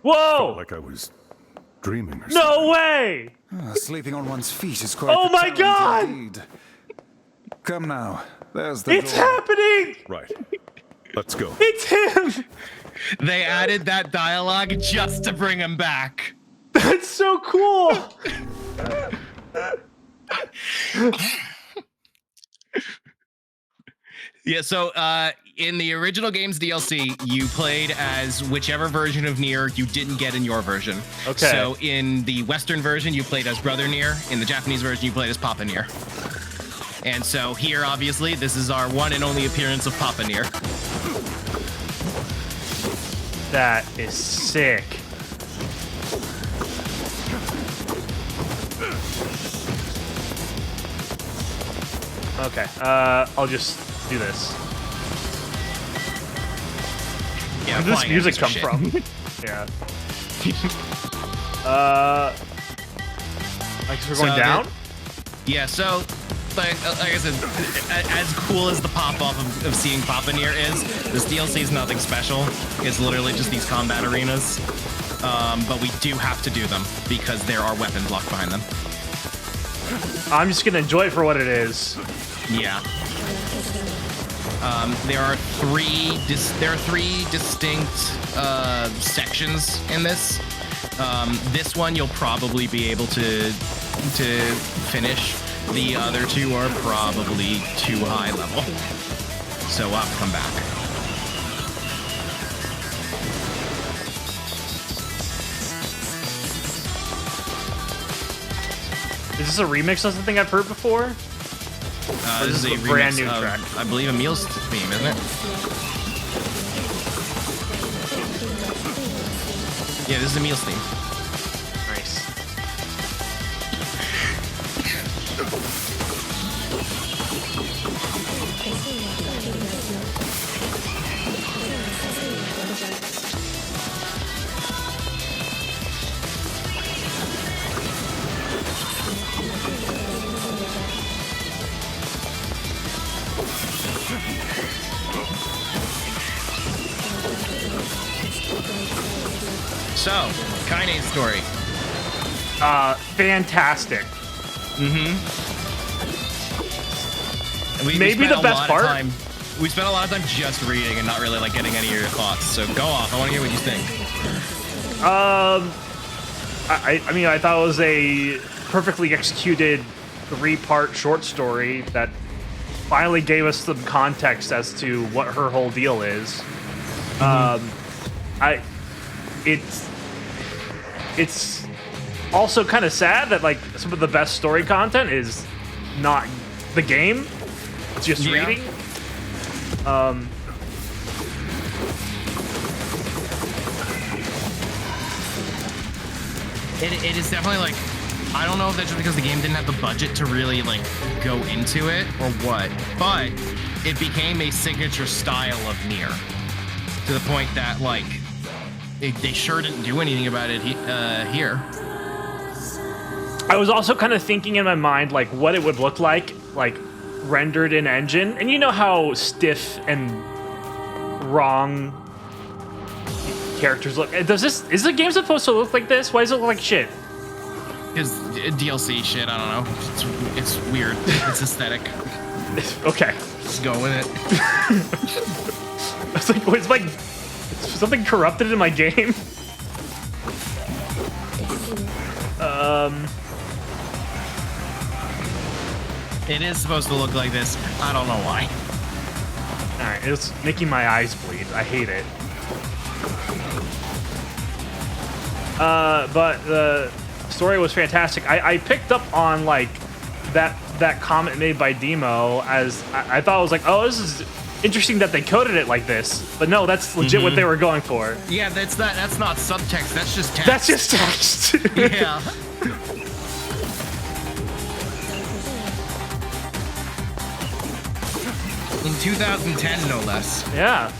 Whoa! Like I was dreaming or No way! Sleeping on one's feet is quite Oh a my talent God! indeed. Come now. There's the It's door. happening! Right. Let's go. It's him! They added that dialogue just to bring him back. That's so cool! Yeah, so in the original game's DLC, you played as whichever version of Nier you didn't get in your version. Okay. So in the Western version, you played as Brother Nier. In the Japanese version, you played as Papa Nier. And so here, obviously, this is our one and only appearance of Papa Nier. That is sick. Okay, I'll just do this. Yeah, Where did this flying music come enemies are from? Yeah. I guess we're So going down? Yeah, so like I said, as cool as the pop-off of seeing Papa Nier is, this DLC is nothing special. It's literally just these combat arenas. But we do have to do them because there are weapons locked behind them. I'm just gonna enjoy it for what it is. Yeah. There are three distinct sections in this. This one you'll probably be able to finish. The other two are probably too high level, so I'll have to come back. Is this a remix of something I've heard before? This is a brand new remix of, track. I believe, Emil's theme, isn't it? Yeah, this is Emil's theme. Nice. So, Kaine's story. Fantastic. Mm-hmm. Maybe the best part. We spent a lot of time just reading and not really like getting any of your thoughts. So go off. I want to hear what you think. I mean, I thought it was a perfectly executed 3-part short story that finally gave us some context as to what her whole deal is. It's also kind of sad that like some of the best story content is not the game, it's just reading. It is definitely like, I don't know if that's just because the game didn't have the budget to really like go into it or what, but it became a signature style of Nier to the point that like they sure didn't do anything about it here. I was also kind of thinking in my mind like what it would look like rendered in engine, and you know how stiff and wrong characters look. Is the game supposed to look like this? Why does it look like shit? Is DLC shit, I don't know. It's weird. It's aesthetic. Okay. Just go with it. It's like, is something corrupted in my game? It is supposed to look like this. I don't know why. Alright, it's making my eyes bleed. I hate it. But the story was fantastic. I picked up on like that comment made by Demo as I thought it was like, oh, this is interesting that they coded it like this. But no, that's legit what they were going for. Yeah, that's not subtext, that's just text. That's just text. Yeah. In 2010, no less. Yeah.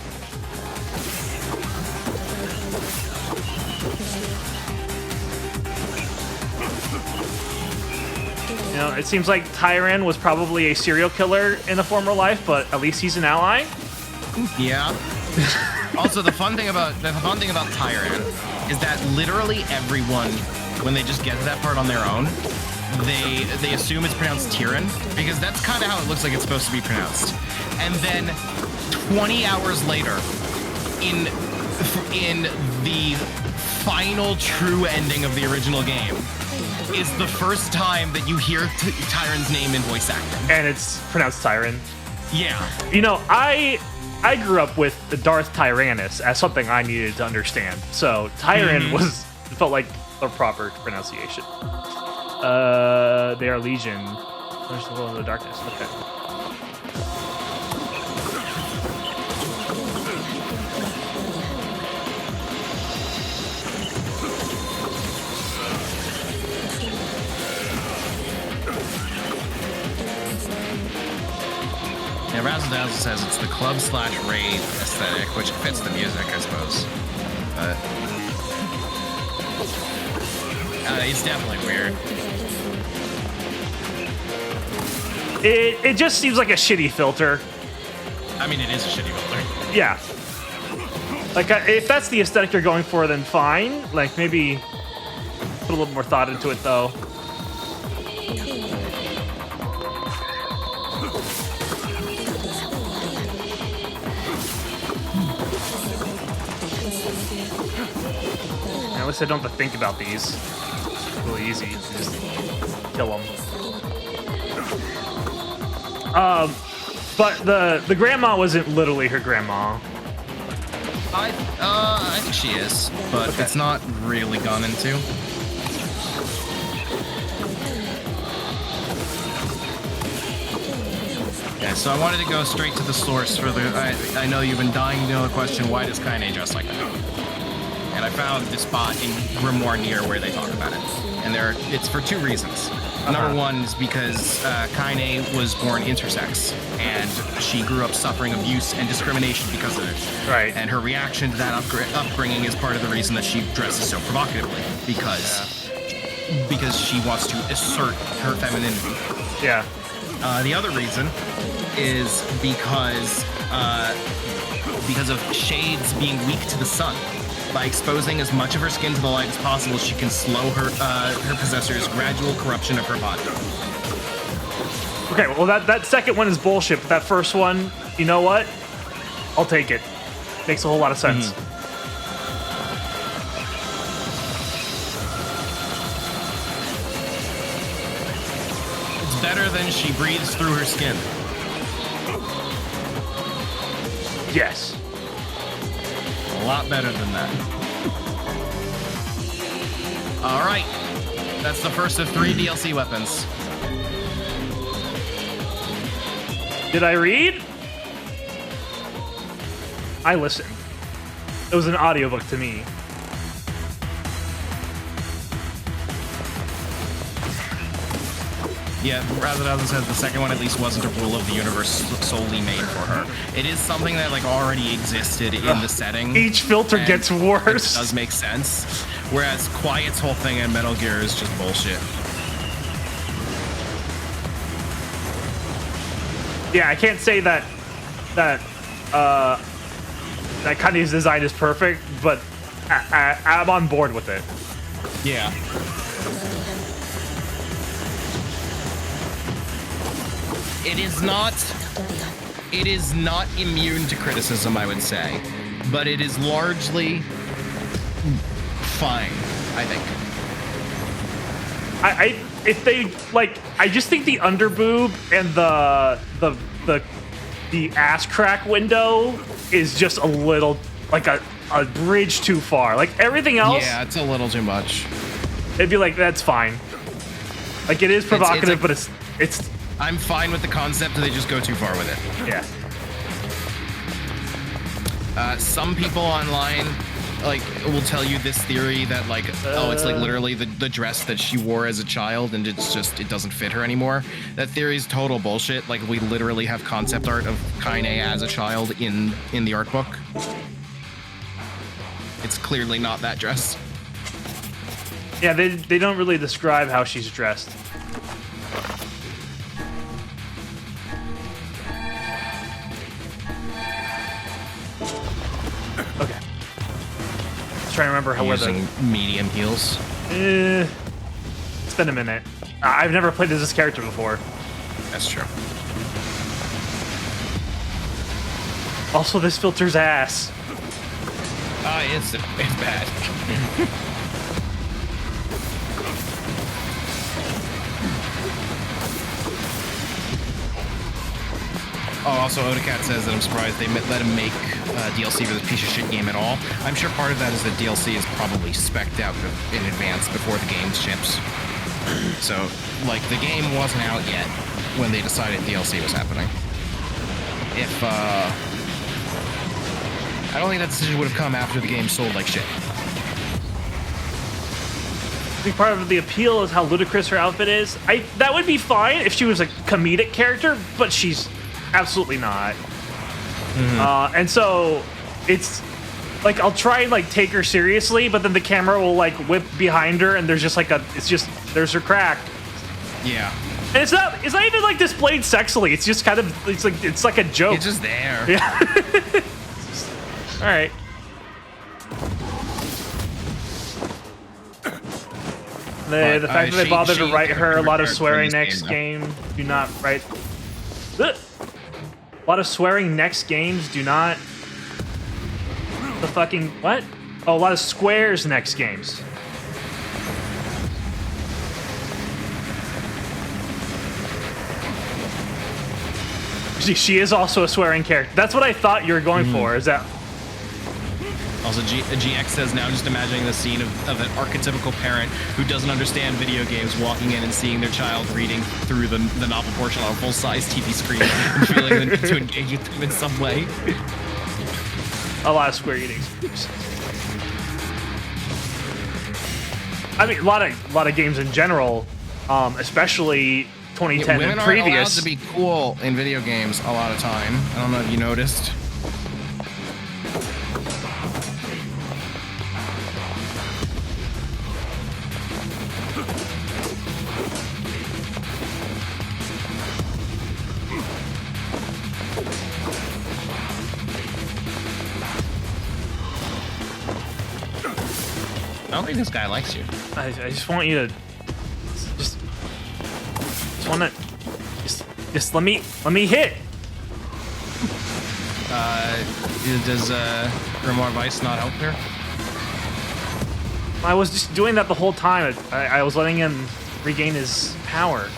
You know, it seems like Tyran was probably a serial killer in a former life, but at least he's an ally. Yeah. Also, the fun thing about Tyran is that literally everyone, when they just get to that part on their own, they assume it's pronounced Tyran because that's kind of how it looks like it's supposed to be pronounced. And then 20 hours later, in the final true ending of the original game, is the first time that you hear Tyran's name in voice acting. And it's pronounced Tyran. Yeah. You know, I grew up with the Darth Tyrannus as something I needed to understand. So Tyran felt like a proper pronunciation. They are Legion. There's the world of the darkness. Okay. Yeah, Razzle Dazzle says it's the club/raid aesthetic, which fits the music, I suppose. But it's definitely weird. It just seems like a shitty filter. I mean, it is a shitty filter. Yeah. Like, if that's the aesthetic you're going for, then fine. Like, maybe put a little more thought into it, though. At least I don't have to think about these. It's really easy. Just kill them. But the grandma wasn't literally her grandma. I think she is, but Okay. it's not really gone into. Yeah, so I wanted to go straight to the source for the. I know you've been dying to know the question, why does Kaine dress like that? And I found this spot in Grimoire Nier where they talk about it, and it's for two reasons. Number one is because Kaine was born intersex, and she grew up suffering abuse and discrimination because of it. Right. And her reaction to that upbringing is part of the reason that she dresses so provocatively, because she wants to assert her femininity. Yeah. The other reason is because of shades being weak to the sun. By exposing as much of her skin to the light as possible, she can slow her possessor's gradual corruption of her body. Okay, well that second one is bullshit, but that first one, you know what? I'll take it. Makes a whole lot of sense. It's better than she breathes through her skin. Yes. A lot better than that. All right. That's the first of 3 DLC weapons. Did I read? I listened. It was an audiobook to me. Yeah, rather than said, the second one at least wasn't a rule of the universe solely made for her. It is something that like already existed in the setting. Each filter gets worse. It does make sense. Whereas Quiet's whole thing in Metal Gear is just bullshit. Yeah, I can't say that Kaine's design is perfect, but I'm on board with it. Yeah. It is not immune to criticism, I would say, but it is largely fine, I think. If they like, I just think the underboob and the ass crack window is just a little like a bridge too far. Like everything else, Yeah, it's a little too much. it'd be like that's fine. Like it is provocative, but it's. I'm fine with the concept, they just go too far with it. Yeah. Some people online like will tell you this theory that like it's like literally the dress that she wore as a child and it doesn't fit her anymore. That theory is total bullshit. Like we literally have concept art of Kaine as a child in the art book. It's clearly not that dress. Yeah, they don't really describe how she's dressed. Okay. Trying to remember how we're using medium heels. It's been a minute. I've never played as this character before. That's true. Also, this filter's ass. It's bad. Also, Odacat says that I'm surprised they let him make DLC for this piece of shit game at all. I'm sure part of that is that DLC is probably spec'd out in advance before the game ships. So, like, the game wasn't out yet when they decided DLC was happening. I don't think that decision would have come after the game sold like shit. I think part of the appeal is how ludicrous her outfit is. That would be fine if she was a comedic character, but she's absolutely not. And so it's like I'll try and like take her seriously, but then the camera will like whip behind her, and there's just like there's her crack. Yeah. And it's not even like displayed sexily. It's just kind of it's like a joke. It's just there. Yeah. All right. The fact that they bothered to write her a lot of swearing next game. Do not write. A lot of swearing next games. Do not. The fucking what? Oh, a lot of Square's next games. She is also a swearing character. That's what I thought you were going for. Is that? Also, GX says now just imagining the scene of an archetypical parent who doesn't understand video games walking in and seeing their child reading through the novel portion on a full-size TV screen and feeling the need to engage with them in some way. A lot of Square Enix. I mean, a lot of games in general, especially 2010 women and aren't allowed previous. to be cool in video games a lot of time. I don't know if you noticed. I don't think this guy likes you. I just want you to just want to just let me hit. Does Grimoire Vice not help here? I was just doing that the whole time. I was letting him regain his power.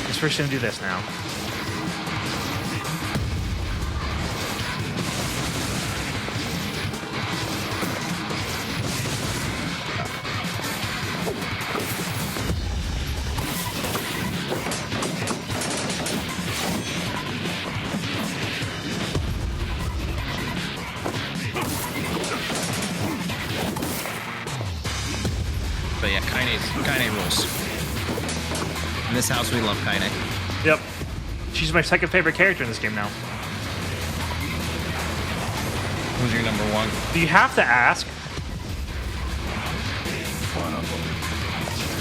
Guess we're just gonna do this now. But yeah, Kaine rules. In this house, we love Kaine. Yep. She's my second favorite character in this game now. Who's your number one? Do you have to ask?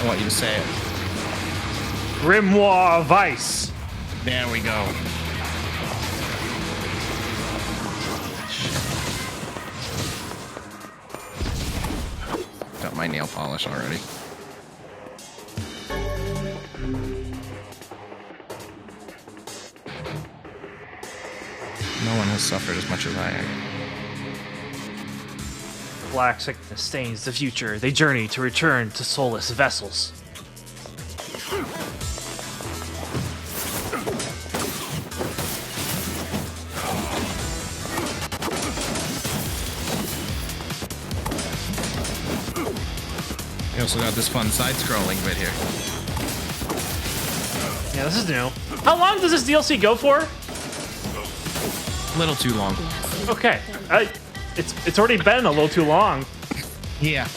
I want you to say it. Grimoire Vice. There we go. Got my nail polish already. No one has suffered as much as I am. Black sickness stains the future. They journey to return to soulless vessels. We also got this fun side-scrolling bit here. Yeah, this is new. How long does this DLC go for? A little too long. Okay. It's already been a little too long. Yeah.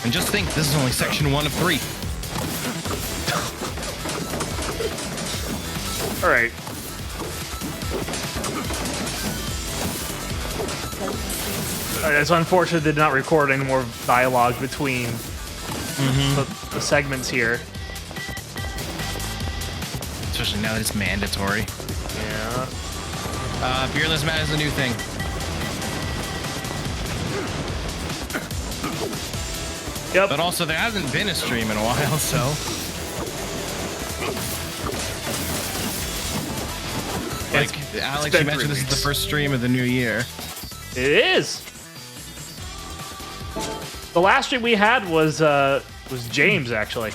And just think, this is only section 1 of 3. All right. It's unfortunate they did not record any more dialogue between the segments here. Especially now that it's mandatory. Yeah. Fearless Matt is a new thing. Yep. But also, there hasn't been a stream in a while, so. Like, Alex, you mentioned this is the first stream of the new year. It is. The last stream we had was James, actually.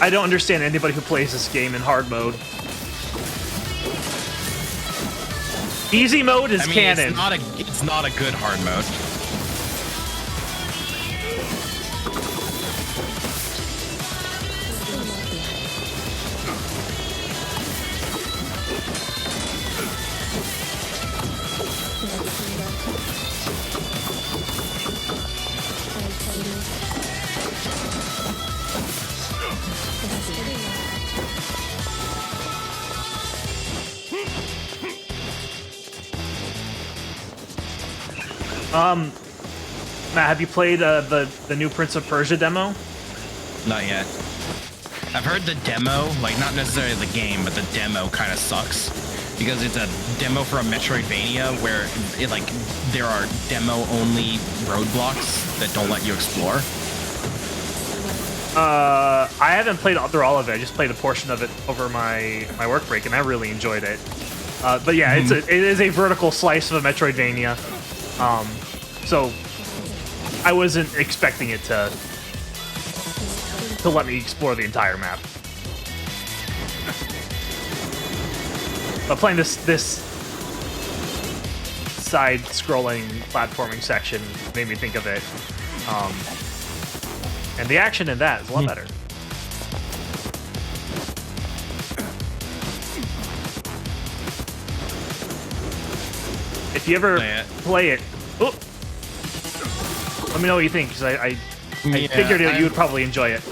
I don't understand anybody who plays this game in hard mode. Easy mode is canon. It's not a good hard mode. Matt, have you played the new Prince of Persia demo? Not yet. I've heard the demo, like not necessarily the game, but the demo kind of sucks because it's a demo for a Metroidvania where it like there are demo-only roadblocks that don't let you explore. I haven't played through all of it. I just played a portion of it over my work break, and I really enjoyed it. But yeah, it is a vertical slice of a Metroidvania. So I wasn't expecting it to let me explore the entire map. But playing this side-scrolling platforming section made me think of it. And the action in that is a lot better. If you ever play it, oh, let me know what you think, because I figured you would probably enjoy it.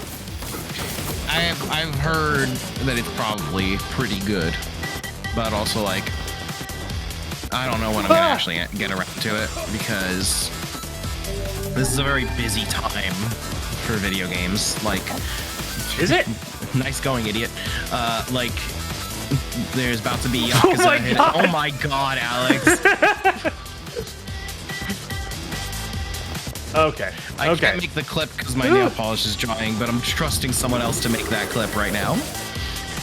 I've heard that it's probably pretty good, but also like I don't know when I'm gonna actually get around to it because this is a very busy time for video games. Like, is it? Nice going, idiot. Like, there's about to be Yakuza. Oh my god, Alex. Okay. I can't make the clip because my nail polish is drying, but I'm trusting someone else to make that clip right now.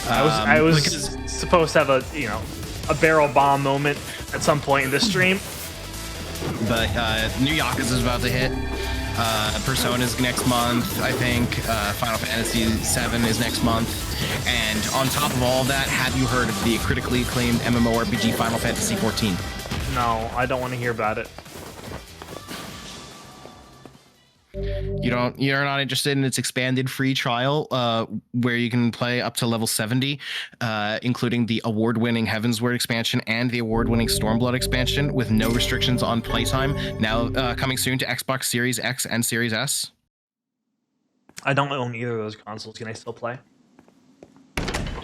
I was supposed to have a barrel bomb moment at some point in this stream. But new Yakuza is about to hit. Persona's next month, I think. Final Fantasy VII is next month. And on top of all of that, have you heard of the critically acclaimed MMORPG Final Fantasy XIV? No, I don't want to hear about it. You're not interested in its expanded free trial, where you can play up to level 70, including the award-winning Heavensward expansion and the award-winning Stormblood expansion, with no restrictions on playtime. Now coming soon to Xbox Series X and Series S. I don't own either of those consoles. Can I still play?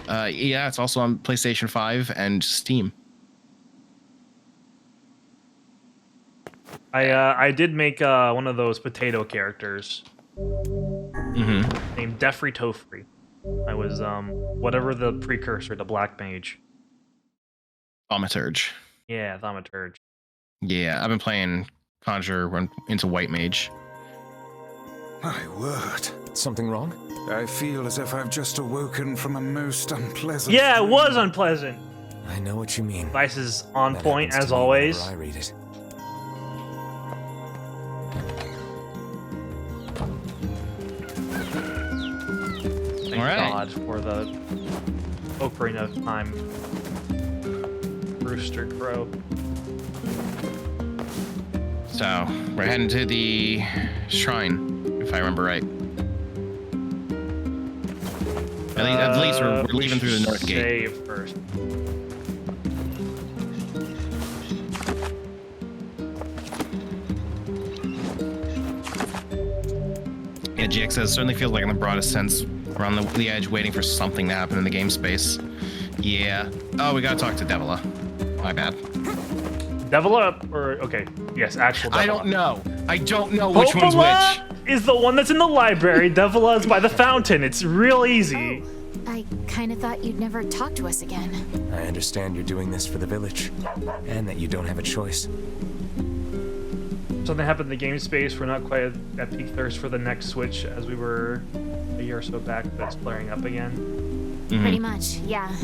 Yeah, it's also on PlayStation 5 and Steam. I did make one of those potato characters named Defrey Tofrey. I was whatever the precursor to Black Mage. Thaumaturge. Yeah, Thaumaturge. Yeah, I've been playing Conjure into White Mage. My word. Something wrong? I feel as if I've just awoken from a most unpleasant Yeah, it dream. was unpleasant. I know what you mean. Vice is on That point happens as to me always. whenever I read it. Thank All right. God for the Ocarina of Time Rooster Crow. So, we're heading to the shrine, if I remember right. At least we're leaving through the north gate. Save first. Yeah, GX says, certainly feels like in the broadest sense, we're on the edge waiting for something to happen in the game space. Yeah. Oh, we gotta talk to Devila. My bad. Devila or okay, yes, actual Devila. I don't know which one's which. Is the one that's in the library. Devila is by the fountain. It's real easy. Oh, I kind of thought you'd never talk to us again. I understand you're doing this for the village, and that you don't have a choice. Something happened in the game space. We're not quite at peak thirst for the next Switch as we were a year or so back, but it's flaring up again. Pretty much, yeah.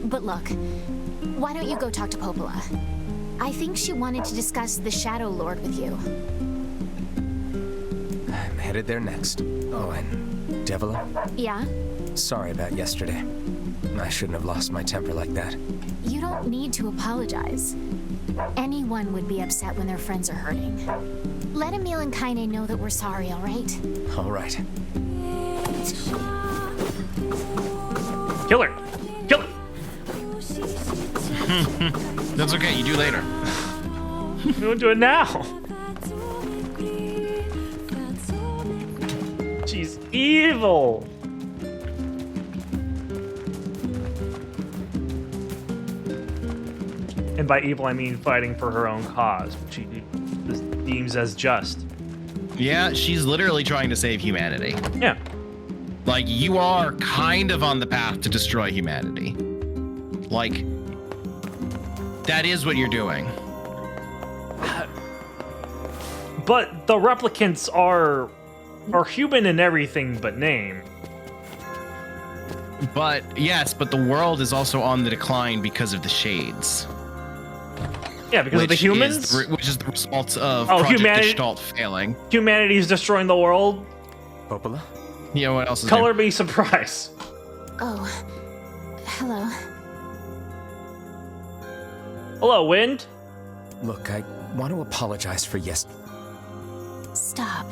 But look, why don't you go talk to Popola? I think she wanted to discuss the Shadow Lord with you. I'm headed there next. Oh, and Devila? Yeah? Sorry about yesterday. I shouldn't have lost my temper like that. You don't need to apologize. Anyone would be upset when their friends are hurting. Let Emil and Kaine know that we're sorry, all right? All right. Kill her! Kill her! That's okay, you do later. We won't do it now. She's evil. And by evil, I mean fighting for her own cause, which she deems as just. Yeah, she's literally trying to save humanity. Yeah. Like, you are kind of on the path to destroy humanity. Like, that is what you're doing. But the replicants are human in everything but name. But, yes, but the world is also on the decline because of the shades. Yeah, because of the humans? Which is the result of Project Gestalt failing. Humanity's destroying the world? Popola? Yeah, what else is Color there? me surprised. Oh, hello. Hello, Wind. Look, I want to apologize for Stop.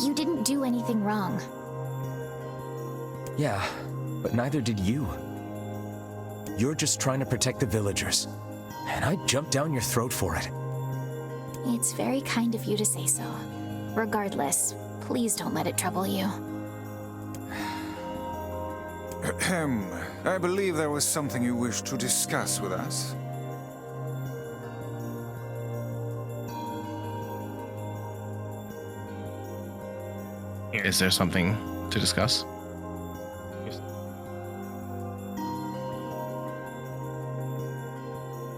You didn't do anything wrong. Yeah, but neither did you. You're just trying to protect the villagers, and I jumped down your throat for it. It's very kind of you to say so. Regardless, please don't let it trouble you. Ahem. I believe there was something you wished to discuss with us. Is there something to discuss?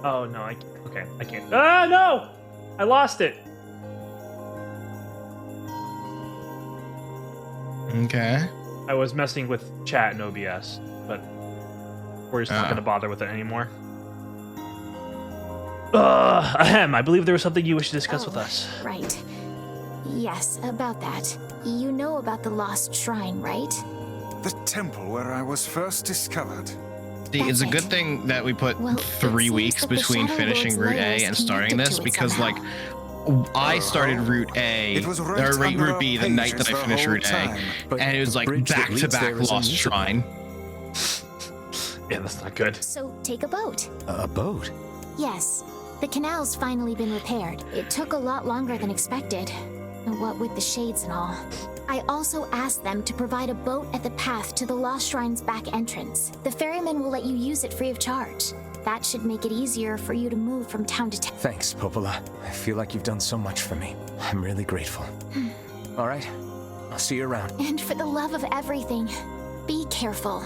Oh, no, I can't. Okay, I can't. Ah, no! I lost it. Okay. I was messing with chat and OBS, but we're just not going to bother with it anymore. Ahem, I believe there was something you wish to discuss with us. Right. Yes, about that. You know about the lost shrine, right? The temple where I was first discovered. See, it's a good thing that we put 3 weeks between finishing Route A and starting this, because, like, I started Route A, or Route B the night that I finished Route A, and it was like back-to-back Lost Shrine. Yeah, that's not good. So, take a boat. A boat? Yes. The canal's finally been repaired. It took a lot longer than expected. What with the shades and all. I also asked them to provide a boat at the path to the Lost Shrine's back entrance. The ferryman will let you use it free of charge. That should make it easier for you to move from town to town. Thanks, Popola. I feel like you've done so much for me. I'm really grateful. All right, I'll see you around. And for the love of everything, be careful.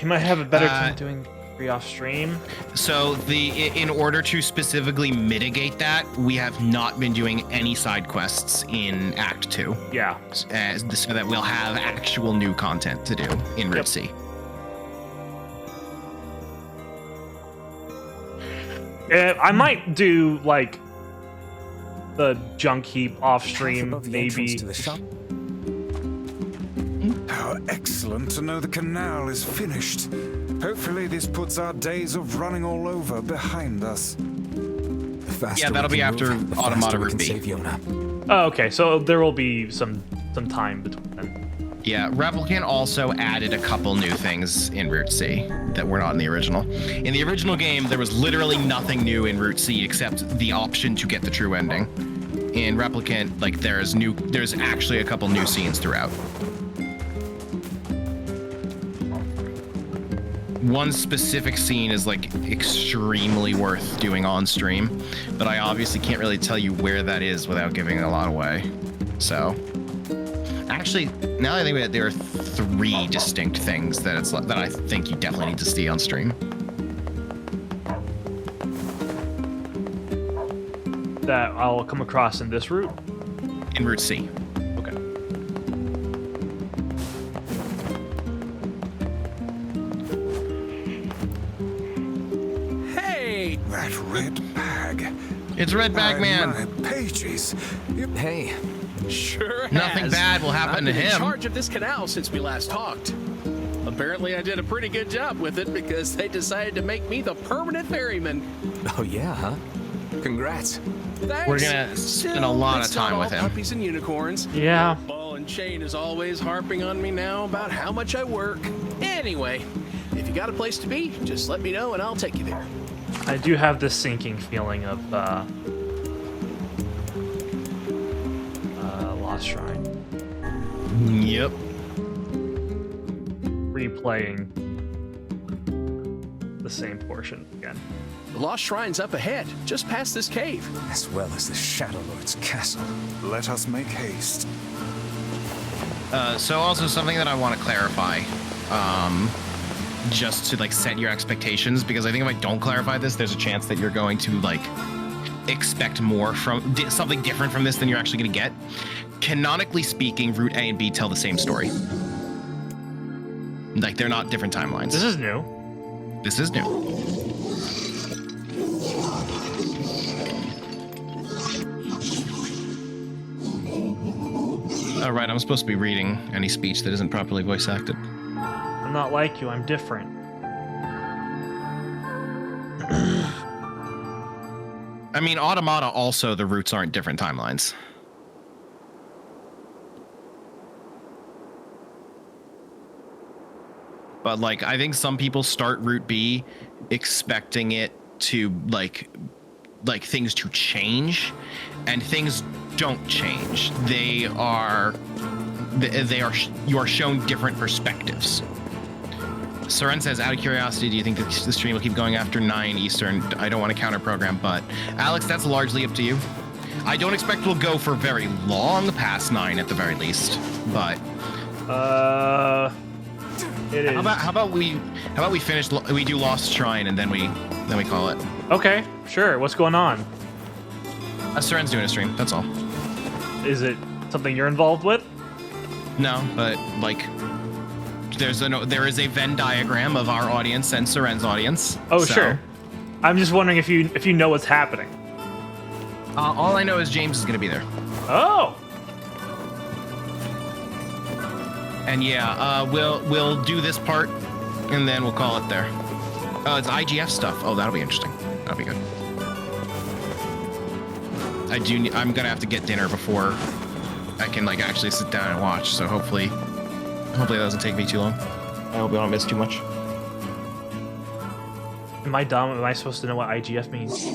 You might have a better time doing free off stream. So in order to specifically mitigate that, we have not been doing any side quests in Act 2. Yeah. So that we'll have actual new content to do in Route C. I might do like the junk heap off stream, maybe. To the shop. How excellent to know the canal is finished. Hopefully this puts our days of running all over behind us. Yeah, that'll be after Automata Route B. Oh, okay, so there will be some time between then. Yeah, Replicant also added a couple new things in Route C that were not in the original. In the original game, there was literally nothing new in Route C except the option to get the true ending. In Replicant, like there's actually a couple new scenes throughout. One specific scene is like extremely worth doing on stream, but I obviously can't really tell you where that is without giving a lot away. So, actually, now that I think about it, there are 3 distinct things that I think you definitely need to see on stream. That I'll come across in this route? In Route C. Okay. Hey! That red bag. It's Red Bag Man. My pages. Hey. Sure Nothing has. bad will happen I've to been in him. charge of this canal since we last talked. Apparently I did a pretty good job with it because they decided to make me the permanent ferryman. Oh yeah, huh? Congrats. Thanks. We're gonna spend a lot of It's not time with all him. Puppies and unicorns. Yeah. Ball and Chain is always harping on me now about how much I work. Anyway, if you got a place to be, just let me know and I'll take you there. I do have this sinking feeling of Lost Shrine. Yep. Replaying the same portion again. The Lost Shrine's up ahead, just past this cave. As well as the Shadow Lord's castle. Let us make haste. So also something that I want to clarify, just to like set your expectations, because I think if I don't clarify this, there's a chance that you're going to like expect more from something different from this than you're actually going to get. Canonically speaking, Route A and B tell the same story. Like, they're not different timelines. This is new. This is new. All right, I'm supposed to be reading any speech that isn't properly voice acted. I'm not like you, I'm different. I mean, Automata also, the routes aren't different timelines. But, like, I think some people start Route B expecting it to, like things to change, and things don't change. You are shown different perspectives. Soren says, out of curiosity, do you think that the stream will keep going after 9 Eastern? I don't want to counter program, but Alex, that's largely up to you. I don't expect we'll go for very long past 9 at the very least, but it is. How about we finish? We do Lost Shrine and then we call it. Okay, sure. What's going on? Soren's doing a stream. That's all. Is it something you're involved with? No, but like, there is a Venn diagram of our audience and Soren's audience. Oh, so. Sure. I'm just wondering if you know what's happening. All I know is James is gonna be there. Oh. And yeah, we'll do this part, and then we'll call it there. Oh, it's IGF stuff. Oh, that'll be interesting. That'll be good. I'm gonna have to get dinner before I can like actually sit down and watch. So hopefully that doesn't take me too long. I hope I don't miss too much. Am I dumb? Am I supposed to know what IGF means?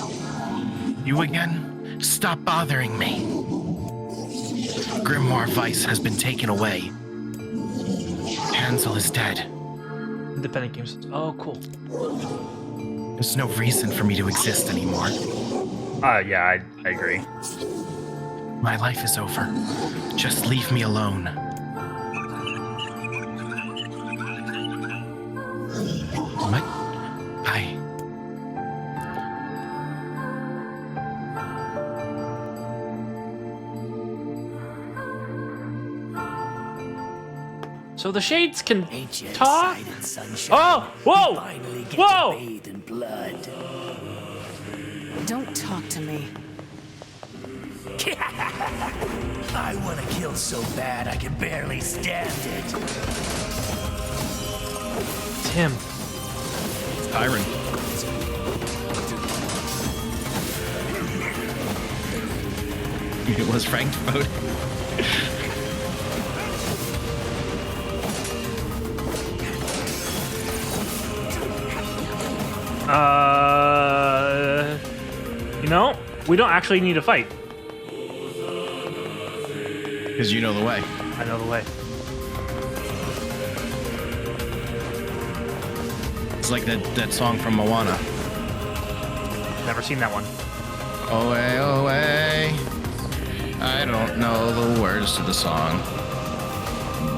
You again? Stop bothering me. Grimoire Vice has been taken away. Hansel is dead. Independent games. Oh, cool. There's no reason for me to exist anymore. Yeah, I agree. My life is over. Just leave me alone. What? Hi. So the shades can talk? Oh! Whoa! Whoa! In blood. Don't talk to me. I want to kill so bad I can barely stand it. Tim. Tyron. It was Frank vote. You know, we don't actually need to fight. Because you know the way. I know the way. It's like that song from Moana. Never seen that one. Away, away. I don't know the words to the song.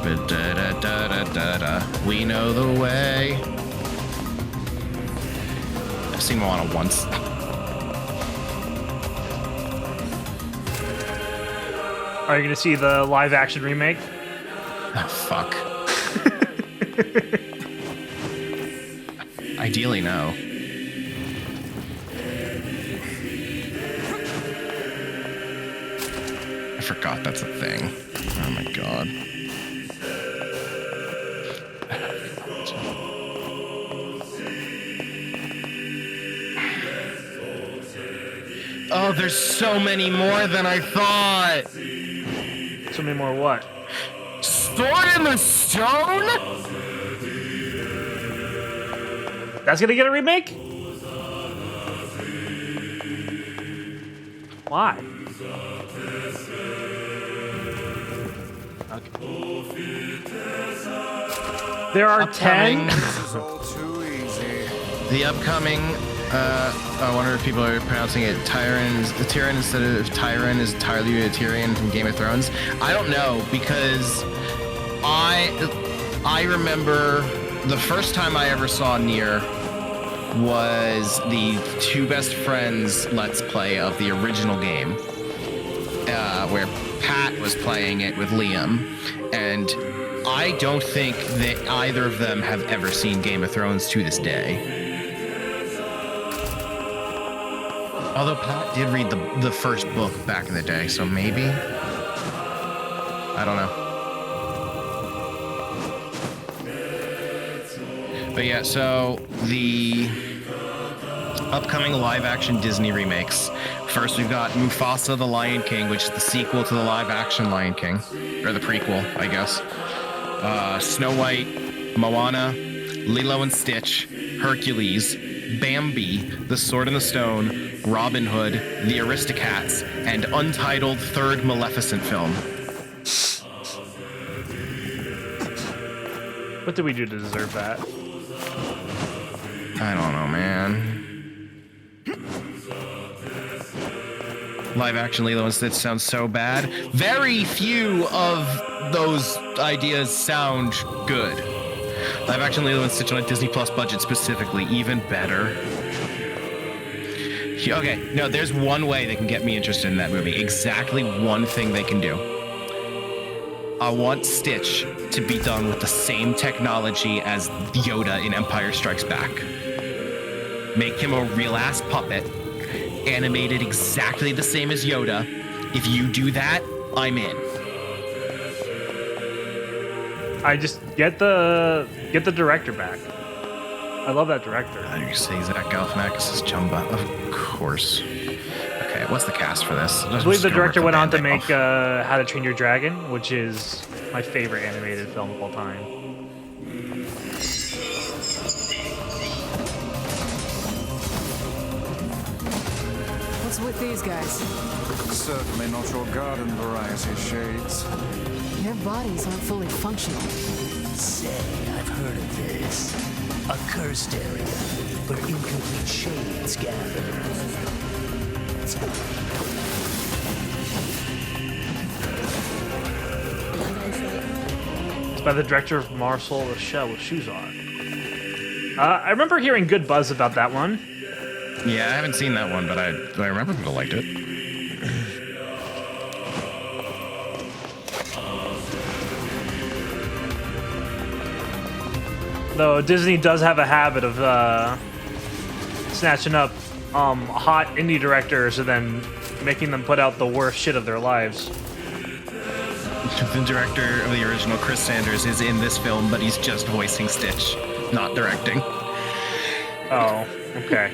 But da da da da da da. We know the way. I've seen Moana once. Are you gonna see the live action remake? Oh, fuck. Ideally, no. I forgot that's a thing. Oh my god. Oh, there's so many more than I thought! So many more what? Sword in the Stone? That's gonna get a remake? Why? Okay. There are 10? This is all too easy. The upcoming, I wonder if people are pronouncing it Tyrion instead of Tyrion is entirely a Tyrion from Game of Thrones. I don't know, because I remember the first time I ever saw Nier was the Two Best Friends Let's Play of the original game, where Pat was playing it with Liam, and I don't think that either of them have ever seen Game of Thrones to this day. Although Pat did read the first book back in the day, so maybe? I don't know. But yeah, so the upcoming live-action Disney remakes. First, we've got Mufasa the Lion King, which is the sequel to the live-action Lion King. Or the prequel, I guess. Snow White, Moana, Lilo and Stitch, Hercules, Bambi, The Sword and the Stone, Robin Hood, The Aristocats, and untitled third Maleficent film. What did we do to deserve that? I don't know, man. Live action Lilo and Stitch sounds so bad. Very few of those ideas sound good. Live action Lilo and Stitch on a Disney Plus budget specifically, even better. Okay, no, there's one way they can get me interested in that movie. Exactly one thing they can do. I want Stitch to be done with the same technology as Yoda in Empire Strikes Back. Make him a real-ass puppet, animated exactly the same as Yoda. If you do that, I'm in. I just get the director back. I love that director. You say Zach Galifianakis' Chumba, of course. Okay, what's the cast for this? I believe the director went on to make How to Train Your Dragon, which is my favorite animated film of all time. What's with these guys? Certainly not your garden variety, Shades. Their bodies aren't fully functional. Say, I've heard of this. A cursed area where incomplete shades gather. It's by the director of Marcel the Shell with Shoes On. I remember hearing good buzz about that one. Yeah, I haven't seen that one, but I remember people liked it. Though Disney does have a habit of snatching up hot indie directors and then making them put out the worst shit of their lives. The director of the original, Chris Sanders, is in this film, but he's just voicing Stitch, not directing. Oh, okay.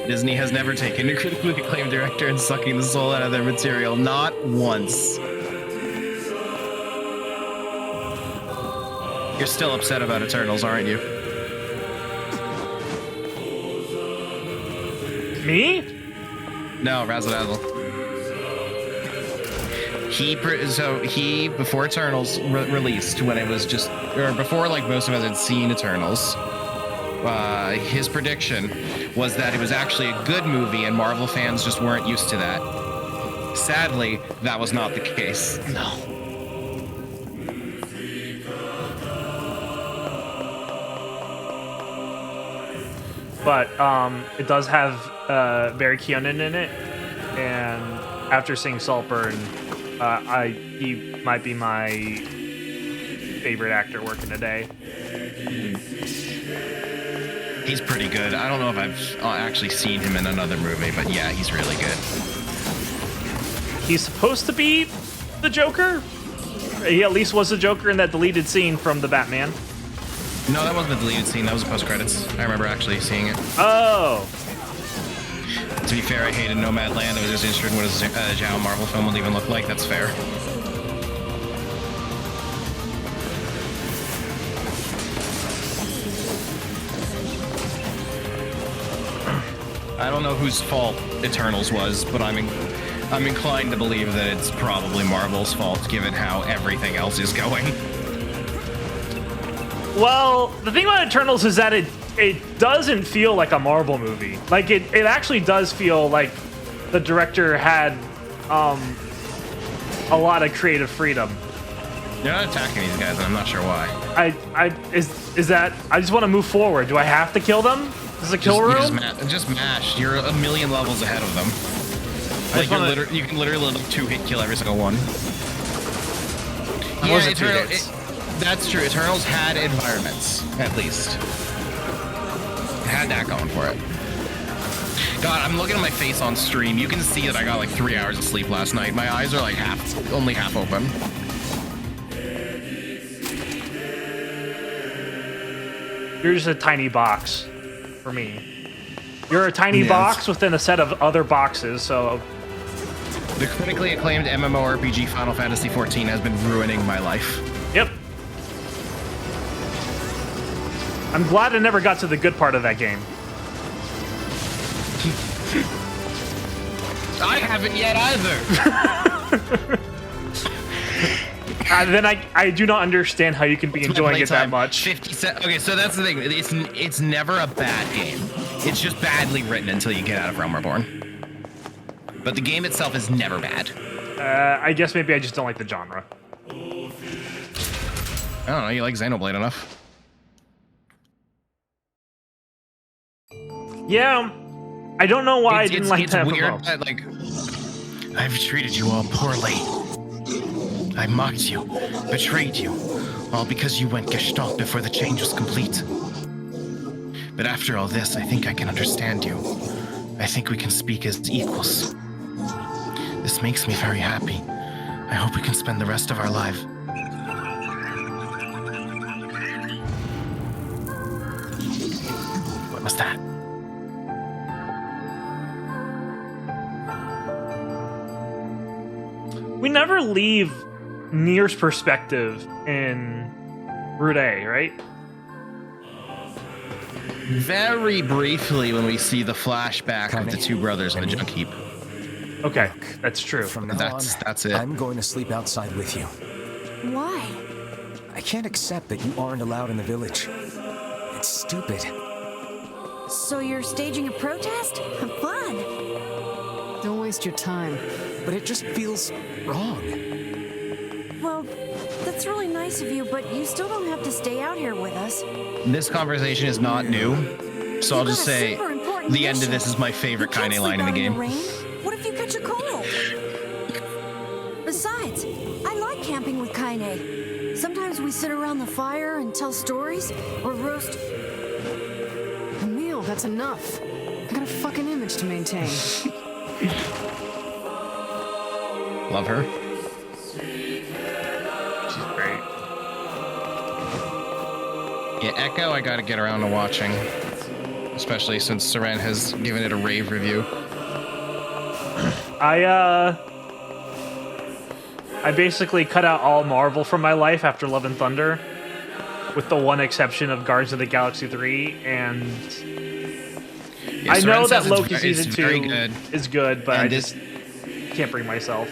Disney has never taken a critically acclaimed director and sucking the soul out of their material, not once. You're still upset about Eternals, aren't you? Me? No, Razzle-Dazzle. He before Eternals released, when it was just, or before like most of us had seen Eternals, his prediction was that it was actually a good movie and Marvel fans just weren't used to that. Sadly, that was not the case. No. But it does have Barry Keoghan in it, and after seeing Saltburn, he might be my favorite actor working today. He's pretty good. I don't know if I've actually seen him in another movie, but yeah, he's really good. He's supposed to be the Joker. He at least was the Joker in that deleted scene from the Batman. No, that wasn't a deleted scene. That was a post-credits. I remember actually seeing it. Oh. To be fair, I hated Nomadland. I was just interested in what a Zhao Marvel film would even look like. That's fair. I don't know whose fault Eternals was, but I'm inclined to believe that it's probably Marvel's fault, given how everything else is going. Well, the thing about Eternals is that it doesn't feel like a Marvel movie. Like it actually does feel like the director had a lot of creative freedom. You're not attacking these guys, and I'm not sure why. Is that I just want to move forward. Do I have to kill them? This is a kill room? Just mash. You're a million levels ahead of them. Like you can literally like 2-hit kill every single one. Yeah, that's true. Eternals had environments, at least. It had that going for it. God, I'm looking at my face on stream. You can see that I got like 3 hours of sleep last night. My eyes are like only half open. You're just a tiny box for me. You're a tiny box within a set of other boxes, so... The critically acclaimed MMORPG Final Fantasy XIV has been ruining my life. Yep. I'm glad I never got to the good part of that game. I haven't yet either. Then I do not understand how you can be enjoying it that much. 57. Okay, so that's the thing. It's never a bad game. It's just badly written until you get out of Realm Reborn. But the game itself is never bad. I guess maybe I just don't like the genre. I don't know. You like Xenoblade enough? Yeah. I don't know why I didn't like that. It's weird that, like, I've treated you all poorly. I mocked you, betrayed you, all because you went Gestalt before the change was complete. But after all this, I think I can understand you. I think we can speak as equals. This makes me very happy. I hope we can spend the rest of our life. What was that? We never leave Nier's perspective in Route A, right? Very briefly when we see the flashback of the two brothers in the junk heap. Okay, that's true. From now that's it. I'm going to sleep outside with you. Why? I can't accept that you aren't allowed in the village. It's stupid. So you're staging a protest? Have fun. Don't waste your time. But it just feels wrong. Well, that's really nice of you, but you still don't have to stay out here with us. This conversation is not new, so I'll just say the end of this is my favorite Kaine line in the game. What if you catch a cold? Besides, I like camping with Kaine. Sometimes we sit around the fire and tell stories, or roast... Emil, that's enough. I got a fucking image to maintain. Love her. She's great. Yeah, Echo, I gotta get around to watching. Especially since Seren has given it a rave review. I basically cut out all Marvel from my life after Love and Thunder, with the one exception of Guardians of the Galaxy 3, and yeah, I know that Loki it's Season 2 is good, but I just can't bring myself.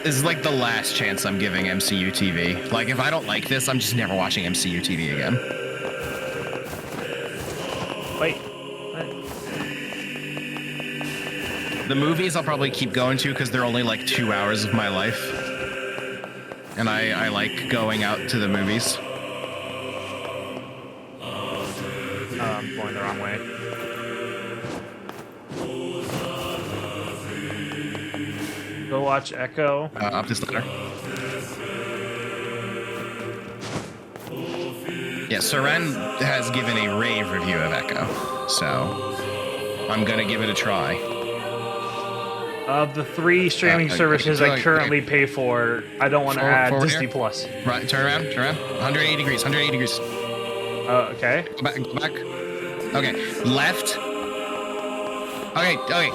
This is like the last chance I'm giving MCU TV. Like, if I don't like this, I'm just never watching MCU TV again. Wait. The movies I'll probably keep going to because they're only like 2 hours of my life. And I like going out to the movies. I'm going the wrong way. Go watch Echo. Up this ladder. Yeah, Seren has given a rave review of Echo, so I'm gonna give it a try. Of the 3 streaming services I currently pay for, I don't want to add Disney here. Plus. Right, turn around. 180 degrees, 180 degrees. Okay. Go back. Okay, left. Okay.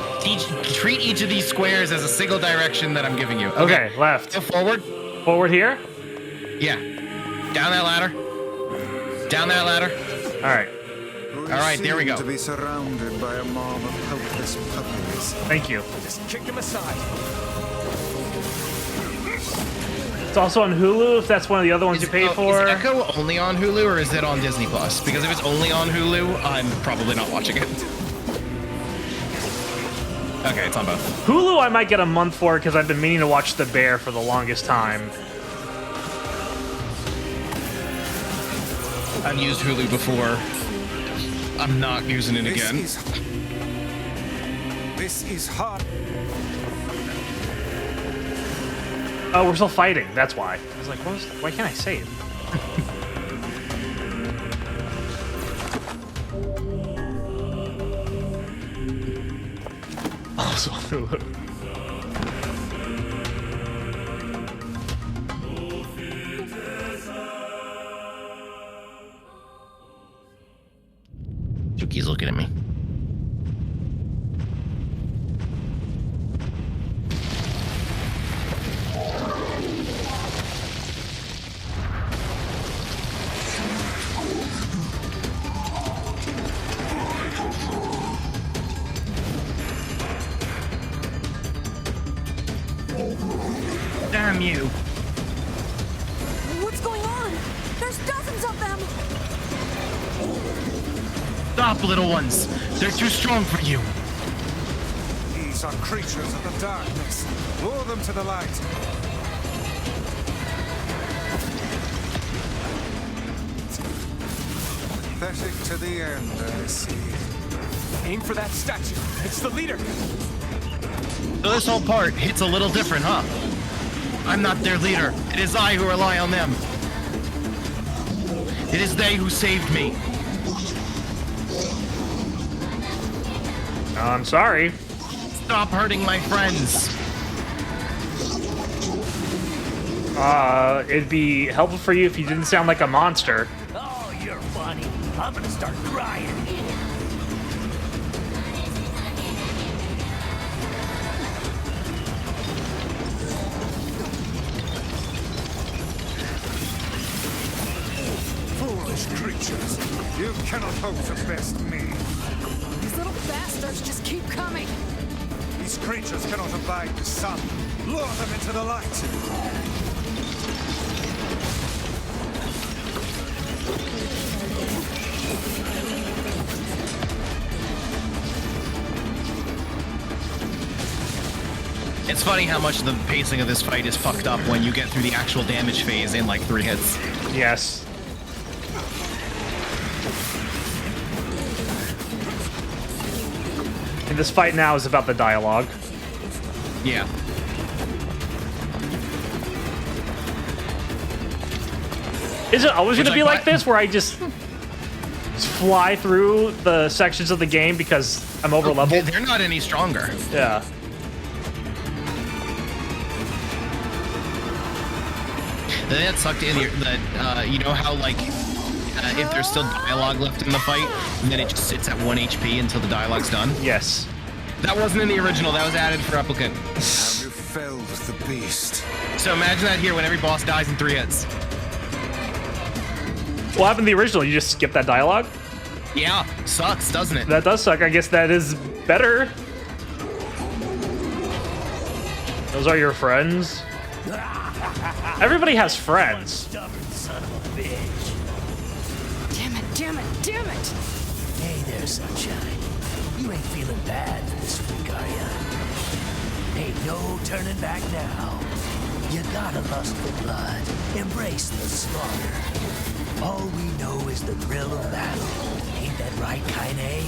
Treat each of these squares as a single direction that I'm giving you. Okay, left. Go forward. Forward here? Yeah. Down that ladder. Down that ladder. All right, there we go. To be surrounded by a mob of helpless puppies. Thank you. Just kick him aside. It's also on Hulu, if that's one of the other ones you pay for. Is Echo only on Hulu, or is it on Disney Plus? Because if it's only on Hulu, I'm probably not watching it. Okay, it's on both. Hulu I might get a month for because I've been meaning to watch The Bear for the longest time. I've used Hulu before. I'm not using it again. This is hard. Oh, we're still fighting. That's why. I was like, why can't I save? Also Hulu. Yuki's looking at me. Damn you. What's going on? There's dozens of them! Stop, little ones. They're too strong for you. These are creatures of the darkness. Lure them to the light. Pathetic to the end, I see. Aim for that statue. It's the leader. So this whole part hits a little different, huh? I'm not their leader. It is I who rely on them. It is they who saved me. I'm sorry. Stop hurting my friends. It'd be helpful for you if you didn't sound like a monster. Oh, you're funny. I'm gonna start crying here. Foolish creatures. You cannot hope to best me. These little bastards just keep coming. These creatures cannot abide the sun. Lure them into the light. It's funny how much the pacing of this fight is fucked up when you get through the actual damage phase in like 3 hits. Yes. And this fight now is about the dialogue. Yeah. Is it always going to be like this, where I just fly through the sections of the game because I'm over leveled? They're not any stronger. Yeah. The thing that sucked in here, that you know how like if there's still dialogue left in the fight, and then it just sits at 1 HP until the dialogue's done? Yes. That wasn't in the original. That was added for Replicant. Have you felled the beast? So imagine that here when every boss dies in 3 hits. What happened in the original? You just skip that dialogue? Yeah, sucks, doesn't it? That does suck. I guess that is better. Those are your friends? Everybody has friends. Stubborn son of a bitch. Damn it, damn it, damn it! Hey there, sunshine. You ain't feeling bad for this week, are ya? Ain't no turning back now. You got a lust for blood. Embrace the slaughter. All we know is the thrill of battle. Ain't that right, Kaine?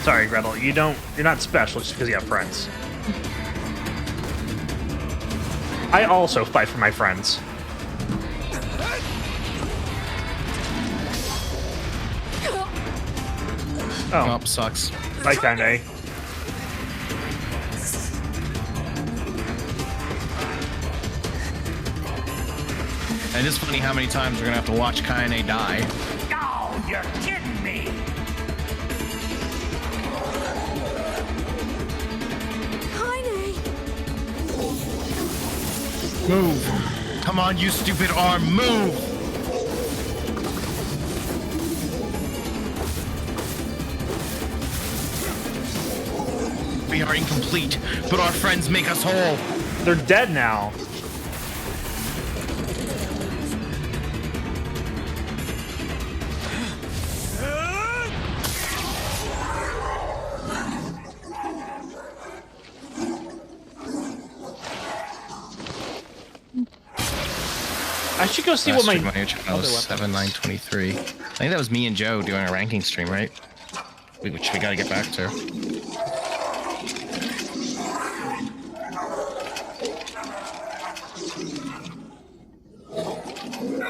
Sorry, Gretel. You're not special just because you have friends. I also fight for my friends. Oh, sucks. Bye, Kaine. And it's funny how many times we're gonna have to watch Kaine die. Oh, you're kidding me! Move. Come on, you stupid arm, move! We are incomplete, but our friends make us whole. They're dead now. I should go see what my Channel was 7923. I think that was me and Joe doing a ranking stream, right? Which we gotta get back to.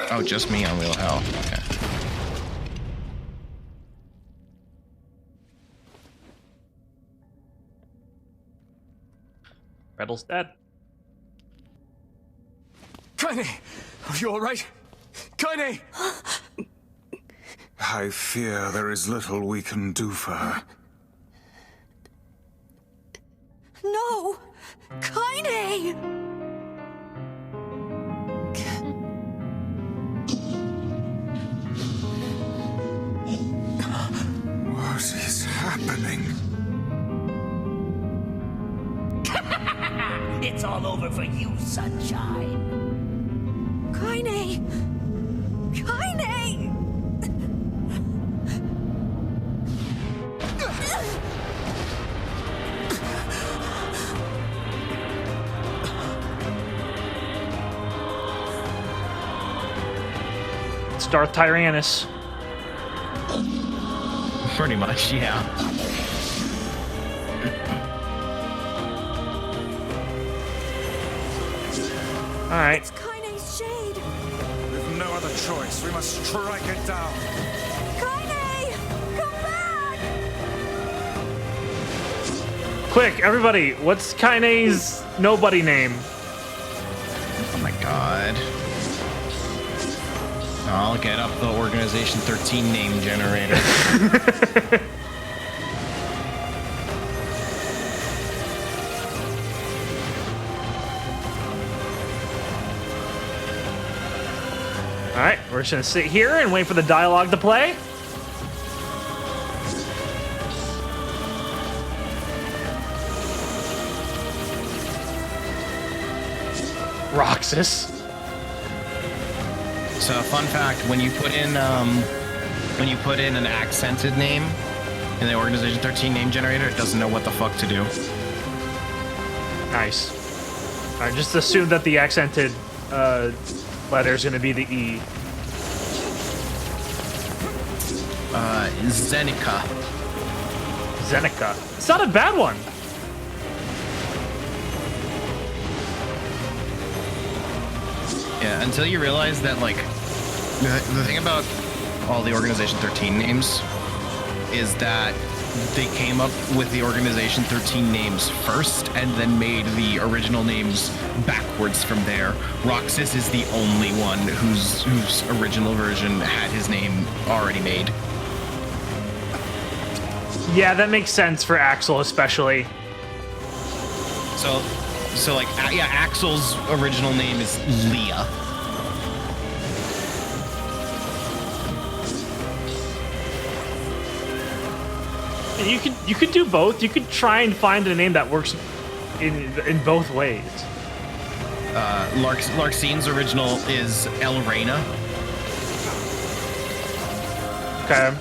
Oh, just me on Wheel of Hell. Okay. Red's dead. Kaine! Are you alright? Kaine! I fear there is little we can do for her. No! Kaine! What is happening? It's all over for you, sunshine. Kaine! Kaine! It's Darth Tyrannus. Pretty much, yeah. Alright. It's Kaine's shade. With no other choice, we must strike it down. Kaine! Come back! Quick, everybody, what's Kaine's nobody name? Oh my god. I'll get up the Organization 13 name generator. Alright, we're just gonna sit here and wait for the dialogue to play. Roxas. So, fun fact: when you put in an accented name in the Organization 13 name generator, it doesn't know what the fuck to do. Nice. Alright, just assume that the accented letter is gonna be the E. Zenica. Zenica. It's not a bad one. Yeah, until you realize that, like, the thing about all the Organization 13 names is that they came up with the Organization 13 names first and then made the original names backwards from there. Roxas is the only one whose original version had his name already made. Yeah, that makes sense for Axel especially. So like, yeah, Axel's original name is Leah. You could do both. You could try and find a name that works in both ways. Larxine's original is El Reina. Okay.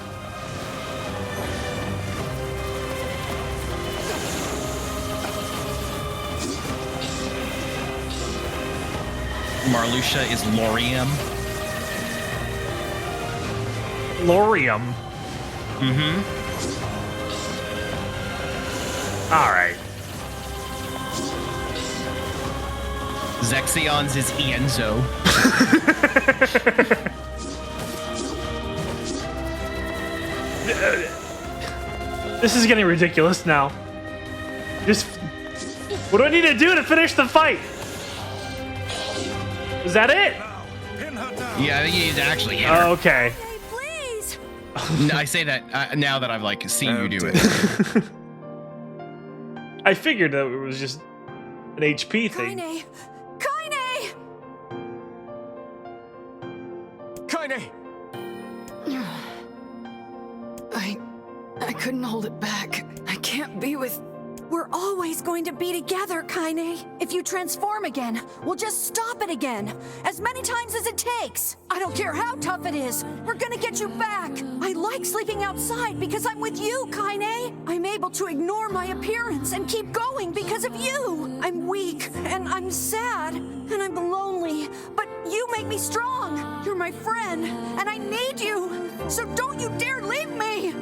Marluxia is Lorium. Lorium. Mm-hmm. All right. Zexion's is Ienzo. This is getting ridiculous now. What do I need to do to finish the fight? Is that it? Yeah, I think you need to actually hit her. Oh, okay. Please! I say that now that I've, like, seen you do it. I figured that it was just an HP thing. Kaine! Kaine! Kaine! I couldn't hold it back. I can't be with We're always going to be together, Kaine. If you transform again, we'll just stop it again. As many times as it takes. I don't care how tough it is. We're gonna get you back. I like sleeping outside because I'm with you, Kaine. I'm able to ignore my appearance and keep going because of you. I'm weak, and I'm sad, and I'm lonely. But you make me strong. You're my friend, and I need you. So don't you dare leave me.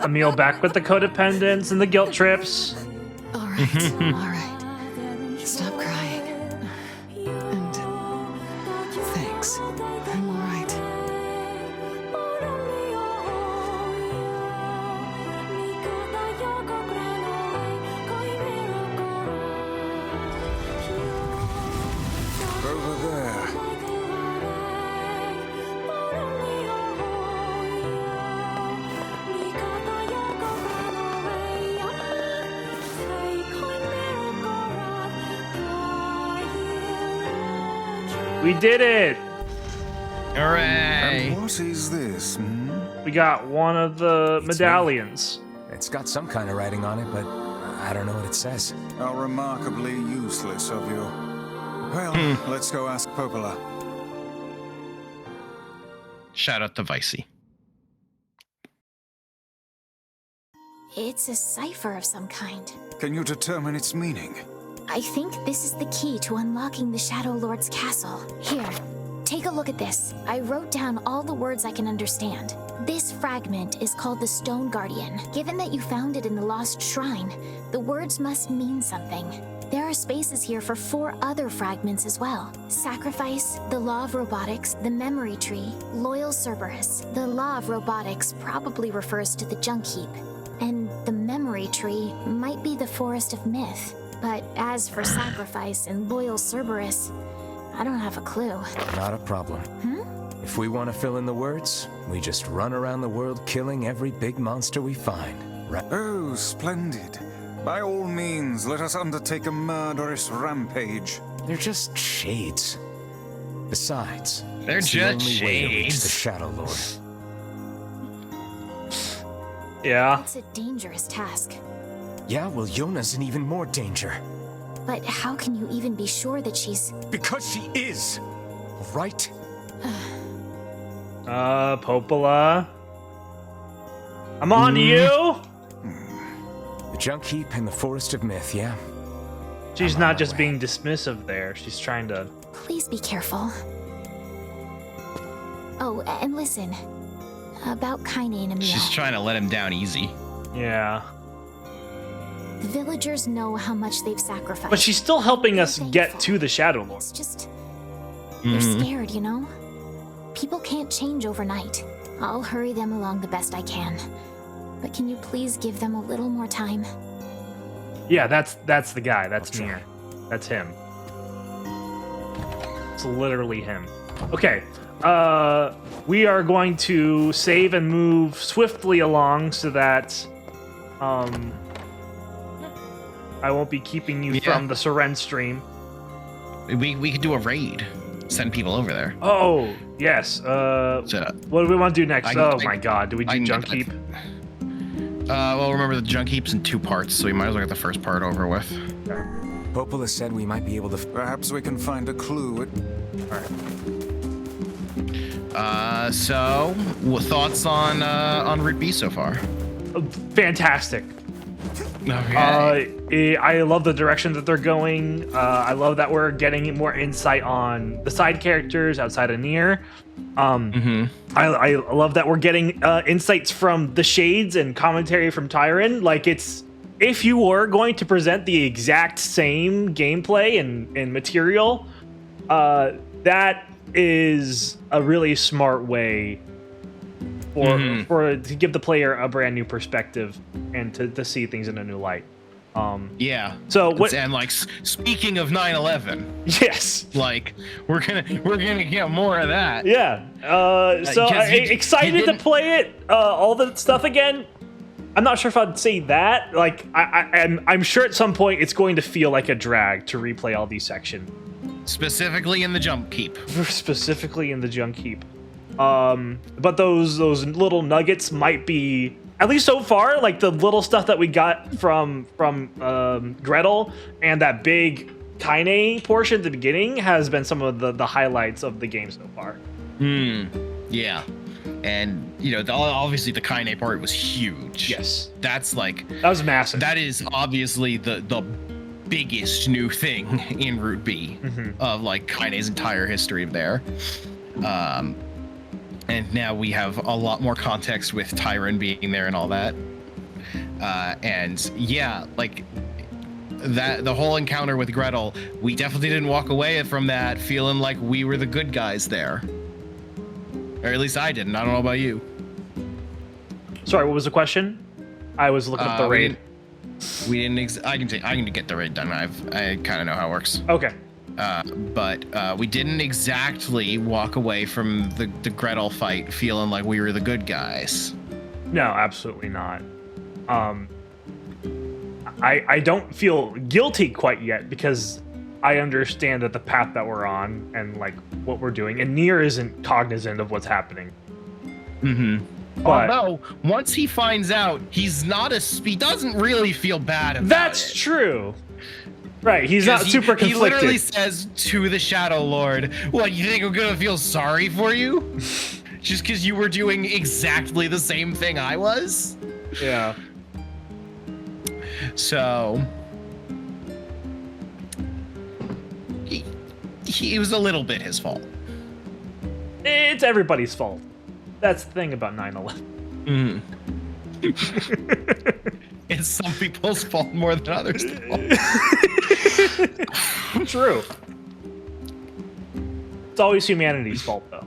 Emil back with the codependence and the guilt trips. All right, all right. Stop crying. And thanks. I'm all right. Over there. We did it! Hooray! And what is this? We got one of the medallions. It's got some kind of writing on it, but I don't know what it says. How remarkably useless of you. Well, let's go ask Popola. Shout out to Vicey. It's a cipher of some kind. Can you determine its meaning? I think this is the key to unlocking the Shadow Lord's castle. Here, take a look at this. I wrote down all the words I can understand. This fragment is called the Stone Guardian. Given that you found it in the Lost Shrine, the words must mean something. There are spaces here for 4 other fragments as well. Sacrifice, the Law of Robotics, the Memory Tree, Loyal Cerberus. The Law of Robotics probably refers to the Junk Heap, and the Memory Tree might be the Forest of Myth. But as for Sacrifice and Loyal Cerberus, I don't have a clue. Not a problem. If we want to fill in the words, we just run around the world killing every big monster we find. Right? Oh, splendid. By all means, let us undertake a murderous rampage. They're just shades. Besides, They're it's the just only way to reach shades. the Shadow Lord. Yeah. It's a dangerous task. Yeah, well, Yona's in even more danger. But how can you even be sure that she's... Because she is! Right? Popola. I'm on you! The Junk Heap and the Forest of Myth, yeah? She's not just being dismissive there. She's trying to... Please be careful. Oh, and listen. About Kaine and Emil. She's trying to let him down easy. Yeah. The villagers know how much they've sacrificed. But she's still helping us get to the Shadow Lord. It's just... They're scared, you know? People can't change overnight. I'll hurry them along the best I can. But can you please give them a little more time? Yeah, that's the guy. That's Nier. That's him. It's literally him. Okay. We are going to save and move swiftly along so that I won't be keeping you from the Seren stream. We could do a raid. Send people over there. Oh, yes. What do we want to do next? My god, do we do Junk Heap? Well, remember the Junk Heap's in 2 parts, so we might as well get the first part over with. Popola said we might be able to... Perhaps we can find a clue. So, what thoughts on Route B so far? Fantastic. Okay. I love the direction that they're going. I love that we're getting more insight on the side characters outside of Nier. I love that we're getting insights from the Shades and commentary from Tyron. Like, it's... If you were going to present the exact same gameplay and material, that is a really smart way to give the player a brand new perspective and to see things in a new light. Yeah. So what? And like, speaking of 9/11, yes, like we're gonna get more of that. Yeah. So excited to play it. All the stuff again. I'm not sure if I'd say that. Like, I'm sure at some point it's going to feel like a drag to replay all these sections. Specifically in the Junk Heap. Specifically in the Junk Heap. But those little nuggets might be at least so far, like the little stuff that we got from Gretel and that big Kaine portion at the beginning has been some of the highlights of the game so far. Yeah. And, you know, obviously the Kaine part was huge. Yes. That was massive. That is obviously the biggest new thing in Route B of like Kaine's entire history there. And now we have a lot more context with Tyron being there and all that. And yeah, like that, the whole encounter with Gretel, we definitely didn't walk away from that feeling like we were the good guys there. Or at least I didn't. I don't know about you. Sorry, what was the question? I was looking up the raid. We didn't. I can get the raid done. I kind of know how it works. Okay. But we didn't exactly walk away from the Gretel fight feeling like we were the good guys. No, absolutely not. I don't feel guilty quite yet because I understand that the path that we're on and like what we're doing, and Nier isn't cognizant of what's happening. But although once he finds out, he doesn't really feel bad about that's it. True. Right, he's not super conflicted. He literally says to the Shadow Lord, "What, you think I'm gonna feel sorry for you? Just because you were doing exactly the same thing I was?" Yeah. So it was a little bit his fault. It's everybody's fault. That's the thing about 9/11. It's some people's fault more than others' fault. True. It's always humanity's fault, though.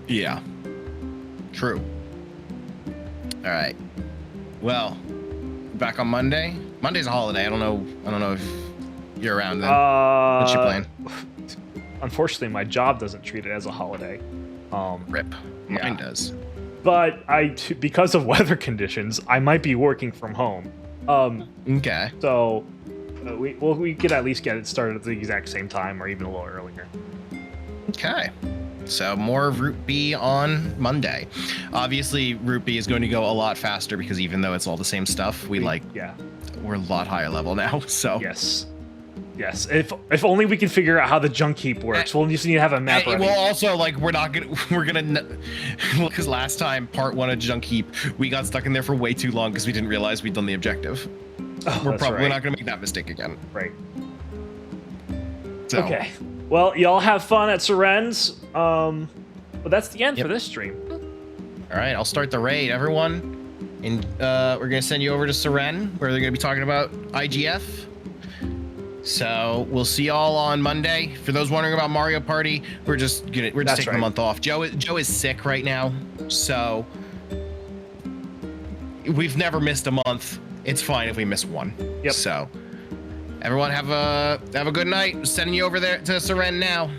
Yeah. True. All right. Well, back on Monday. Monday's a holiday. I don't know if you're around then. What's your plan? Unfortunately, my job doesn't treat it as a holiday. Rip. Mine does. But because of weather conditions, I might be working from home. Okay. So we could at least get it started at the exact same time or even a little earlier. Okay. So more Route B on Monday. Obviously, Route B is going to go a lot faster because even though it's all the same stuff, we're a lot higher level now. So yes. If only we can figure out how the junk heap works. We'll just need to have a map ready. Well, also, like, we're gonna because last time part 1 of junk heap, we got stuck in there for way too long because we didn't realize we'd done the objective. We're probably not gonna make that mistake again. Right. So. Okay. Well, y'all have fun at Seren's. But that's the end for this stream. All right, I'll start the raid, everyone, and we're gonna send you over to Seren, where they're gonna be talking about IGF. So we'll see y'all on Monday. For those wondering about Mario Party, we're just taking a month off. Joe is sick right now, so we've never missed a month. It's fine if we miss one. Yep. So everyone have a good night. Sending you over there to Seren now.